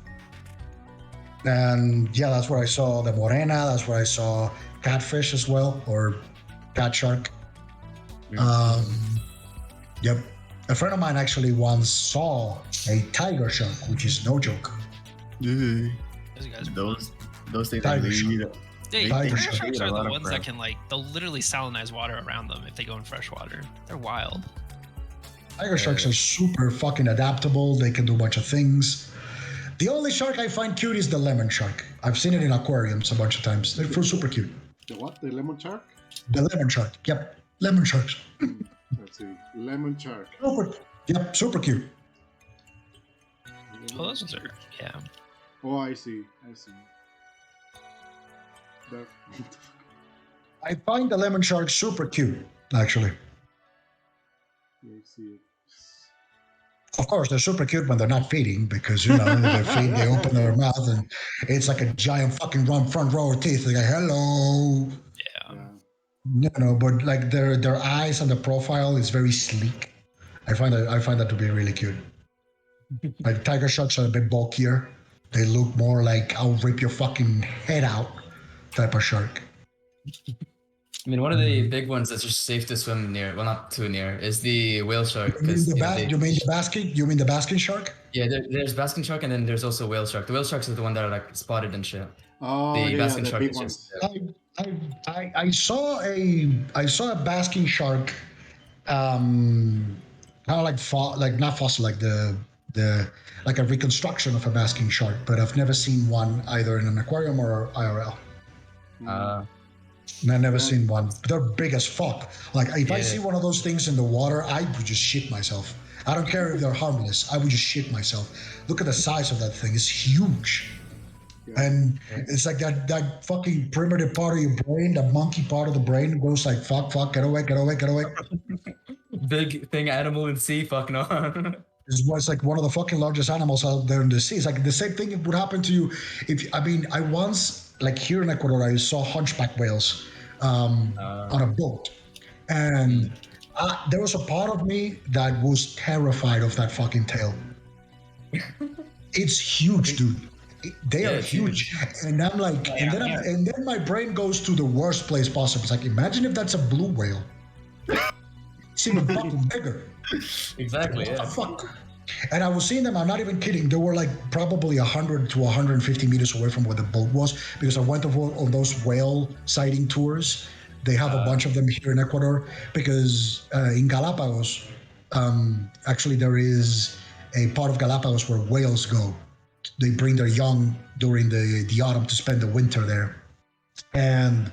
And yeah, that's where I saw the morena. That's where I saw catfish as well, or cat shark. Yep. A friend of mine actually once saw a tiger shark, which is no joke. Ugh. Those guys are fun. Those things Tiger are shark. lead. Hey, Tiger tiger shark. sharks Eat a are lot the of ones crap. that can they'll literally salinize water around them if they go in fresh water. They're wild. Tiger sharks are super fucking adaptable. They can do a bunch of things. The only shark I find cute is the lemon shark. I've seen it in aquariums a bunch of times. They're super cute. The what? The lemon shark? The lemon shark. Yep, lemon sharks. Let's see. Lemon shark. Yep, super cute. Oh, those ones are yeah. Oh, I see. I find the lemon shark super cute, actually. I see it. Of course, they're super cute when they're not feeding because, you know, they feed, they open their mouth and it's like a giant fucking front row of teeth. They're like, hello. Yeah. You know, but like their eyes and the profile is very sleek. I find that to be really cute. Like tiger sharks are a bit bulkier. They look more like I'll rip your fucking head out type of shark. I mean, one of the big ones that's just safe to swim near, well, not too near, is the whale shark. You mean the basking shark? Yeah, there's basking shark and then there's also whale shark. The whale sharks are the one that are like spotted and shit. Oh, The basking the shark big is ones. just. I saw a basking shark, kind of like not fossil, like the like a reconstruction of a basking shark, but I've never seen one either in an aquarium or IRL. I've never seen one. But they're big as fuck. Like if I see one of those things in the water, I would just shit myself. I don't care if they're harmless. I would just shit myself. Look at the size of that thing. It's huge. And it's like that fucking primitive part of your brain, the monkey part of the brain goes like, fuck, get away. Big thing animal in sea, fuck no. It's like one of the fucking largest animals out there in the sea. It's like the same thing would happen to you I once, like here in Ecuador, I saw hunchback whales on a boat. And there was a part of me that was terrified of that fucking tail. It's huge, dude. They are huge. And I'm like, and then my brain goes to the worst place possible. It's like, imagine if that's a blue whale. It's even fucking bigger. Exactly, What the fuck? And I was seeing them, I'm not even kidding. They were like probably 100 to 150 meters away from where the boat was because I went on those whale sighting tours. They have a bunch of them here in Ecuador because in Galapagos, actually there is a part of Galapagos where whales go. They bring their young during the autumn to spend the winter there. And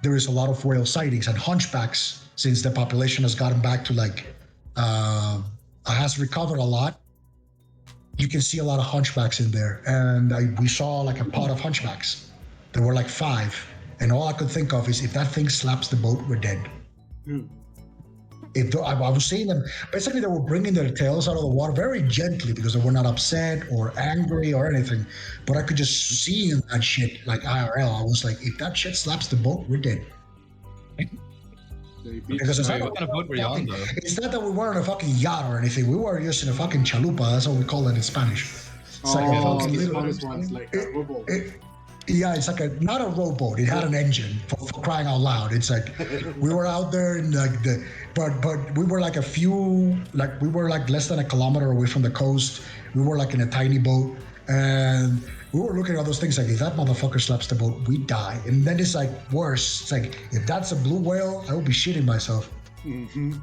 there is a lot of whale sightings and hunchbacks since the population has gotten back to has recovered a lot. You can see a lot of hunchbacks in there. And we saw like a pod of hunchbacks. There were like 5. And all I could think of is if that thing slaps the boat, we're dead. I was seeing them, basically they were bringing their tails out of the water very gently because they were not upset or angry or anything. But I could just see that shit like IRL. I was like, if that shit slaps the boat, we're dead. Because it's not what kind of boat were you on, though? It's not that we were on a fucking yacht or anything. We were using a fucking chalupa. That's what we call it in Spanish. It's like a fucking little ones, like a rowboat. Yeah, it's like not a rowboat. It had an engine for crying out loud. It's like we were out there and but we were like we were like less than a kilometer away from the coast. We were like in a tiny boat and we were looking at those things like if that motherfucker slaps the boat, we die. And then it's like worse. It's like if that's a blue whale, I will be shitting myself. Mm-hmm.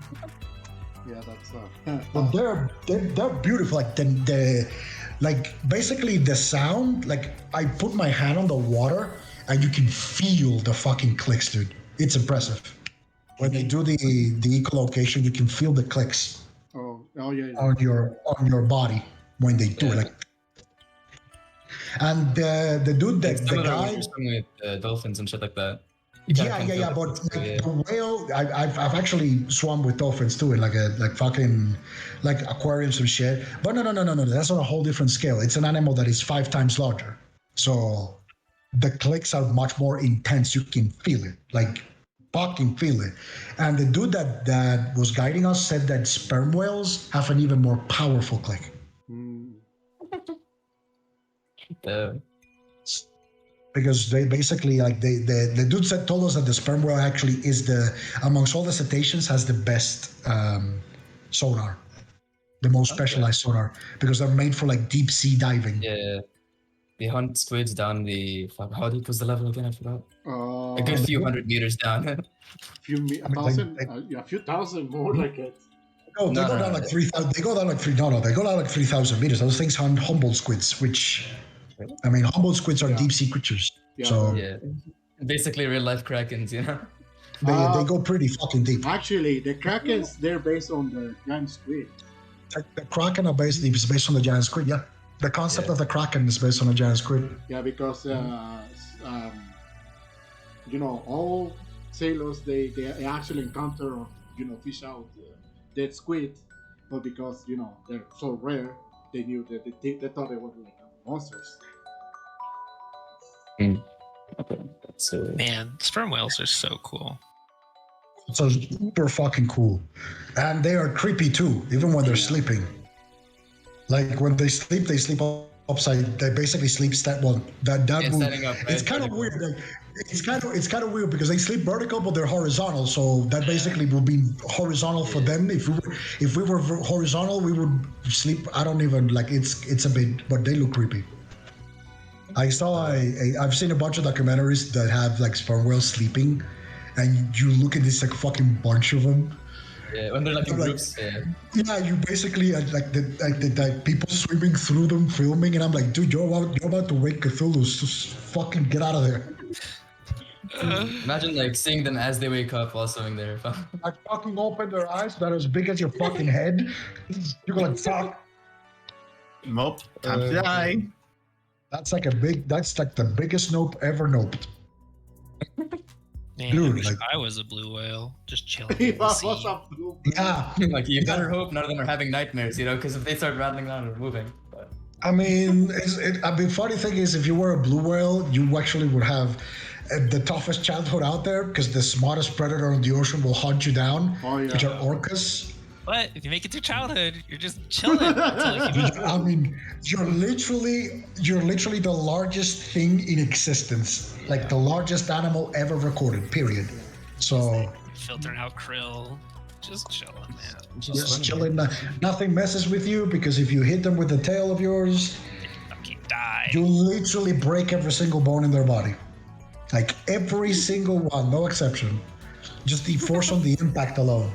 Yeah, that's But they're beautiful. Like like basically the sound, like I put my hand on the water and you can feel the fucking clicks, dude. It's impressive. When they do the echolocation, you can feel the clicks. Yeah. On your body when they do it. Like, and the dude, the guy, with dolphins and shit like that. Yeah. But like the whale, I've actually swum with dolphins too, in like fucking like aquariums and shit. But no. That's on a whole different scale. It's an animal that is 5 times larger, so the clicks are much more intense. You can feel it, like fucking feel it. And the dude that was guiding us said that sperm whales have an even more powerful click. Because they basically like the dude told us that the sperm whale actually is amongst all the cetaceans has the best sonar, the most specialized sonar because they're made for like deep sea diving. Yeah, they hunt squids down how deep was the level again? I forgot. A good few hundred meters down. a few thousand more like it. No, they go down like 3,000. They go down like 3,000 meters. Those things hunt Humboldt squids, which. I mean, Humboldt squids are deep sea creatures. Yeah. So Basically, real life krakens, you know. They go pretty fucking deep. Actually, the Krakens, they're based on the giant squid. The Kraken are based on the giant squid. Yeah, the concept of the Kraken is based on a giant squid. Yeah, because all sailors they actually encounter fish out dead squid, but because they're so rare, they knew that they thought they were like monsters. So Man, sperm whales are so cool. So super fucking cool, and they are creepy too, even when they're sleeping. Like when they sleep upside. They basically sleep that move. standing up, right? It's kind of weird. Like, it's kind of weird because they sleep vertical, but they're horizontal. So that basically would be horizontal for them. If we were horizontal, we would sleep. I don't even like. It's a bit, but they look creepy. I've seen a bunch of documentaries that have like sperm whales sleeping, and you look at this like fucking bunch of them. yeah, when they're like in groups. Yeah, you basically like the people swimming through them, filming, and I'm like, dude, you're about to wake Cthulhu. Just fucking get out of there. Imagine like seeing them as they wake up while swimming there. Like fucking open their eyes that are as big as your fucking head. You're going fuck. Nope. Time to die. That's like the biggest nope ever noped. Man, Dude, I wish like- I was a blue whale, just chilling He in the was sea. up. Yeah. Like you better hope none of them are having nightmares, you know, because if they start rattling around or moving. But I mean, funny thing is, if you were a blue whale, you actually would have the toughest childhood out there because the smartest predator in the ocean will hunt you down, Oh, yeah. which are orcas. But if you make it through childhood, you're just chilling until you I mean, you're literally the largest thing in existence, like the largest animal ever recorded. Period. So filtering out krill, just chilling, man. just chilling. Nothing messes with you because if you hit them with the tail of yours, Fucking die. you literally break every single bone in their body, like every single one, no exception. Just the force on the impact alone.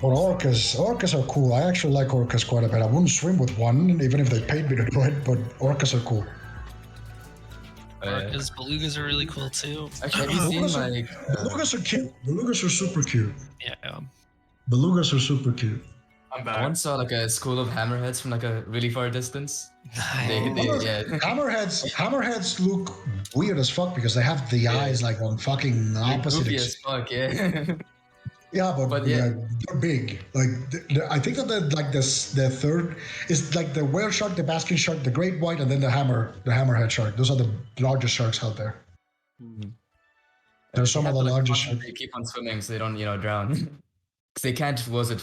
But orcas are cool. I actually like orcas quite a bit. I wouldn't swim with one, even if they paid me to do it, but orcas are cool. Orcas, belugas are really cool too. actually, have you seen like Belugas are cute. Belugas are super cute. Yeah. Belugas are super cute. I'm I back. once saw like a school of hammerheads from like a really far distance. Yeah. Hammerheads look weird as fuck because they have the eyes like on fucking opposite. Goofy as fuck, yeah. Yeah, but yeah. they're big. Like I think that the third is like the whale shark, the basking shark, the great white, and then the hammerhead shark. Those are the largest sharks out there. They're some of the largest sharks. They keep on swimming so they don't, drown. Because they can't, force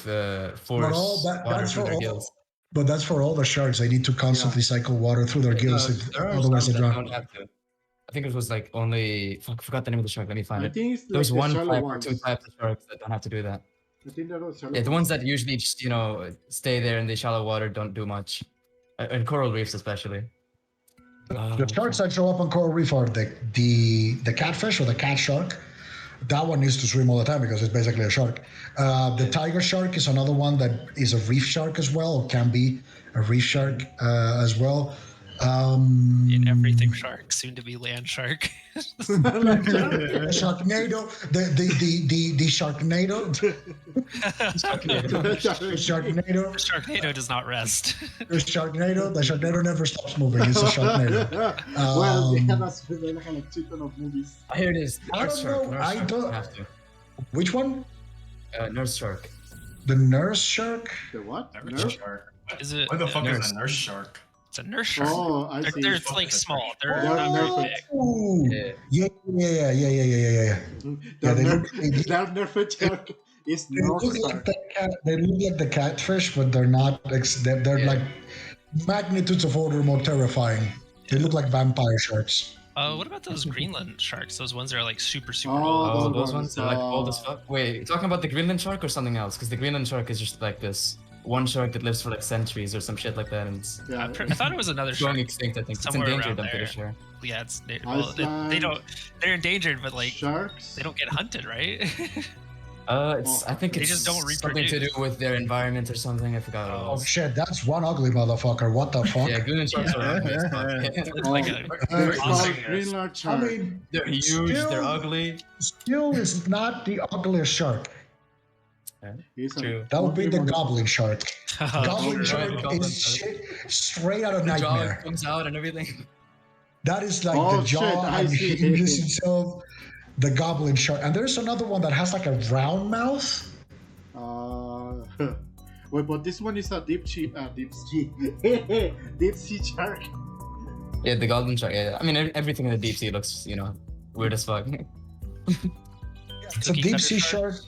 But all water that's through for their all. gills. But that's for all the sharks. They need to constantly cycle water through their gills, There are otherwise they some that drown. don't have to. I think it was like only, I forgot the name of the shark, let me find I it. think it's There was like one the type shallow or ones. two types of sharks that don't have to do that. I think they're shallow Yeah, the ones that usually just, stay there in the shallow water don't do much. And coral reefs especially. The sharks that show up on coral reef are the catfish or the cat shark. That one needs to swim all the time because it's basically a shark. The tiger shark is another one that is a reef shark as well, or can be a reef shark as well. In everything shark, soon to be land shark. Sharknado, the Sharknado. Sharknado. Sharknado does not rest. The Sharknado never stops moving. It's a Sharknado. Well, they have a chicken of movies. Here it is. I Nurse don't shark. know, Nurse I shark. don't- Have to. Which one? Nurse shark. The nurse shark? The what? Nurse Nurse? shark. Is it? What the fuck Nurse. is a nurse shark? It's a nurse shark. Oh, I see. They're like small. They're They're not very nerfed. big. Ooh. Yeah. Yeah. Yeah, The they look- nerfed shark is They look North like Star. the cat. They look like the catfish, but they're not. They're Yeah. like magnitudes of order more terrifying. They look like vampire sharks. What about those Greenland sharks? Those ones that are like super Oh, old. Oh, those those ones, ones are like old as fuck. Wait, you talking about the Greenland shark or something else? Because the Greenland shark is just like this one shark that lives for like centuries or some shit like that, and it's Yeah. I thought it was another shark. going extinct. I think it's Somewhere endangered. around I'm pretty there. sure. Yeah, it's I well, they find don't. They're endangered, but like Sharks. they don't get hunted, right? I think They it's just don't something to do reproduce. with their environment or something. I forgot what it Oh was. shit, that's one ugly motherfucker. What the fuck? Yeah, Goon and Sharks are ugly as fuck. It's Oh, like a they're called Awesome. Greenland I shark. mean, They're huge. Still- They're ugly. still is not the ugliest shark. He's a True. That would be the ugly goblin shark. Goblin right, shark goblin is shark. shit straight out of The jaw Nightmare. comes out and everything. That is like Oh, the jaw shit, I and see. he hinges himself. The goblin shark. And there's another one that has like a round mouth. Wait, but this one is a deep sea shark. Yeah, the goblin shark. Yeah, I mean everything in the deep sea looks, weird as fuck. It's a Cookie deep cutter sea shark? shark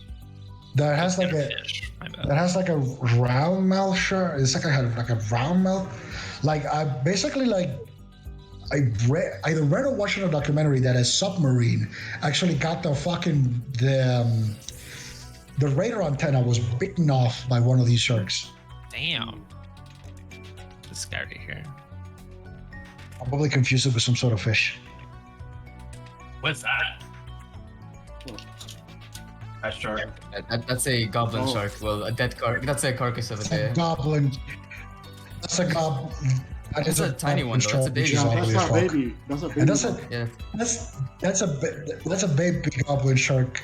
that has like a fish. My bad. that has like a round mouth shark. It's like a round mouth. Like I basically either read or watched a documentary that a submarine actually got the radar antenna was bitten off by one of these sharks. Damn. This guy right here. I'll probably confuse it with some sort of fish. What's that? That's shark. That's a goblin Oh. shark. Well, a dead that's a carcass of a It's a dead. goblin. That's a goblin. That It's is a tiny one, though. It's a shark, baby which is Yeah, shark. ugly that's as a fuck. baby. That's a baby. And that's a Yeah. that's a baby goblin shark.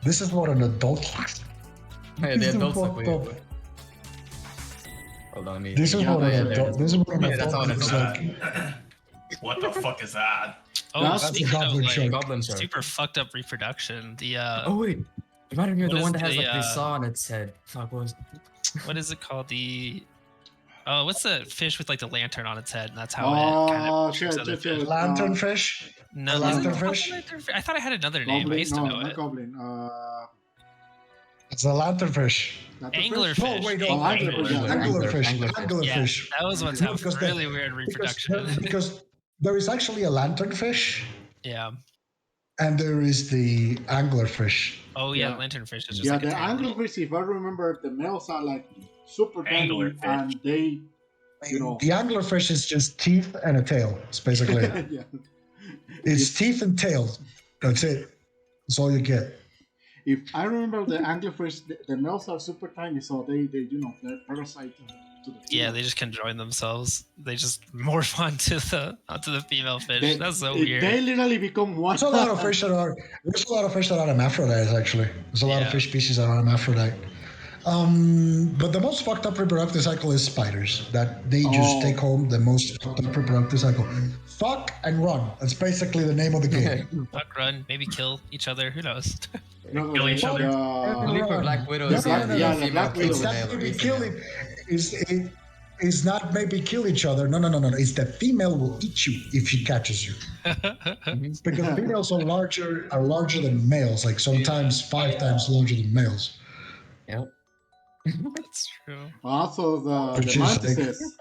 This is what an adult. Yeah, This the is adults look fucked weird. up. Hold on, let me. This is Yeah, what oh, an yeah, there it adult. is. This is what an Yeah, that's how adult an looks adult- like. What the fuck is that? Oh, That's the speaking of goblin like shark. Goblin shark. super fucked up reproduction, the Oh wait, reminded me of What the is one that has the, like the saw on its head. Fuck, what was? what is it called? What's the fish with like the lantern on its head, and that's how it kind Oh, of shit, other shit, shit. fish. Lanternfish. No, The is it lanternfish? called lanternfish? I thought I had another name. I Goblin, used to no, know not it. goblin. It's a lanternfish. Not the Anglerfish. fish. Oh, wait, no, Anglerfish. Anglerfish. Anglerfish. Yeah, Anglerfish. those ones have Because really weird reproduction. Because there is actually a lanternfish Yeah. and there is the anglerfish. Oh yeah, Yeah. lanternfish is just Yeah, like the a tiny little- anglerfish, if I remember, the males are like super tiny Anglerfish. and they, you know. The anglerfish is just teeth and a tail. It's basically it. Yeah. It's teeth and tail. That's it. That's all you get. If I remember, the anglerfish, the males are super tiny, so they're parasite to the Yeah, female. they just conjoin themselves. They just morph onto the female fish. That's so weird. They literally become one. There's a lot of fish that are hermaphrodites actually. There's a lot of Yeah. fish species that are hermaphrodite. But the most fucked up reproductive cycle is spiders. That they just Oh. take home the most fucked up reproductive cycle. Fuck and run. That's basically the name of the game. Fuck, run, maybe kill each other. Who knows? No, Kill each other. Only for Black Widows. No, no, yeah, no, the no, the female Black kills It's the not male, maybe every killing. female. It's not maybe kill each other. No. It's the female will eat you if she catches you. Because females are larger than males. Like sometimes 5 times larger than males. Yep. That's true. Also, Which the is mantises.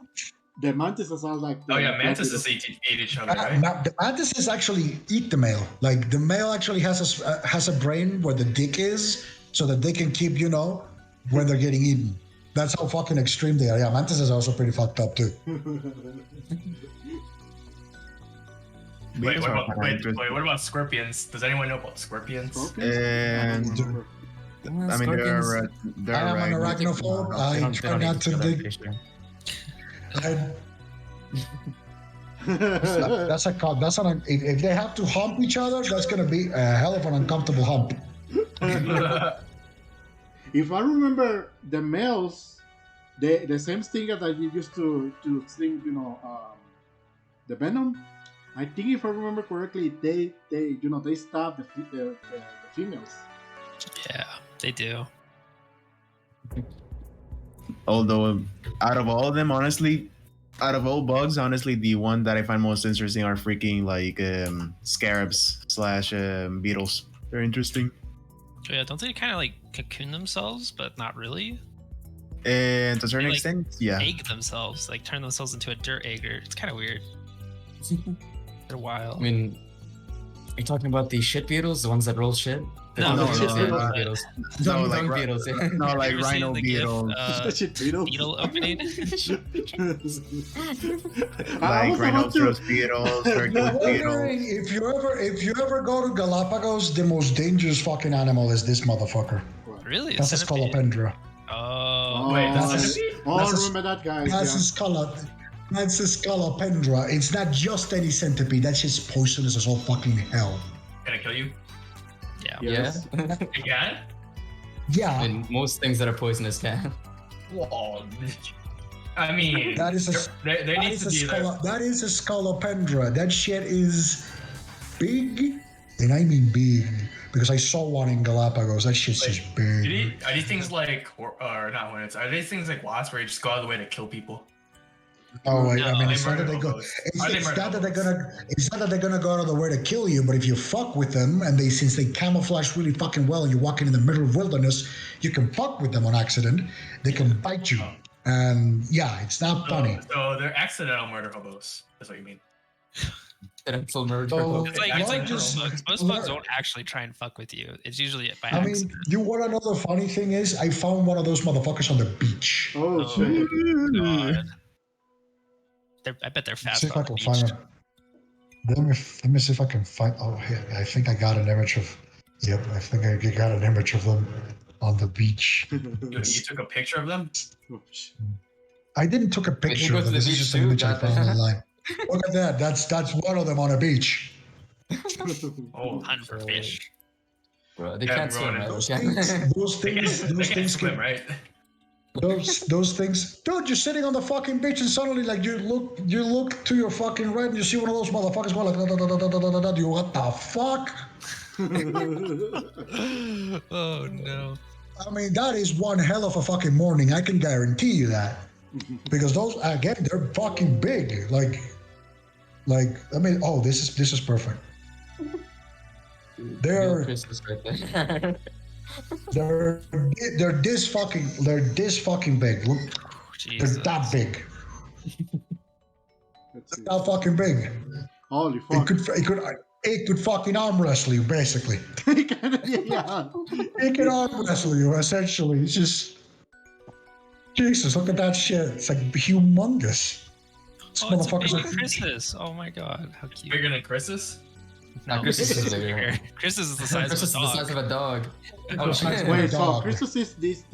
The mantises are like. Oh yeah, the mantises black eat each other, right? The mantises actually eat the male. Like the male actually has a brain where the dick is, so that they can keep when they're getting eaten. That's how fucking extreme they are. Yeah, mantises are also pretty fucked up too. Wait, Beetles what are about quite interesting. what about scorpions? Does anyone know about scorpions? Scorpions? And I mean, they're I am an right. arachnophobe. They I don't try eat not each to other, dig. pretty sure. That's if they have to hump each other, that's gonna be a hell of an uncomfortable hump. If I remember, the males, the same stinger that you used to sting, the venom. I think if I remember correctly, they stab the females. Yeah, they do. Although, out of all of them, honestly, out of all bugs, honestly, the one that I find most interesting are freaking like scarabs / beetles. They're interesting. Oh, yeah, don't they kind of like cocoon themselves, but not really? And to a certain They, like, extent, yeah. Egg themselves, like turn themselves into a dirt egger. It's kind of weird. They're wild. I mean, are you talking about the shit beetles, the ones that roll shit? No, no, shit no, beetles. No, Dung like beetles. Yeah. No, Have like you ever seen rhino the GIF, beetles. Shit, beetle. beetle opening. Like rhinoceros beetles, Hercules I'm beetles. wondering if you ever go to Galapagos, the most dangerous fucking animal is this motherfucker. That's a centipede. Scolopendra. Oh, Wait, that's that's a- centipede? Oh, That's a- remember that, guys? That's Yeah. That's a Scolopendra. It's not just any centipede. That's just poisonous as all fucking hell. Can I kill you? yeah. Yes. Again? Yeah, And most things that are poisonous can. Whoa. I mean, that is a there that needs is to a be that is a Scolopendra. That shit is big, and I mean big because I saw one in Galapagos. That shit's just big. Are these things like, or not hornets? Are these things like wasps where you just go out of the way to kill people? Oh, I No, mean, they it's not that murder they go. hobos. Are they It's murder not that they're hobos? It's not that they're gonna go out of the way to kill you. But if you fuck with them, and since they camouflage really fucking well, and you're walking in the middle of wilderness, you can fuck with them on accident. They can bite you, and yeah, it's not funny. So they're accidental murder hobos. That's what you mean. Accidental murder. Oh, It's like Learn most just- bugs. Most bugs don't actually try and fuck with you. It's usually by I mean, accident. you want to know the funny thing is, I found one of those motherfuckers on the beach. Oh, Oh, shit. God. I bet they're Let's fast see if on I the can beach. find it. Let me see if I can find. Oh, here, I think I got an image of. Yep, I think I got an image of them on the beach. You took a picture of them? Oh, shit. I didn't took a picture go of to them. the This is beach just an too? image I God found damn. online. Look at that. That's one of them on a beach. Oh, Hunt for fish. Bro, they Yeah, can't bro, swim, and right? Those They things, can't- those they things, can't, those they can't things swim, can, right? those things. Dude, you're sitting on the fucking beach and suddenly, like, you look to your fucking right and you see one of those motherfuckers going like, da, da, da, da, da, da, da, da. You, what the fuck? Oh no. I mean, that is one hell of a fucking morning. I can guarantee you that. Because those, again, they're fucking big. Like, I mean, oh, this is perfect. Real Christmas right there. They're this fucking big. Look, Jesus. they're that big. Let's see. That fucking big. Holy fuck. It could fucking arm wrestle you, basically. Yeah. It can arm wrestle you, essentially. It's just, Jesus, look at that shit. It's like humongous. This Oh, it's a motherfucker's baby like, Christmas. Oh my god, how cute. Bigger than Chris's? No, Christmas is bigger. Christmas is the size Christmas is of a the dog. size of a dog. Oh, shit. Wait, so Dog. Christmas is this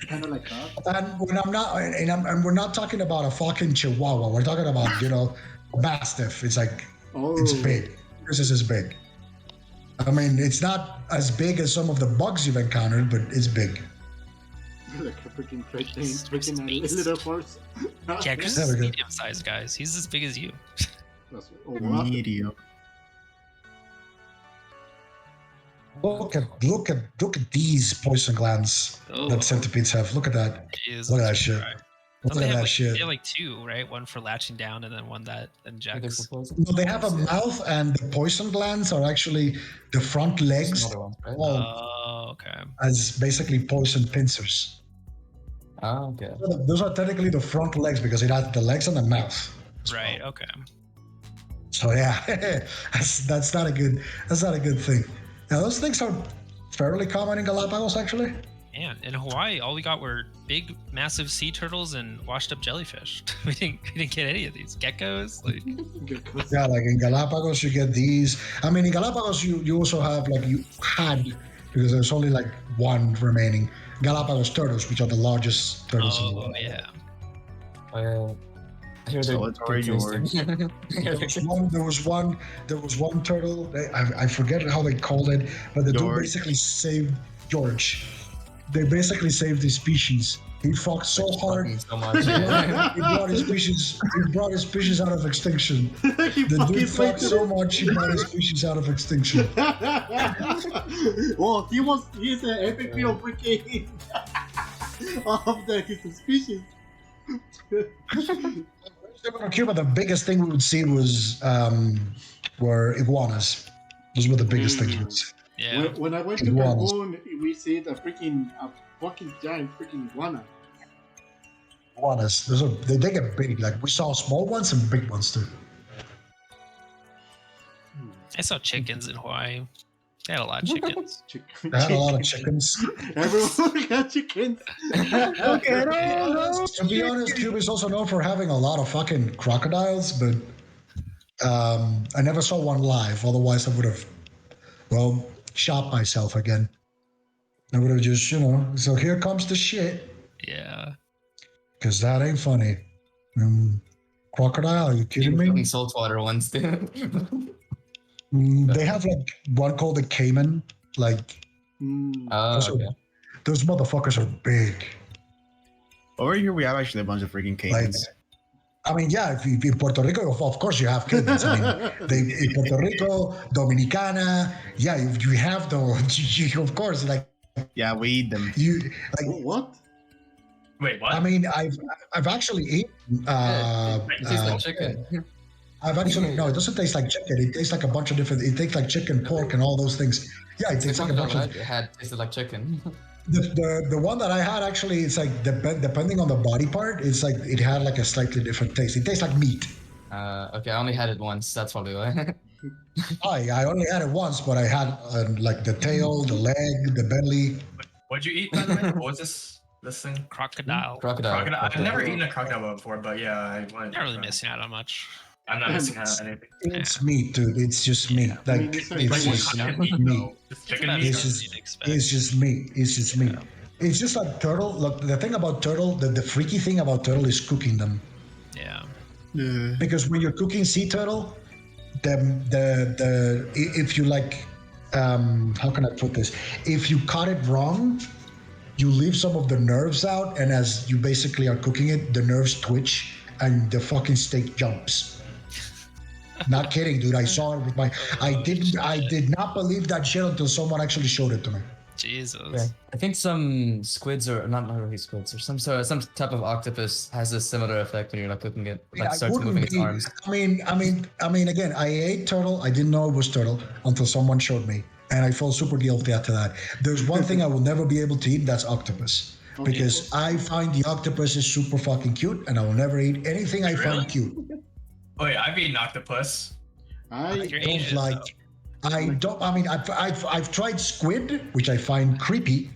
kind of like that? and when I'm not, and we're not talking about a fucking Chihuahua. We're talking about, a Mastiff. It's like, Oh. it's big. Christmas is big. I mean, it's not as big as some of the bugs you've encountered, but it's big. Like a freaking Great Dane, Space, freaking space. a little horse. Yeah, Chris There is we go. medium sized, guys. He's as big as you. That's, oh, what? Medium. Look at these poison glands Oh, that centipedes have. Look at that. Jesus Look at that shit. Christ. Look Don't they at have that like, shit. They have like two, right? One for latching down and then one that injects. No, they have a mouth, and the poison glands are actually the front legs, Another one, right? all Oh, okay. as basically poison pincers. Oh, okay. Those are technically the front legs because it has the legs and the mouth. Right, okay. So yeah, that's not a good thing. Now those things are fairly common in Galapagos, actually. Man, in Hawaii, all we got were big, massive sea turtles and washed up jellyfish. we didn't get any of these geckos. Like, Yeah, like in Galapagos, you get these. I mean, in Galapagos, you also have because there's only like one remaining Galapagos turtles, which are the largest turtles in the oh world. yeah. I hear they're So it's already yours. There was one turtle. I forget how they called it, but the dude George. basically saved George. They basically saved his species. He fucked so hard. So much. Yeah. He brought his species out of extinction. He The fucking dude fucked saved so much he brought his species out of extinction. Well, he's the MVP of freaking of his species. In Cuba, the biggest thing we would see were iguanas. Those were the biggest things we would see. Yeah. When I went to Iguanas. Cancun, we see a fucking giant freaking iguana. Iguanas. They get big. Like we saw small ones and big ones too. I saw chickens in Hawaii. They had a lot of chickens. They had a lot of chickens. Everyone got chickens. To be honest, Cuba is also known for having a lot of fucking crocodiles, but I never saw one live. Otherwise, I would have, shot myself again. I would have just, so here comes the shit. Yeah. Because that ain't funny. Crocodile, are you kidding me? Fucking saltwater ones, too. They have like one called the Cayman. Like, those, Okay. those motherfuckers are big. Over here, we have actually a bunch of freaking caimans. I mean, yeah, if in Puerto Rico, of course you have caimans. I mean, in Puerto Rico, Dominicana, yeah, you have those. Of course, like Yeah, we eat them. you, like. What? Wait, what? I mean, I've actually eaten. It tastes like chicken. I've actually no, it doesn't taste like chicken. It tastes like a bunch of different. It tastes like chicken, pork, and all those things. Yeah, it tastes like a bunch of. It had tasted like chicken. The one that I had actually, it's like depending on the body part, it's like it had like a slightly different taste. It tastes like meat. Okay, I only had it once. That's probably why. I only had it once, but I had like the tail, the leg, the belly. What'd you eat, by the way? What was this thing? Crocodile. Crocodile. I've never eaten a crocodile before, but yeah, I wanted. Not really missing out on much. I'm not missing out on anything. It's meat, dude. It's just meat. Like mean, it's like it's what just kind of meat, meat. though? Just chicken About meat? It's as just- you'd expect. It's just meat. It's just meat. It's just like turtle. Look, the thing about turtle, the freaky thing about turtle is cooking them. Yeah. Yeah. Because when you're cooking sea turtle, if you like, how can I put this? If you cut it wrong, you leave some of the nerves out, and as you basically are cooking it, the nerves twitch and the fucking steak jumps. Not kidding, dude. I saw it with my. I did not believe that shit until someone actually showed it to me. Jesus. Yeah. I think some squids or not really squids or some type of octopus has a similar effect when you're like cooking it. Like I starts wouldn't moving its be- arms. I mean, again, I ate turtle. I didn't know it was turtle until someone showed me, and I felt super guilty after that. There's one thing I will never be able to eat. That's octopus, because I find the octopus is super fucking cute, and I will never eat anything I find cute. Oh yeah, I've eaten octopus. I You're don't Asian, like. I don't. I mean, I've tried squid, which I find creepy.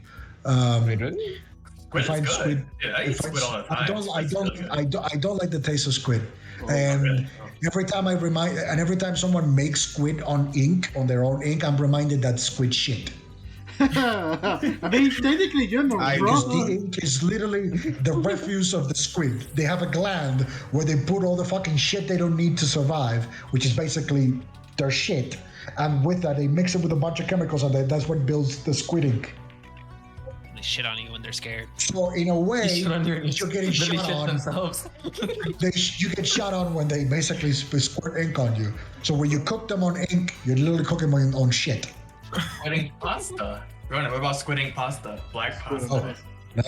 Wait, really? Squid is find good. squid- Yeah, I eat squid all the time. I don't like the taste of squid. And really? every time every time someone makes squid on their own ink, I'm reminded that squid shit. I mean, technically, you're not Because the wrong. ink is literally the refuse of the squid. They have a gland where they put all the fucking shit they don't need to survive, which is basically their shit. And with that, they mix it with a bunch of chemicals, and that's what builds the squid ink. They shit on you when they're scared. So in a way, Shit on your- you're getting literally shot shit on. themselves. You get shot on when they basically squirt ink on you. So when you cook them on ink, you're literally cooking them on shit. Squid pasta. Ronan, what about squid ink pasta? Black pasta. Oh.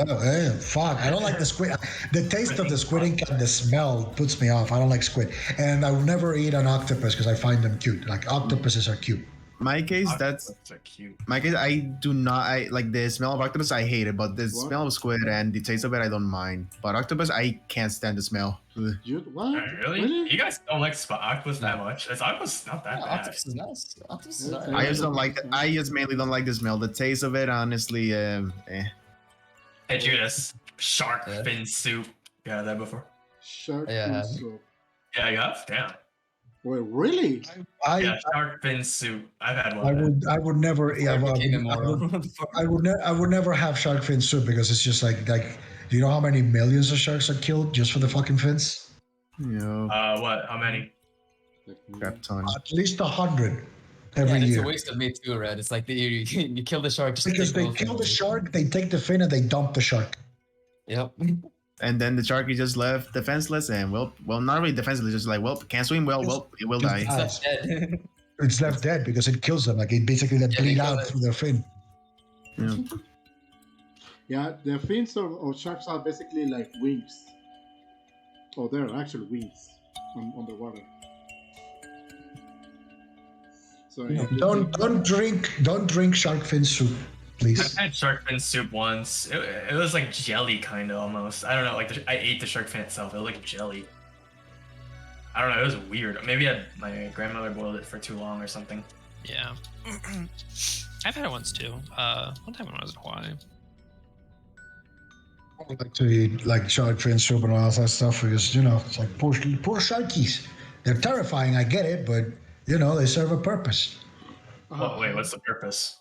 No, fuck. I don't like the squid. The taste of the squid ink and the smell puts me off. I don't like squid. And I will never eat an octopus because I find them cute. Like, octopuses are cute. My case, Octopuses are cute. my case. I do not. I like the smell of octopus. I hate it, but the What? smell of squid and the taste of it, I don't mind. But octopus, I can't stand the smell. Ugh. What? Really? You guys don't like octopus that much? It's octopus not that Yeah, bad. octopus is nice. Octopus is Yeah, alright. I just don't like. I just mainly don't like the smell. The taste of it, honestly, Hey Judas, shark Yeah. fin soup. You had that before? Shark Yeah. fin soup. Yeah, you have? Damn. Wait, really? Yeah, shark fin soup. I've had one. I would never. Yeah, I well, became I immoral. would, I would never have shark fin soup because it's just like. Do you know how many millions of sharks are killed just for the fucking fins? What? How many? crap ton. At least 100 Yeah, every and it's year. a waste of meat too, Red. It's like you kill the shark just to Because take they both kill of the them. shark, they take the fin, and they dump the shark. Yep. And then the shark is just left defenseless and well, not really defenseless, just like, well, can't swim, well, it will die. It's not dead. It's left dead because it kills them. Like, it basically they Yeah, bleed they kill out it. through their fin. Yeah. Yeah, the fins of sharks are basically like wings. Oh, they're actually wings on the water. So yeah, Don't drink shark fin soup, please. I've had shark fin soup once. It was like jelly kind of almost. I don't know. Like I ate the shark fin itself. It was like jelly. I don't know. It was weird. Maybe my grandmother boiled it for too long or something. Yeah. I've had it once too. One time when I was in Hawaii. I like to eat like shark fin soup and all that stuff because it's like poor sharkies. They're terrifying. I get it, but they serve a purpose. Oh wait, what's the purpose?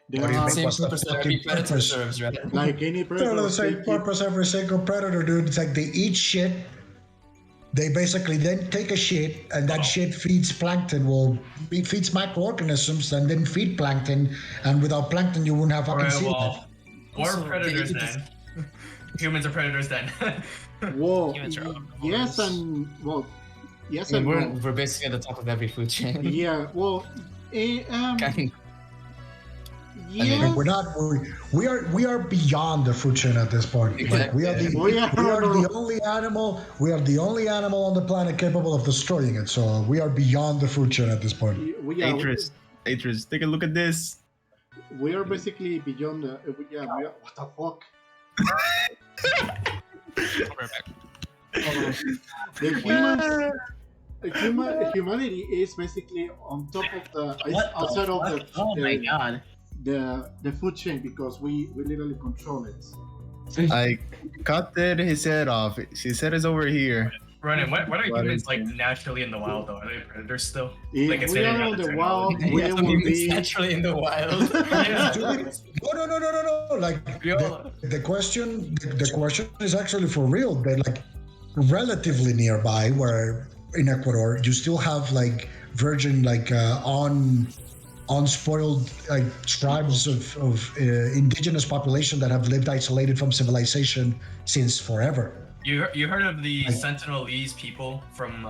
There What do you are, think? Same What's the purpose that fucking every predator purpose? serves, right? like any They're predator, the same purpose every single predator, dude. It's like they eat shit. They basically then take a shit, and that shit feeds plankton. Well, it feeds microorganisms, and then feed plankton. And without plankton, you wouldn't have fucking Alright, sea life. well, we're Also, predators they- then. Humans are predators then. Whoa, Humans are yes omnivores. and well, yes I and mean, no. we're basically at the top of every food chain. Yeah, well, Kind yes. Like, we are beyond the food chain at this point. Like, we are the We are- the only animal. We are the only animal on the planet capable of destroying it. So we are beyond the food chain at this point. Atreus, take a look at this. we are basically beyond the. What the fuck? I'll be right back. Humanity is basically on top of the What the outside of fuck? Oh my god. the food chain because we literally control it. I cut his head off. His head is over here. Ronan, what are What humans is like it? naturally in the wild though? Are they predators still? If Like, if we they are didn't on have to the turn wild, out. we of. will be. naturally in the wild. No. Like the question is actually for real. They're like relatively nearby. Where in Ecuador, you still have like virgin, like unspoiled like tribes of indigenous population that have lived isolated from civilization since forever. You heard of the Sentinelese people from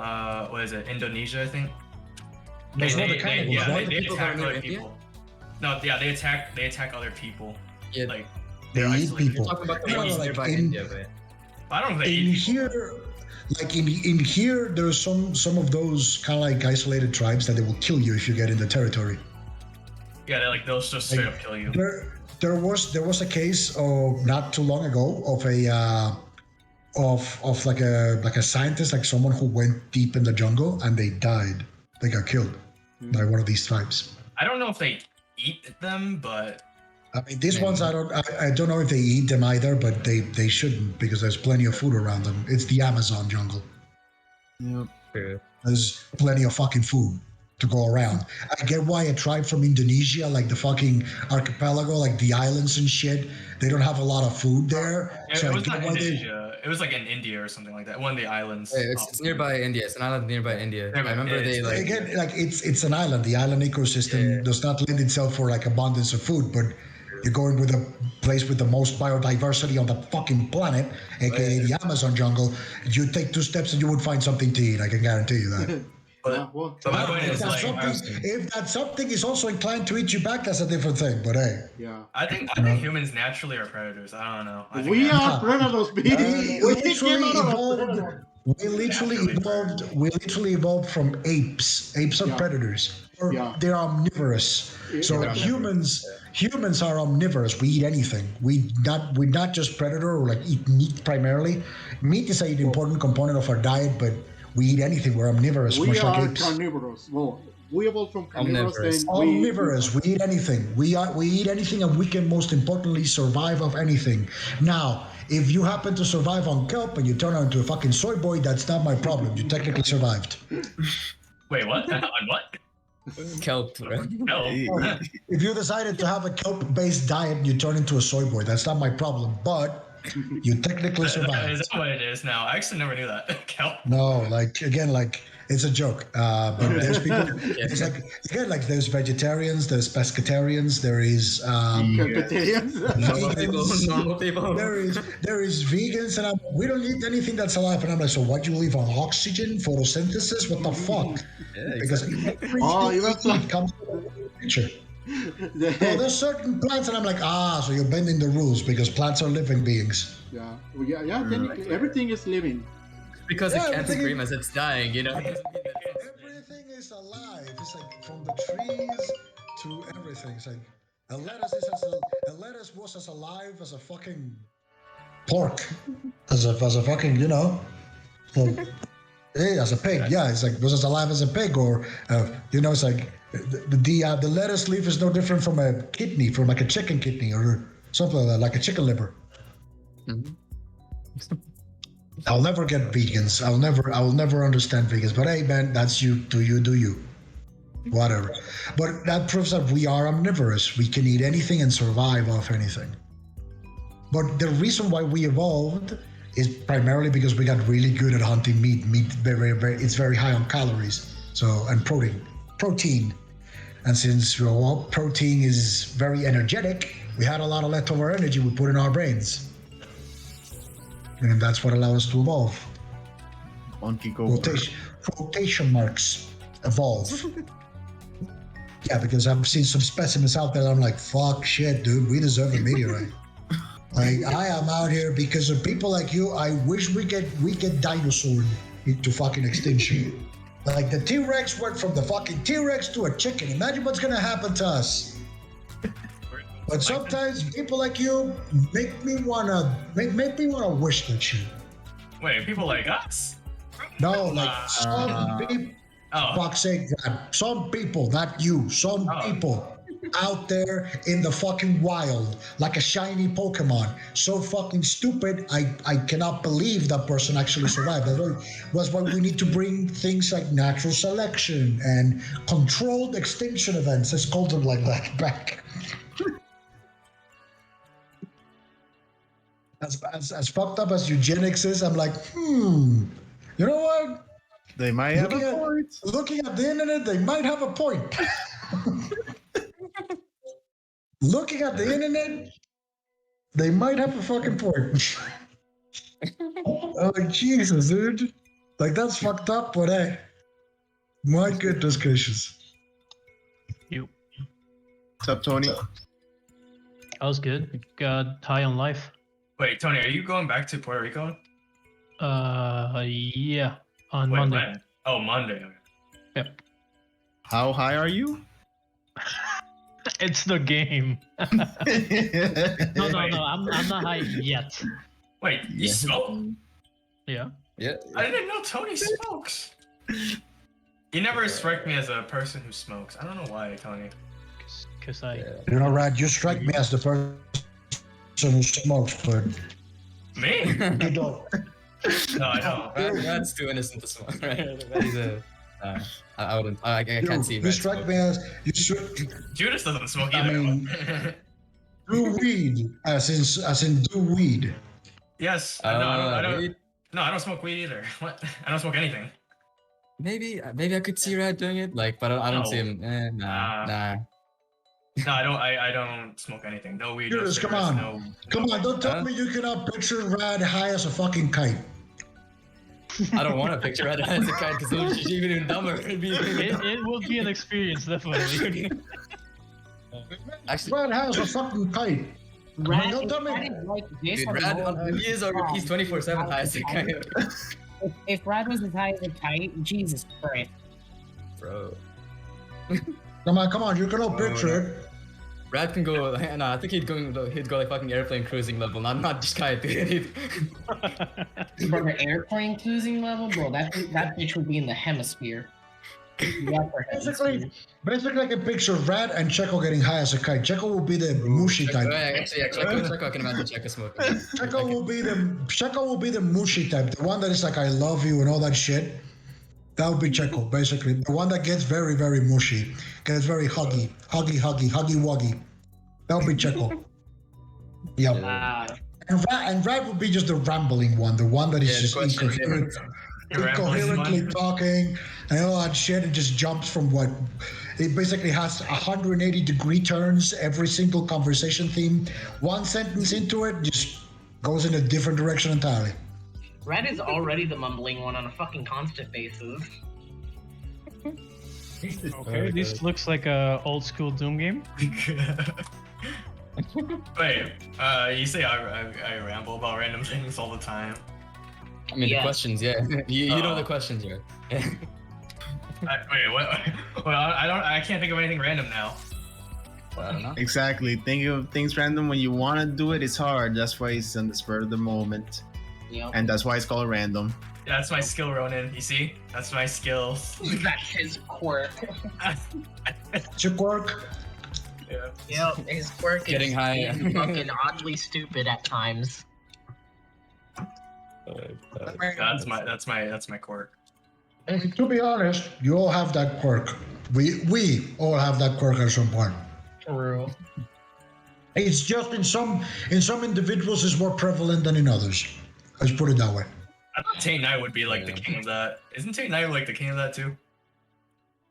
what is it, Indonesia, I think? Those were the cannibals, right? They People that attack are near other India? people. No, yeah, they attack other people. Yeah, Like They they're eat isolated. people. talking about the No, ones like nearby in- India, but I don't know if they In eat people. here, like in here, there's some of those kind of like isolated tribes that they will kill you if you get in the territory. Yeah, they'll just straight up kill you. There was a case not too long ago of a of like a scientist, like someone who went deep in the jungle and they died. They got killed by one of these tribes. I don't know if they eat them, but I mean, these ones I don't know if they eat them either, but they shouldn't because there's plenty of food around them. It's the Amazon jungle. Yep. There's plenty of fucking food to go around. I get why a tribe from Indonesia, like the fucking archipelago, like the islands and shit, they don't have a lot of food there. it So I was get not why they. Indonesia. It was like in India or something like that. One of the islands. it's nearby India. It's an island nearby India. I remember they like. Again, like it's an island. The island ecosystem does not lend itself for like abundance of food, but you're going with a place with the most biodiversity on the fucking planet, aka the Amazon jungle. You take 2 steps and you would find something to eat. I can guarantee you that. Yeah, well, But my point If is that, like, if that something is also inclined to eat you back, that's a different thing. But hey, yeah. I think humans naturally are predators. I don't know. I think We that's- are predators, baby. we literally evolved from apes. Apes are Yeah. predators. Yeah. They're omnivorous. So Yeah. humans are omnivorous. We eat anything. We're not just predator or like eat meat primarily. Meat is an important component of our diet, but we eat anything. We're omnivorous, We much like are apes. carnivorous. Well, we evolved from carnivorous. Omnivorous. Then we, Omnivorous. We eat anything. We eat anything, and we can most importantly survive of anything. Now, if you happen to survive on kelp and you turn into a fucking soy boy, that's not my problem. You technically survived. Wait, what? On what? Kelp, right? No. If you decided to have a kelp-based diet and you turn into a soy boy, that's not my problem. But you technically Is survived. that what it is now? I actually never knew that. Kelp. No, like again, like it's a joke. But there's people. It's like again, like there's vegetarians, there's pescatarians, there is Carpetarians. vegans. Normal people. There is vegans, and we don't eat anything that's alive. And I'm like, so what do you live on? Oxygen, photosynthesis? What the fuck? Because everything Oh, you you must have- eat comes from nature. Well, there's certain plants, and I'm like, so you're bending the rules because plants are living beings. Yeah, well, yeah. Technically, everything is living. Because Yeah, it can't everything- scream as it's dying, you know? Everything is alive. It's like from the trees to everything. It's like a lettuce was as alive as a fucking pork, as a fucking as a pig. Yeah, it's like was as alive as a pig, or it's like the lettuce leaf is no different from a kidney, from like a chicken kidney or something like that, like a chicken liver. I'll never get vegans. I'll never understand vegans. But hey, man, that's you. Do you? whatever. But that proves that we are omnivorous. We can eat anything and survive off anything. But the reason why we evolved is primarily because we got really good at hunting meat. Meat, it's very high on calories, and protein. And since protein is very energetic, we had a lot of leftover energy we put in our brains, and that's what allowed us to evolve. Monkey go. Quotation marks evolve. Yeah, because I've seen some specimens out there that I'm like, fuck shit, dude, we deserve a meteorite. Like, I am out here because of people like you. I wish we get dinosaured into fucking extinction. Like, the T-Rex went from the fucking T-Rex to a chicken. Imagine what's gonna happen to us. But sometimes people like you make me wanna wish that shit. Wait, people like us? No, like some people. Fuck's sake, God. Some people, not you. Some people out there in the fucking wild, like a shiny Pokemon. So fucking stupid, I cannot believe that person actually survived. That's why we need to bring things like natural selection and controlled extinction events. Let's call them like that back. As fucked up as eugenics is, I'm like, you know what? They might have a point. Looking at the internet, they might have a point. Looking at the internet, they might have a fucking point. Oh, Jesus, dude. Like, that's fucked up, but hey. My goodness gracious. You. What's up, Tony? That was good. Got high on life. Wait, Tony, are you going back to Puerto Rico? Yeah. On Monday. When? Oh, Monday. Okay. Yep. How high are you? It's the game. No, I'm not high yet. Wait, you smoke? Yeah. Yeah. I didn't know Tony smokes. You never strike me as a person who smokes. I don't know why, Tony. Cause I. You know, Rad, you strike me as the person who smokes, but Me? you don't. No, I don't. Rad's too innocent to smoke, right? He's a. I wouldn't. I can't see. You strike me as Judas doesn't smoke I either. mean, do weed, as in do weed. Yes. No, I don't. No, I don't smoke weed either. What? I don't smoke anything. Maybe I could see Rad doing it, like, but I don't see him. Nah. No, I don't smoke anything. No weed. Judas, no come cigarettes, on. Come on, don't tell me you cannot picture Rad high as a fucking kite. I don't want to picture Rad as a kite because it would be even dumber. It will be an experience, definitely. Actually, Rad has a fucking kite. Rad, don't tell me. he's 24/7 high as a kite. If Rad was as high as a kite, Jesus Christ. Bro. Come on, you cannot picture it. Rad can go. No, I think he'd go like fucking airplane cruising level, not just kite. Bro, the airplane cruising level, bro, that bitch would be in the hemisphere. Basically, I can picture Rad and Checo getting high as a kite. Checo will be the mushy type. Checo can imagine Checo smoking. Checo will be the mushy type, the one that is like I love you and all that shit. That would be Checo, basically. The one that gets very, very mushy, gets very huggy wuggy. That would be Checo. Yep. And Rad would be just the rambling one, the one that is just incoherently talking and all that shit, and just jumps from what it basically has 180-degree turns every single conversation theme. One sentence into it just goes in a different direction entirely. Rad is already the mumbling one on a fucking constant basis. Okay, this looks like a old school Doom game. Wait, you say I ramble about random things all the time. I mean, the questions, yeah. You know the questions, yeah. Wait, what? Well, I can't think of anything random now. Well, I don't know. Exactly. Think of things random when you want to do it. It's hard. That's why it's on the spur of the moment. Yep. And that's why it's called random. Yeah, that's my skill, Ronan. You see? That's my skill. That's his quirk. It's your quirk. Yeah. Yep, his quirk Getting is high. fucking oddly stupid at times. That's my quirk. To be honest, you all have that quirk. We all have that quirk at some point. For real. It's just in some individuals is more prevalent than in others. Let's put it that way. I thought Tate Knight would be like the king of that. Isn't Tate Knight like the king of that too?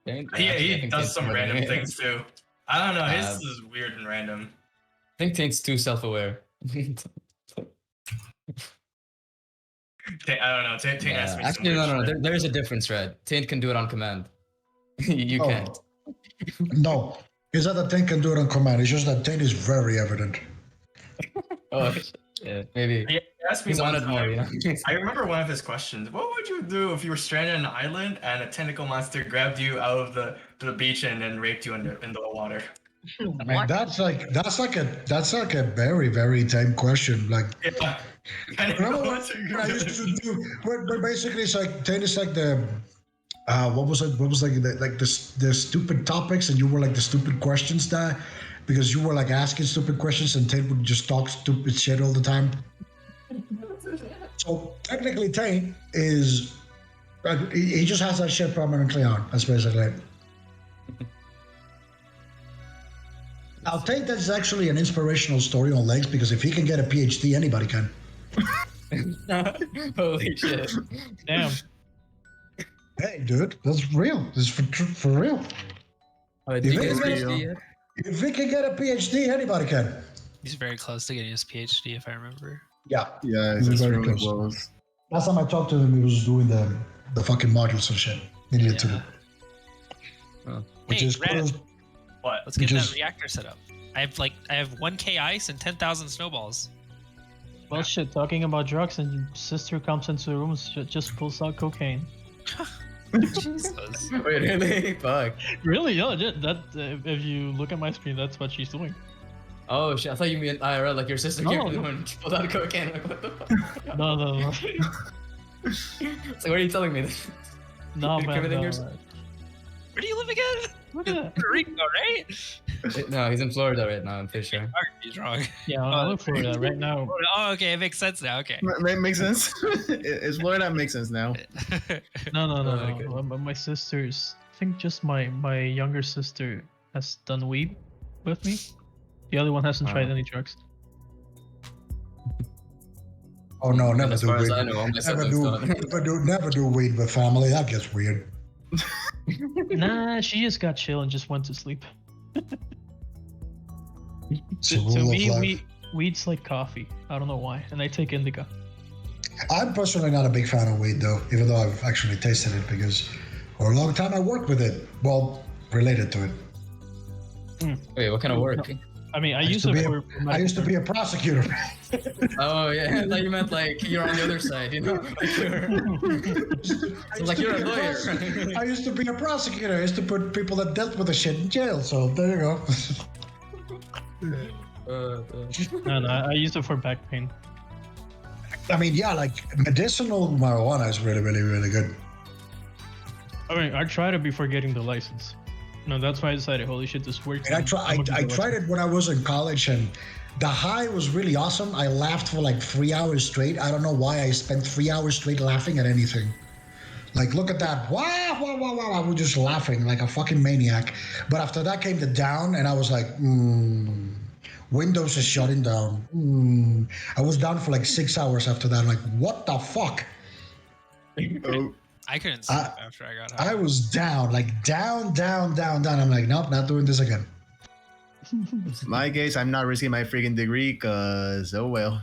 He does some random things too. I don't know. His is weird and random. I think Taint's too self-aware. I don't know. Tate has to be Actually, no. There is a difference, Red. Taint can do it on command. you can't. No, it's not that Taint can do it on command. It's just that Taint is very evident. Oh, yeah, maybe. He asked me He's one on it more, time. you know? I remember one of his questions. What would you do if you were stranded on an island and a tentacle monster grabbed you out of the beach and then raped you in the water? I mean, that's like a very, very tame question. Like, Yeah. remember what I used to do? But basically, it's like Taint is like the what was it? What was like the stupid topics, and you were like the stupid questions there, because you were like asking stupid questions, and Taint would just talk stupid shit all the time. So technically, Taint is he just has that shit permanently on. That's basically it. Now, Taint is actually an inspirational story on legs, because if he can get a PhD, anybody can. Holy shit. Damn. Hey, dude, that's real. This is for real. Did you get his If PhD yet? If he can get a PhD, anybody can. He's very close to getting his PhD, if I remember. Yeah. Yeah, He's it's very really close. close. Last time I talked to him, he was doing the fucking modules and shit. He needed to do. Which Hey, is Red, close. What? let's get Just- that reactor set up. I have 1k ice and 10,000 snowballs. Well, shit. Talking about drugs, and your sister comes into the room and just pulls out cocaine. Jesus. Wait, really? Fuck. Really? Yeah. If you look at my screen, that's what she's doing. Oh shit, I thought you meant IRL, like your sister No, came in no. when she pulled out cocaine. Like, what the fuck? No. It's like, what are you telling me? No, You're man. committing No. yourself? Where do you live again? Look at that. Puerto Rico, right? No, he's in Florida right now, I'm pretty sure. He's wrong. Yeah, I'm in Florida right now. Oh, okay, it makes sense now. Okay. Makes sense. It's Florida makes sense now. No. okay. My sisters. I think just my younger sister has done weed with me. The other one hasn't tried any drugs. Oh no, never As do far as weed. I know, all my Never siblings do, don't. never do weed with family. That gets weird. Nah, she just got chill and just went to sleep. It's a To rule of me, life. weed's like coffee. I don't know why, and I take indica. I'm personally not a big fan of weed, though, even though I've actually tasted it, because for a long time I worked with it. Well, related to it. Wait, what kind of work? I mean, I used use to it be a- for. I used to be a prosecutor. Oh yeah, I thought you meant like you're on the other side, you know? Like you're a lawyer. I used to be a prosecutor. I used to put people that dealt with the shit in jail. So there you go. No, I use it for back pain. I mean, yeah, like medicinal marijuana is really, really, really good. I mean, I tried it before getting the license. No, that's why I decided, holy shit, this works. And I tried it when I was in college, and the high was really awesome. I laughed for like 3 hours straight. I don't know why I spent 3 hours straight laughing at anything. Like, look at that. Wow. I was just laughing like a fucking maniac. But after that came the down, and I was like, Windows is shutting down. I was down for like 6 hours after that. Like, what the fuck? Oh, I couldn't sleep after I got home. I was down, like down. I'm like, nope, not doing this again. my case, I'm not risking my freaking degree because, oh well.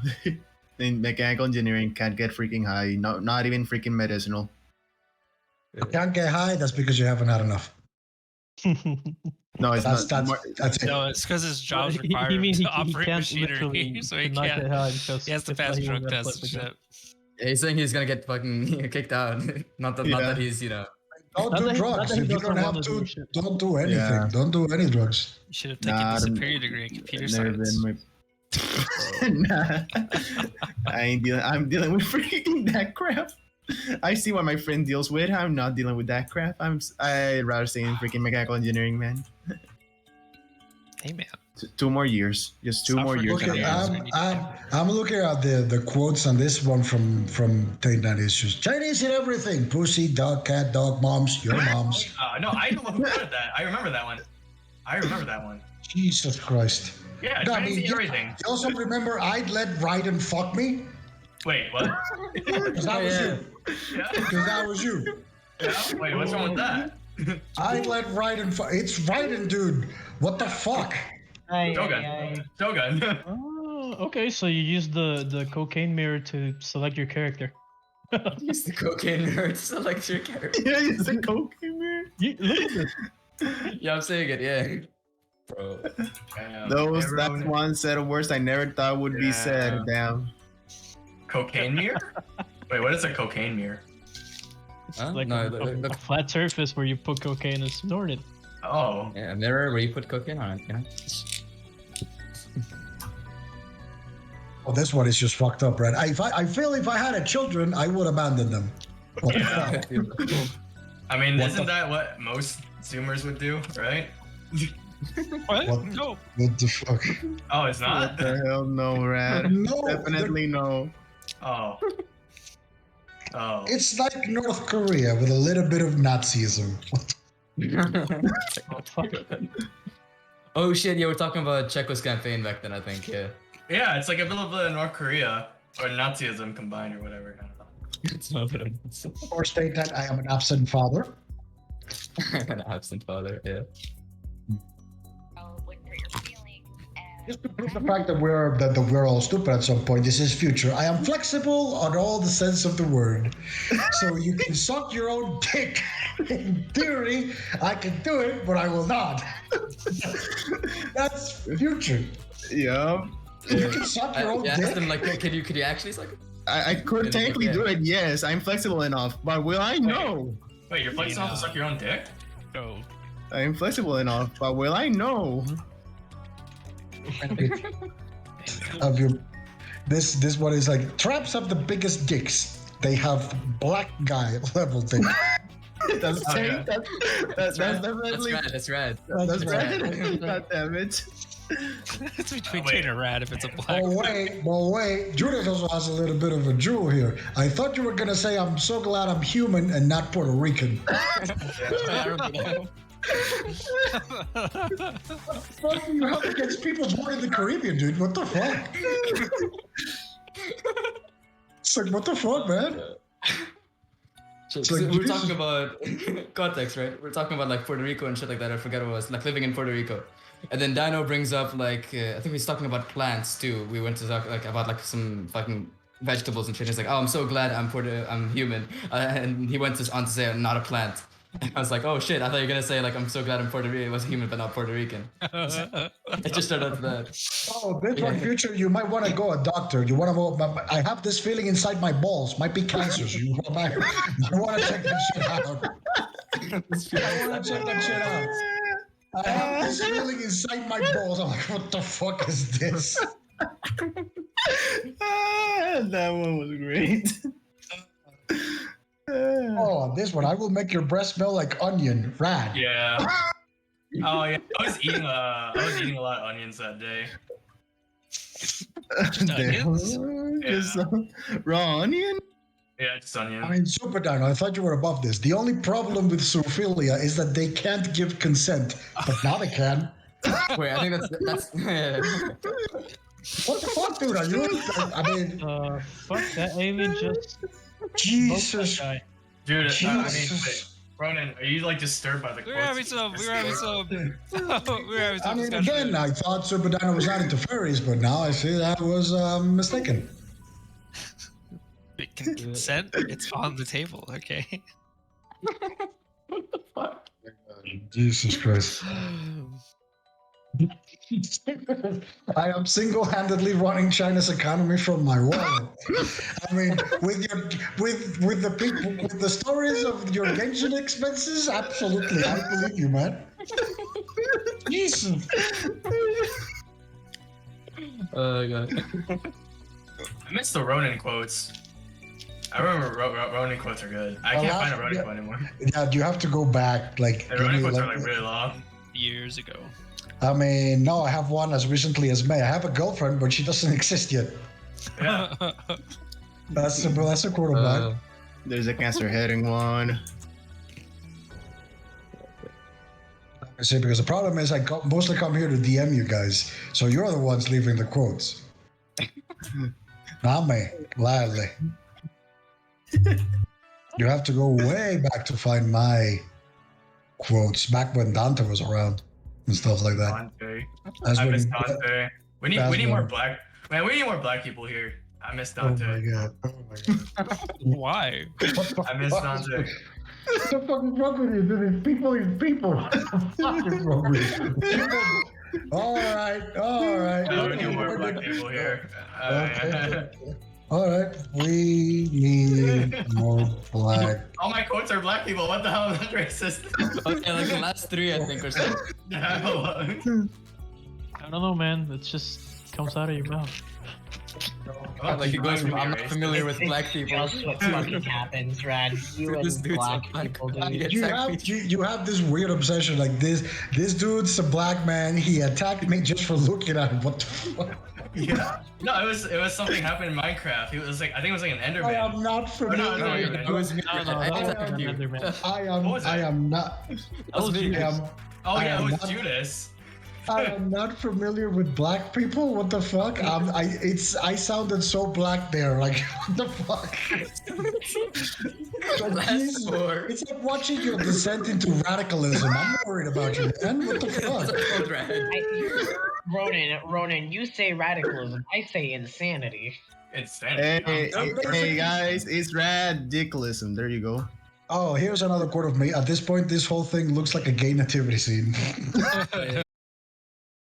In mechanical engineering, can't get freaking high. Not even freaking medicinal. You can't get high, that's because you haven't had enough. No, it's That's not. that's it. No, it's because his job's He required means to he operate can't machinery, literally so he not can't. get high because He has to if pass not, he drug won't get tests and flipped again. shit. Yeah, he's saying he's gonna get fucking kicked out. Not that he's, you know. Don't Not do that he- not drugs. that he If you doesn't don't have wanna do to, shit. don't do anything. Yeah. Don't do any drugs. You should have taken Nah, the I'm- superior degree in computer Never science. been my. Nah. I ain't dealing. I'm dealing with freaking that crap. I see what my friend deals with. I'm not dealing with that crap. I'd rather stay in freaking mechanical engineering, man. Hey man, 2 more years. Just 2 more years. Okay, and I'm looking at the quotes on this one from Take That Issues. Chinese in everything. Pussy, dog, cat, dog, moms, your moms. No, I know who quoted that. I remember that one. Jesus Christ. Yeah, No, I Chinese mean, eat you everything. also remember I'd let Raiden fuck me? Wait, what? Because that was you. Yeah. Because that was you. Yeah. Wait, what's wrong with that? I'd let Raiden fuck. It's Raiden, dude. What the fuck? Shogun. Shogun. Oh, okay, so you use the cocaine mirror to select your character. Use the cocaine nerd to select your character. Yeah, it's a cocaine mirror. Look at this. Yeah, I'm saying it. Yeah, bro. That one set of words I never thought would be said. Damn. Cocaine mirror? Wait, what is a cocaine mirror? Huh? Like No, a flat surface where you put cocaine and snort it. Oh. yeah, a mirror where you put cocaine on it. You know. Oh, this one is just fucked up, Brad. I feel if I had a children, I would abandon them. What the Yeah. fuck? I mean, What isn't the- that what most Zoomers would do, right? What? What? No. What the fuck? Oh, it's What not? the hell? No, Rad. No, Definitely no. Oh. Oh. it's like North Korea with a little bit of Nazism. Oh shit! Yeah, we're talking about Checo's campaign back then. I think. Yeah. Yeah, it's like a little bit of North Korea or Nazism combined or whatever. I don't know. It's not what I'm Or state that I am an absent father. an absent father. Yeah. Just to prove the fact that we're all stupid at some point. This is future. I am flexible on all the sense of the word, so you can suck your own dick. In theory, I can do it, but I will not. That's future. Yeah. You can suck your own Yeah, asked dick. him like, could you actually suck? I could technically do it. Yes, I'm flexible enough, but will I? No. Wait, you're flexible to suck your own dick? No. I'm flexible enough, but will I? No. Of your, this one is like traps have the biggest dicks. They have black guy level dick. That's Oh, yeah. that's definitely That's rad. that's rad. right. God damn it. It's between wait. Jane and Rad if it's a black. But wait, Judith also has a little bit of a jewel here. I thought you were gonna say I'm so glad I'm human and not Puerto Rican. Fuck you up against people born in the Caribbean, dude. What the fuck? It's like, what the fuck, man? So like, we're Jesus. talking about context, right? We're talking about like Puerto Rico and shit like that. I forget what it was, like living in Puerto Rico. And then Dino brings up like I think he's talking about plants too. We went to talk like about like some fucking vegetables and shit. He's like, oh, I'm so glad I'm human. And he went on to say I'm not a plant. I was like, oh shit! I thought you were gonna say like I'm so glad I'm Puerto Rican. It was human, but not Puerto Rican. It just started with that. Oh, this one, future, you might want to go a doctor. You want to go, I have this feeling inside my balls. Might be cancers. You want to check that shit out. I want to check that shit out. I have this feeling inside my balls. I'm like, what the fuck is this? That one was great. Oh, this one. I will make your breath smell like onion. Rad. Yeah. Oh yeah. I was eating a lot of onions that day. onions? Just raw onion? Yeah, just onion. I mean, Super Dino, I thought you were above this. The only problem with zoophilia is that they can't give consent, but now they can. Wait, I think that's What the fuck, dude? Are you? I mean, Fuck that alien just. Jesus. Guy. Dude, I mean, Jesus. wait, Ronan, are you like disturbed by the We were having some. We were having some. We were having I some mean, discussion. again, I thought Super Dino was not into furries, but now I see that was mistaken. Consent. It's on the table. Okay. Jesus Christ. I am single-handedly running China's economy from my wallet. I mean, with the people, with the stories of your Genshin expenses, absolutely, I believe you, man. Jesus. Oh god. I missed the Ronan quotes. I remember Ronan quotes are good. I can't find a Ronan quote anymore. Yeah, you have to go back, like. The Ronan really, quotes are like- like really long. Years ago. I mean, no, I have one as recently as May. I have a girlfriend, but she doesn't exist yet. Yeah. That's a quote of mine. There's a cancer heading one. I say because the problem is mostly come here to DM you guys, so you're the ones leaving the quotes. Not me, gladly. You have to go way back to find my quotes, back when Dante was around and stuff like that. Dante. That's I when miss you- Dante. We need more black. Man, we need more black people here. I miss Oh Dante. my god. Oh my god. Why? I miss Dante. What the fuck is wrong with you? These people. What the fuck is wrong with you? All right. No, we need more black people here. All right. We need more black. All my quotes are black people. What the hell is that racist? Okay, like the last 3, I think, or so. No. I don't know, man. It just comes out of your mouth. Like it goes from I'm not familiar with black people. That's what fucking happens, Rad. You This and dude's black a people, black dude. guy. You have this weird obsession like this. This dude's a black man. He attacked me just for looking at him. What the fuck? Yeah. No, it was something happened in Minecraft. It was like I think it was like an Enderman. I am not familiar. no, with it It was me. No, I that attacked was you. Enderman. What was I it? am not. That was me. Oh I yeah, am it was not- Judas. I am not familiar with black people. What the fuck? I sounded so black there. Like what the fuck? Like, Last Jesus, 4. it's like watching your descent into radicalism. I'm worried about you, man. What the fuck? Ronan, you say radicalism. I say insanity. Insanity. Hey guys, it's radicalism. There you go. Oh, here's another quote of me. At this point, this whole thing looks like a gay nativity scene.